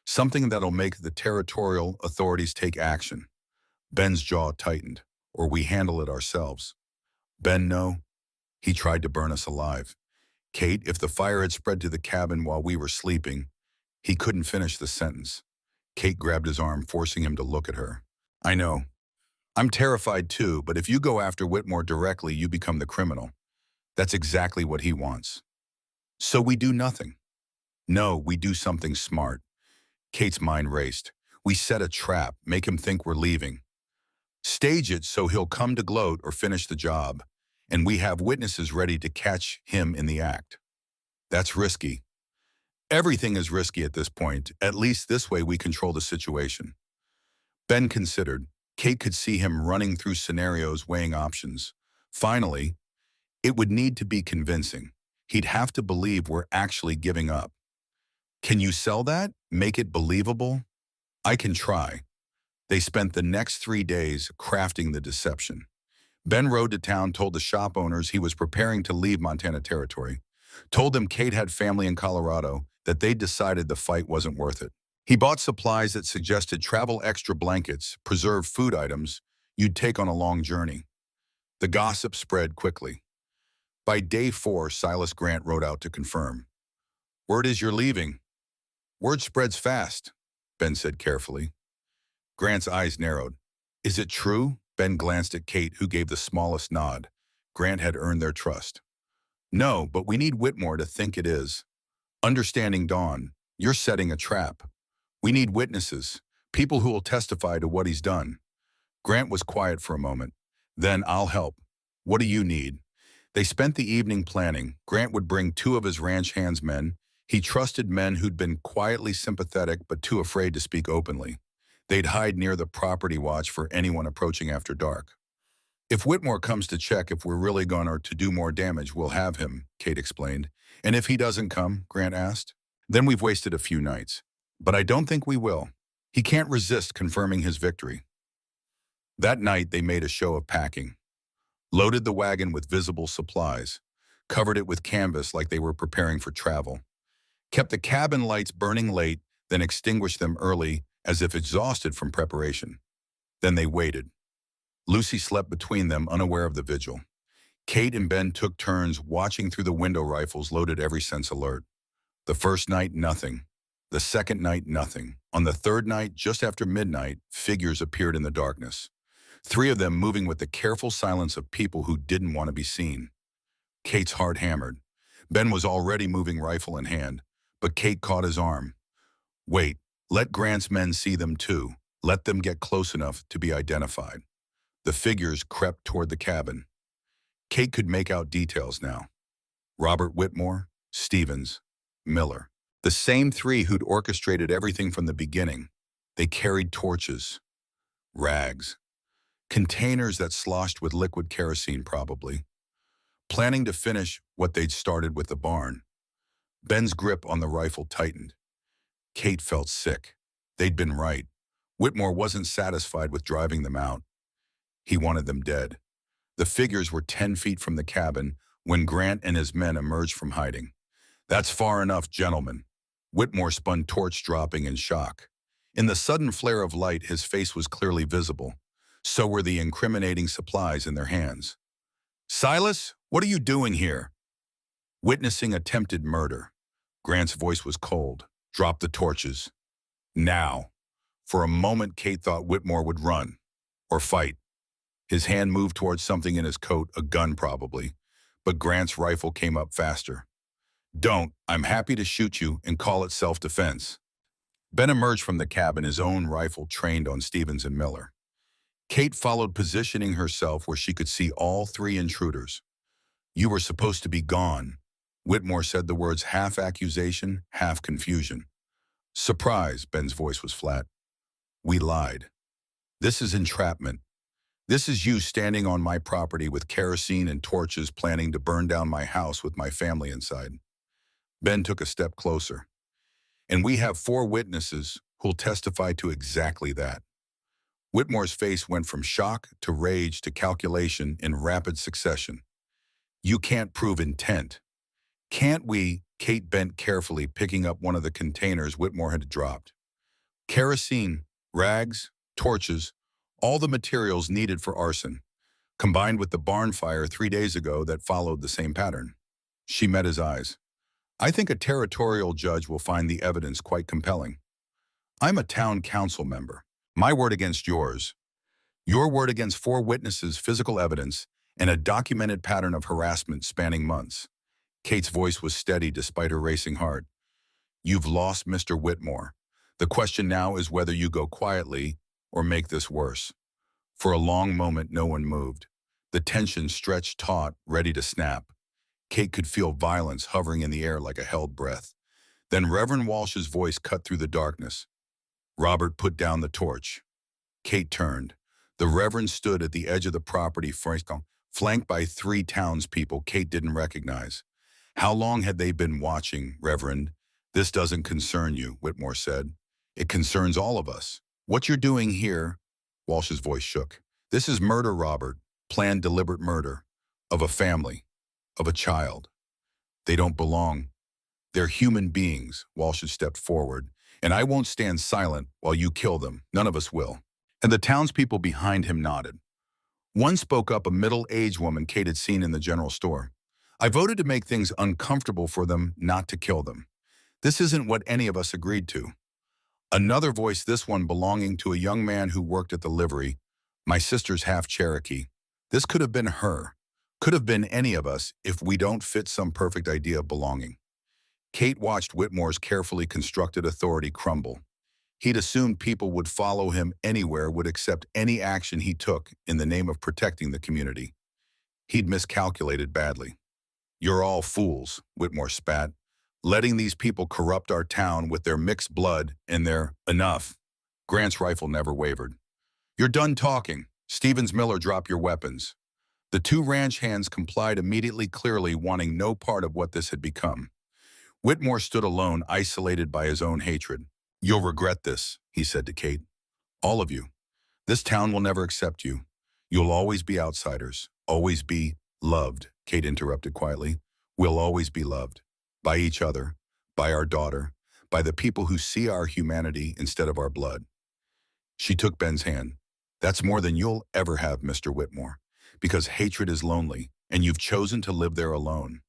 something that'll make the territorial authorities take action. Ben's jaw tightened. Or we handle it ourselves. Ben, no. He tried to burn us alive. Kate, if the fire had spread to the cabin while we were sleeping, he couldn't finish the sentence. Kate grabbed his arm, forcing him to look at her. I know. I'm terrified too, but if you go after Whitmore directly, you become the criminal. That's exactly what he wants. So we do nothing. No, we do something smart. Kate's mind raced. We set a trap, make him think we're leaving. Stage it so he'll come to gloat or finish the job, and we have witnesses ready to catch him in the act. That's risky. Everything is risky at this point. At least this way we control the situation. Ben considered. Kate could see him running through scenarios, weighing options. Finally, it would need to be convincing. He'd have to believe we're actually giving up. Can you sell that? Make it believable? I can try. They spent the next 3 days crafting the deception. Ben rode to town, told the shop owners he was preparing to leave Montana Territory, told them Kate had family in Colorado, that they'd decided the fight wasn't worth it. He bought supplies that suggested travel extra blankets, preserved food items you'd take on a long journey. The gossip spread quickly. By day 4, Silas Grant rode out to confirm. Word is you're leaving. Word spreads fast, Ben said carefully. Grant's eyes narrowed. Is it true? Ben glanced at Kate, who gave the smallest nod. Grant had earned their trust. No, but we need Whitmore to think it is. Understanding dawned. You're setting a trap. We need witnesses, people who will testify to what he's done. Grant was quiet for a moment. Then I'll help. What do you need? They spent the evening planning. Grant would bring 2 of his ranch hands men. He trusted men who'd been quietly sympathetic but too afraid to speak openly. They'd hide near the property watch for anyone approaching after dark. If Whitmore comes to check if we're really going to do more damage, we'll have him, Kate explained. And if he doesn't come, Grant asked, then we've wasted a few nights. But I don't think we will. He can't resist confirming his victory. That night, they made a show of packing. Loaded the wagon with visible supplies. Covered it with canvas like they were preparing for travel. Kept the cabin lights burning late, then extinguished them early as if exhausted from preparation. Then they waited. Lucy slept between them, unaware of the vigil. Kate and Ben took turns watching through the window, rifles loaded, every sense alert. The first night, nothing. The second night, nothing. On the third night, just after midnight, figures appeared in the darkness. Three of them moving with the careful silence of people who didn't want to be seen. Kate's heart hammered. Ben was already moving, rifle in hand, but Kate caught his arm. Wait, let Grant's men see them too. Let them get close enough to be identified. The figures crept toward the cabin. Kate could make out details now. Robert Whitmore, Stevens, Miller. The same three who'd orchestrated everything from the beginning. They carried torches, rags, containers that sloshed with liquid kerosene probably, planning to finish what they'd started with the barn. Ben's grip on the rifle tightened. Kate felt sick. They'd been right. Whitmore wasn't satisfied with driving them out. He wanted them dead. The figures were 10 feet from the cabin when Grant and his men emerged from hiding. That's far enough, gentlemen. Whitmore spun, torch dropping in shock. In the sudden flare of light, his face was clearly visible. So were the incriminating supplies in their hands. Silas, what are you doing here? Witnessing attempted murder. Grant's voice was cold. Drop the torches. Now. For a moment, Kate thought Whitmore would run. Or fight. His hand moved towards something in his coat, a gun probably. But Grant's rifle came up faster. Don't. I'm happy to shoot you and call it self-defense. Ben emerged from the cabin, his own rifle trained on Stevens and Miller. Kate followed, positioning herself where she could see all three intruders. You were supposed to be gone. Whitmore said the words, half accusation, half confusion. Surprise, Ben's voice was flat. We lied. This is entrapment. This is you standing on my property with kerosene and torches, planning to burn down my house with my family inside. Ben took a step closer. And we have 4 witnesses who'll testify to exactly that. Whitmore's face went from shock to rage to calculation in rapid succession. You can't prove intent. Can't we? Kate bent carefully, picking up one of the containers Whitmore had dropped. Kerosene, rags, torches, all the materials needed for arson, combined with the barn fire 3 days ago that followed the same pattern. She met his eyes. I think a territorial judge will find the evidence quite compelling. I'm a town council member. My word against yours. Your word against 4 witnesses, physical evidence, and a documented pattern of harassment spanning months. Kate's voice was steady despite her racing heart. You've lost Mr. Whitmore. The question now is whether you go quietly or make this worse. For a long moment, no one moved. The tension stretched taut, ready to snap. Kate could feel violence hovering in the air like a held breath. Then Reverend Walsh's voice cut through the darkness. Robert put down the torch. Kate turned. The Reverend stood at the edge of the property, flanked by 3 townspeople Kate didn't recognize. How long had they been watching, Reverend? This doesn't concern you, Whitmore said. It concerns all of us. What you're doing here, Walsh's voice shook. This is murder, Robert. Planned, deliberate murder. Of a family. Of a child. They don't belong. They're human beings, Walsh stepped forward. And I won't stand silent while you kill them. None of us will. And the townspeople behind him nodded. One spoke up, a middle-aged woman Kate had seen in the general store. I voted to make things uncomfortable for them, not to kill them. This isn't what any of us agreed to. Another voice, this one belonging to a young man who worked at the livery. My sister's half Cherokee. This could have been her. Could have been any of us if we don't fit some perfect idea of belonging. Kate watched Whitmore's carefully constructed authority crumble. He'd assumed people would follow him anywhere, would accept any action he took in the name of protecting the community. He'd miscalculated badly. You're all fools, Whitmore spat, letting these people corrupt our town with their mixed blood and their enough. Grant's rifle never wavered. You're done talking. Stevens, Miller, drop your weapons. The 2 ranch hands complied immediately, clearly wanting no part of what this had become. Whitmore stood alone, isolated by his own hatred. You'll regret this, he said to Kate. All of you. This town will never accept you. You'll always be outsiders, always be loved, Kate interrupted quietly. We'll always be loved. By each other, by our daughter, by the people who see our humanity instead of our blood. She took Ben's hand. That's more than you'll ever have, Mr. Whitmore, because hatred is lonely, and you've chosen to live there alone.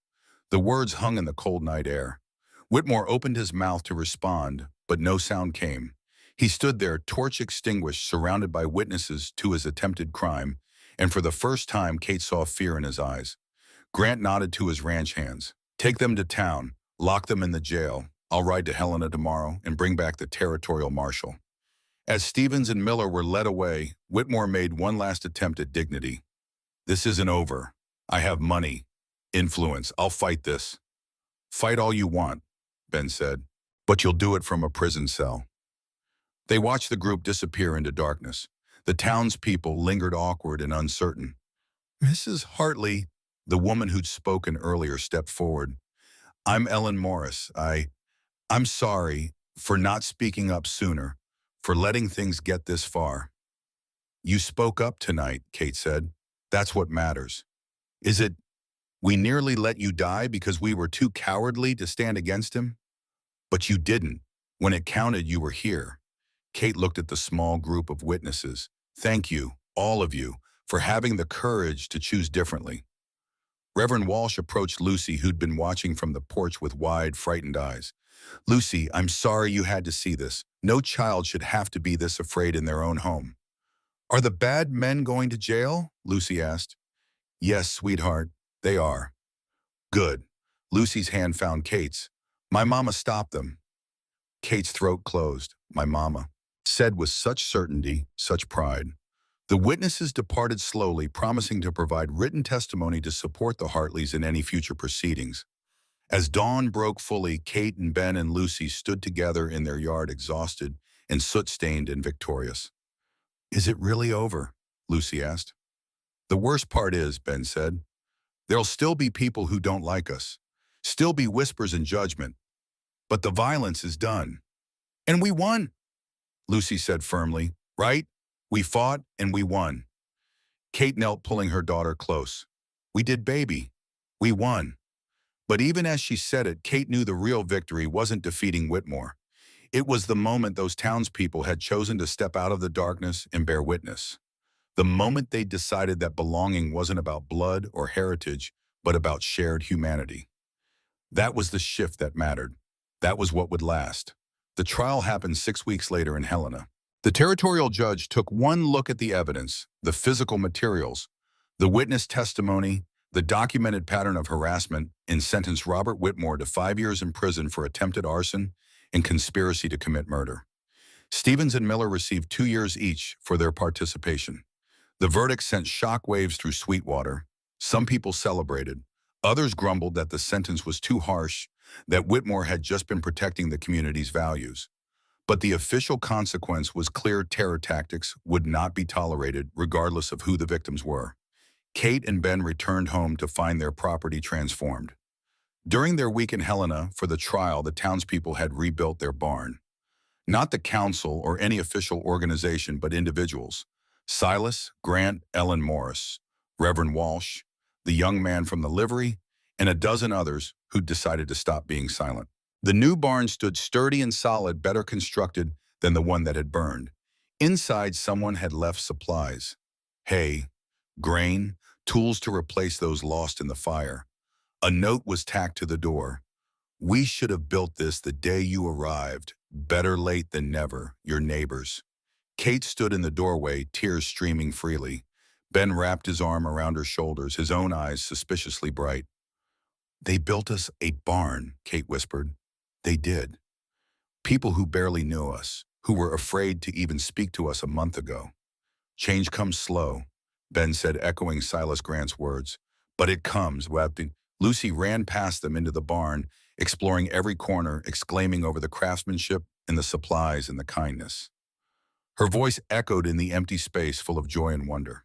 The words hung in the cold night air. Whitmore opened his mouth to respond, but no sound came. He stood there, torch extinguished, surrounded by witnesses to his attempted crime, and for the first time Kate saw fear in his eyes. Grant nodded to his ranch hands. Take them to town, lock them in the jail. I'll ride to Helena tomorrow and bring back the territorial marshal. As Stevens and Miller were led away, Whitmore made one last attempt at dignity. This isn't over. I have money, influence. I'll fight this. Fight all you want, Ben said, but you'll do it from a prison cell. They watched the group disappear into darkness. The townspeople lingered awkward and uncertain. Mrs. Hartley, the woman who'd spoken earlier, stepped forward. I'm Ellen Morris. I'm sorry for not speaking up sooner, for letting things get this far. You spoke up tonight, Kate said. That's what matters. Is it we nearly let you die because we were too cowardly to stand against him? But you didn't. When it counted, you were here. Kate looked at the small group of witnesses. Thank you, all of you, for having the courage to choose differently. Reverend Walsh approached Lucy, who'd been watching from the porch with wide, frightened eyes. Lucy, I'm sorry you had to see this. No child should have to be this afraid in their own home. Are the bad men going to jail? Lucy asked. Yes, sweetheart, they are. Good. Lucy's hand found Kate's. My mama stopped them. Kate's throat closed. My mama said with such certainty, such pride. The witnesses departed slowly, promising to provide written testimony to support the Hartleys in any future proceedings. As dawn broke fully, Kate and Ben and Lucy stood together in their yard, exhausted and soot-stained and victorious. Is it really over? Lucy asked. The worst part is, Ben said, there'll still be people who don't like us, still be whispers and judgment, but the violence is done. And we won, Lucy said firmly. Right? We fought and we won. Kate knelt, pulling her daughter close. We did, baby. We won. But even as she said it, Kate knew the real victory wasn't defeating Whitmore. It was the moment those townspeople had chosen to step out of the darkness and bear witness. The moment they decided that belonging wasn't about blood or heritage, but about shared humanity. That was the shift that mattered. That was what would last. The trial happened 6 weeks later in Helena. The territorial judge took one look at the evidence, the physical materials, the witness testimony, the documented pattern of harassment, and sentenced Robert Whitmore to 5 years in prison for attempted arson and conspiracy to commit murder. Stevens and Miller received 2 years each for their participation. The verdict sent shockwaves through Sweetwater. Some people celebrated. Others grumbled that the sentence was too harsh, that Whitmore had just been protecting the community's values. But the official consequence was clear: terror tactics would not be tolerated, regardless of who the victims were. Kate and Ben returned home to find their property transformed. During their week in Helena for the trial, the townspeople had rebuilt their barn. Not the council or any official organization, but individuals. Silas, Grant, Ellen Morris, Reverend Walsh, the young man from the livery, and a dozen others who'd decided to stop being silent. The new barn stood sturdy and solid, better constructed than the one that had burned. Inside, someone had left supplies: hay, grain, tools to replace those lost in the fire. A note was tacked to the door. We should have built this the day you arrived. Better late than never, your neighbors. Kate stood in the doorway, tears streaming freely. Ben wrapped his arm around her shoulders, his own eyes suspiciously bright. They built us a barn, Kate whispered. They did. People who barely knew us, who were afraid to even speak to us a month ago. Change comes slow, Ben said, echoing Silas Grant's words. But it comes, webbing. Lucy ran past them into the barn, exploring every corner, exclaiming over the craftsmanship and the supplies and the kindness. Her voice echoed in the empty space, full of joy and wonder.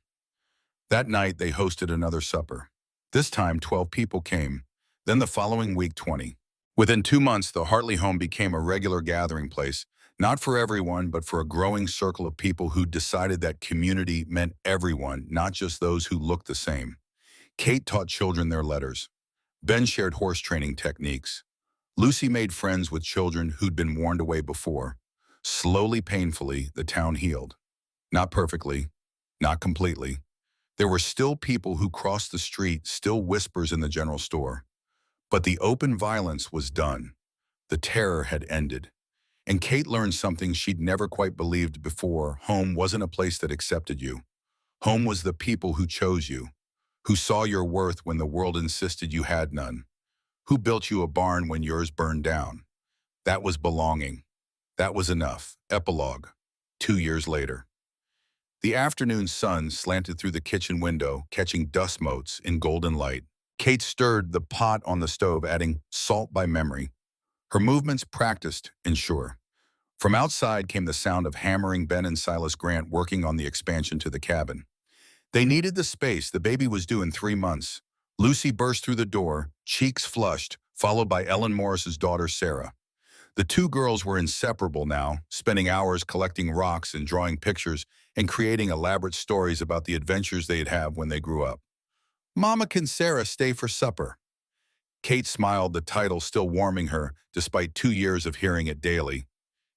That night, they hosted another supper. This time, 12 people came. Then the following week, 20. Within 2 months, the Hartley home became a regular gathering place, not for everyone, but for a growing circle of people who decided that community meant everyone, not just those who looked the same. Kate taught children their letters. Ben shared horse training techniques. Lucy made friends with children who'd been warned away before. Slowly, painfully, the town healed. Not perfectly, not completely. There were still people who crossed the street, still whispers in the general store. But the open violence was done. The terror had ended. And Kate learned something she'd never quite believed before. Home wasn't a place that accepted you. Home was the people who chose you, who saw your worth when the world insisted you had none, who built you a barn when yours burned down. That was belonging. That was enough. Epilogue. 2 years later. The afternoon sun slanted through the kitchen window, catching dust motes in golden light. Kate stirred the pot on the stove, adding salt by memory. Her movements practiced and sure. From outside came the sound of hammering Ben and Silas Grant working on the expansion to the cabin. They needed the space. The baby was due in 3 months. Lucy burst through the door, cheeks flushed, followed by Ellen Morris's daughter, Sarah. The two girls were inseparable now, spending hours collecting rocks and drawing pictures and creating elaborate stories about the adventures they'd have when they grew up. "Mama, can Sarah stay for supper?" Kate smiled, the title still warming her, despite 2 years of hearing it daily.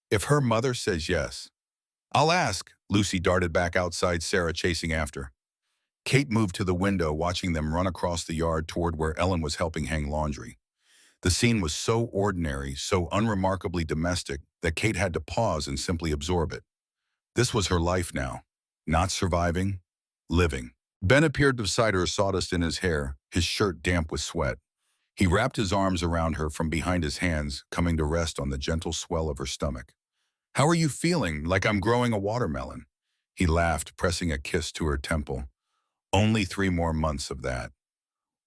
"If her mother says yes." "I'll ask," Lucy darted back outside, Sarah chasing after. Kate moved to the window, watching them run across the yard toward where Ellen was helping hang laundry. The scene was so ordinary, so unremarkably domestic, that Kate had to pause and simply absorb it. This was her life now. Not surviving, living. Ben appeared beside her, sawdust in his hair, his shirt damp with sweat. He wrapped his arms around her from behind his hands, coming to rest on the gentle swell of her stomach. "How are you feeling? Like I'm growing a watermelon." He laughed, pressing a kiss to her temple. "Only 3 more months of that."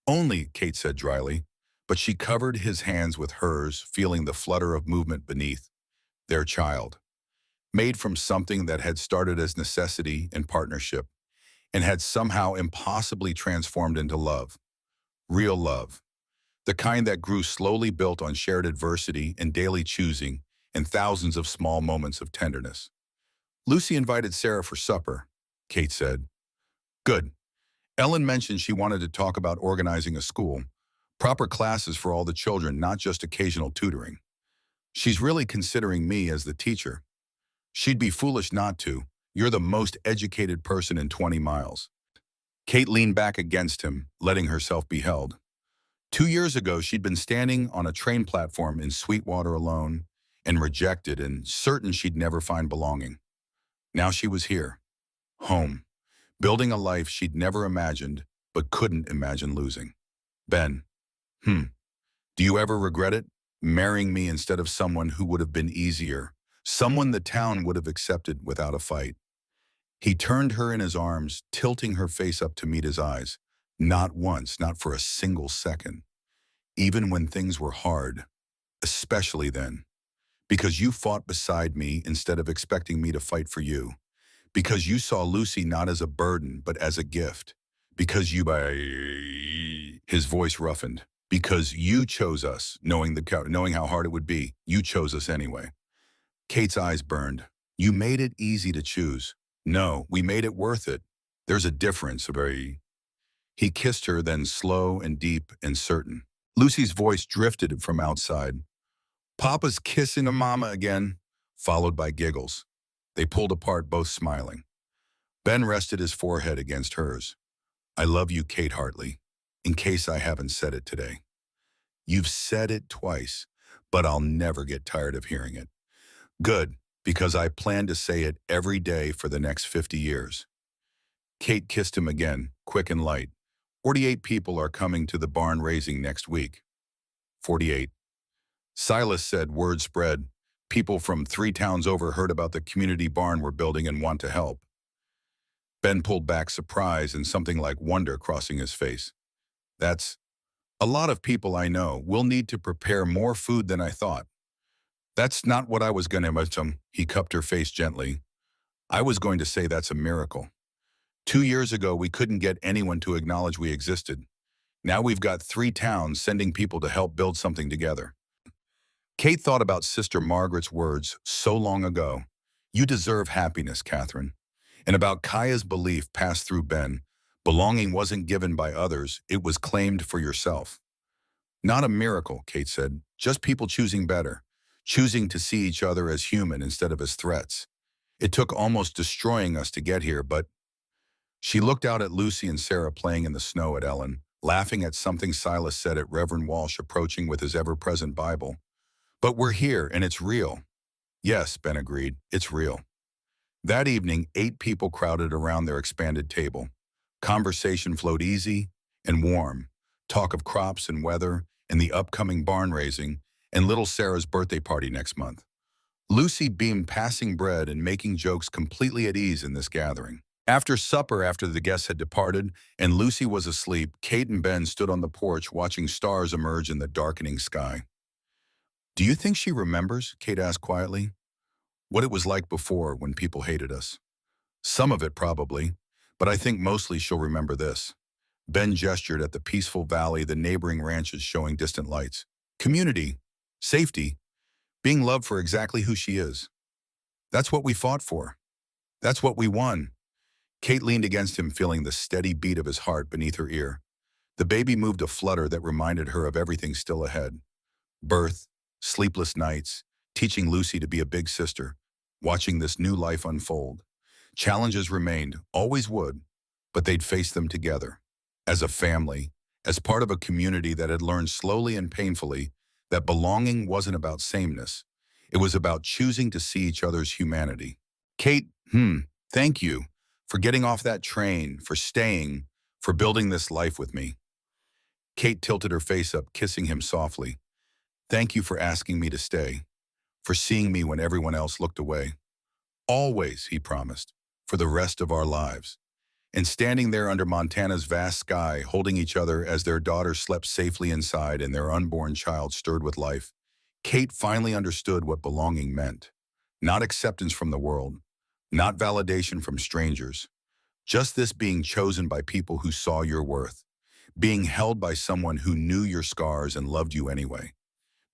"Only," Kate said dryly, but she covered his hands with hers, feeling the flutter of movement beneath. Their child. Made from something that had started as necessity and partnership, and had somehow impossibly transformed into love. Real love. The kind that grew slowly, built on shared adversity and daily choosing and thousands of small moments of tenderness. "Lucy invited Sarah for supper," Kate said. "Good. Ellen mentioned she wanted to talk about organizing a school. Proper classes for all the children, not just occasional tutoring. She's really considering me as the teacher. She'd be foolish not to. You're the most educated person in 20 miles. Kate leaned back against him, letting herself be held. 2 years ago, she'd been standing on a train platform in Sweetwater alone, and rejected and certain she'd never find belonging. Now she was here. Home. Building a life she'd never imagined, but couldn't imagine losing. "Ben. Do you ever regret it? Marrying me instead of someone who would have been easier, someone the town would have accepted without a fight." He turned her in his arms, tilting her face up to meet his eyes. Not once, not for a single second. "Even when things were hard, especially then. Because you fought beside me instead of expecting me to fight for you. Because you saw Lucy not as a burden, but as a gift. Because you..." His voice roughened. "Because you chose us, knowing how hard it would be. You chose us anyway." Kate's eyes burned. "You made it easy to choose." "No, we made it worth it. There's a difference." He kissed her, then slow and deep and certain. Lucy's voice drifted from outside. "Papa's kissing a mama again," followed by giggles. They pulled apart, both smiling. Ben rested his forehead against hers. "I love you, Kate Hartley, in case I haven't said it today." "You've said it twice, but I'll never get tired of hearing it." "Good, because I plan to say it every day for the next 50 years. Kate kissed him again, quick and light. 48 people are coming to the barn raising next week. 48. Silas said, word spread. People from 3 towns over heard about the community barn we're building and want to help. Ben pulled back, surprise and something like wonder crossing his face. "That's a lot of people I know. We'll need to prepare more food than I thought." "That's not what I was going to mention." He cupped her face gently. "I was going to say that's a miracle. 2 years ago, we couldn't get anyone to acknowledge we existed. Now we've got 3 towns sending people to help build something together." Kate thought about Sister Margaret's words so long ago. "You deserve happiness, Catherine." And about Kaya's belief passed through Ben. Belonging wasn't given by others, it was claimed for yourself. "Not a miracle," Kate said. "Just people choosing better. choosing to see each other as human instead of as threats. It took almost destroying us to get here, but she looked out at Lucy and Sarah playing in the snow at Ellen, laughing at something Silas said at Reverend Walsh approaching with his ever-present Bible. But we're here, and it's real. Yes, Ben agreed, it's real. That evening, 8 people crowded around their expanded table. Conversation flowed easy and warm. Talk of crops and weather, and the upcoming barn raising, and little Sarah's birthday party next month. Lucy beamed, passing bread and making jokes, completely at ease in this gathering. After supper, after the guests had departed and Lucy was asleep, Kate and Ben stood on the porch watching stars emerge in the darkening sky. "Do you think she remembers?" Kate asked quietly. "What it was like before when people hated us?" "Some of it probably, but I think mostly she'll remember this." Ben gestured at the peaceful valley, the neighboring ranches showing distant lights. "Community, safety, being loved for exactly who she is. That's what we fought for. That's what we won." Kate leaned against him, feeling the steady beat of his heart beneath her ear. The baby moved a flutter that reminded her of everything still ahead. Birth, sleepless nights, teaching Lucy to be a big sister, watching this new life unfold. Challenges remained, always would, but they'd face them together. As a family, as part of a community that had learned slowly and painfully that belonging wasn't about sameness. It was about choosing to see each other's humanity. "Kate, thank you for getting off that train, for staying, for building this life with me." Kate tilted her face up, kissing him softly. "Thank you for asking me to stay, for seeing me when everyone else looked away. Always," he promised, "for the rest of our lives." And standing there under Montana's vast sky, holding each other as their daughter slept safely inside and their unborn child stirred with life, Kate finally understood what belonging meant. Not acceptance from the world, not validation from strangers, just this: being chosen by people who saw your worth, being held by someone who knew your scars and loved you anyway,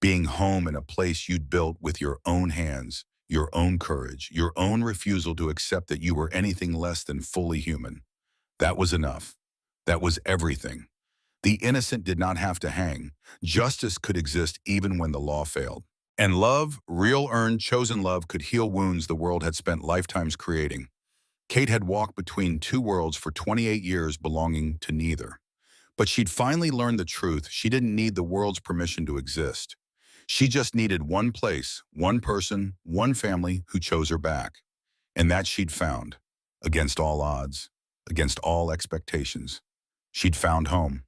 being home in a place you'd built with your own hands, your own courage, your own refusal to accept that you were anything less than fully human. That was enough. That was everything. The innocent did not have to hang. Justice could exist even when the law failed. And love, real earned, chosen love, could heal wounds the world had spent lifetimes creating. Kate had walked between two worlds for 28 years, belonging to neither. But she'd finally learned the truth: she didn't need the world's permission to exist. She just needed one place, one person, one family who chose her back. And that she'd found. Against all odds, against all expectations. She'd found home.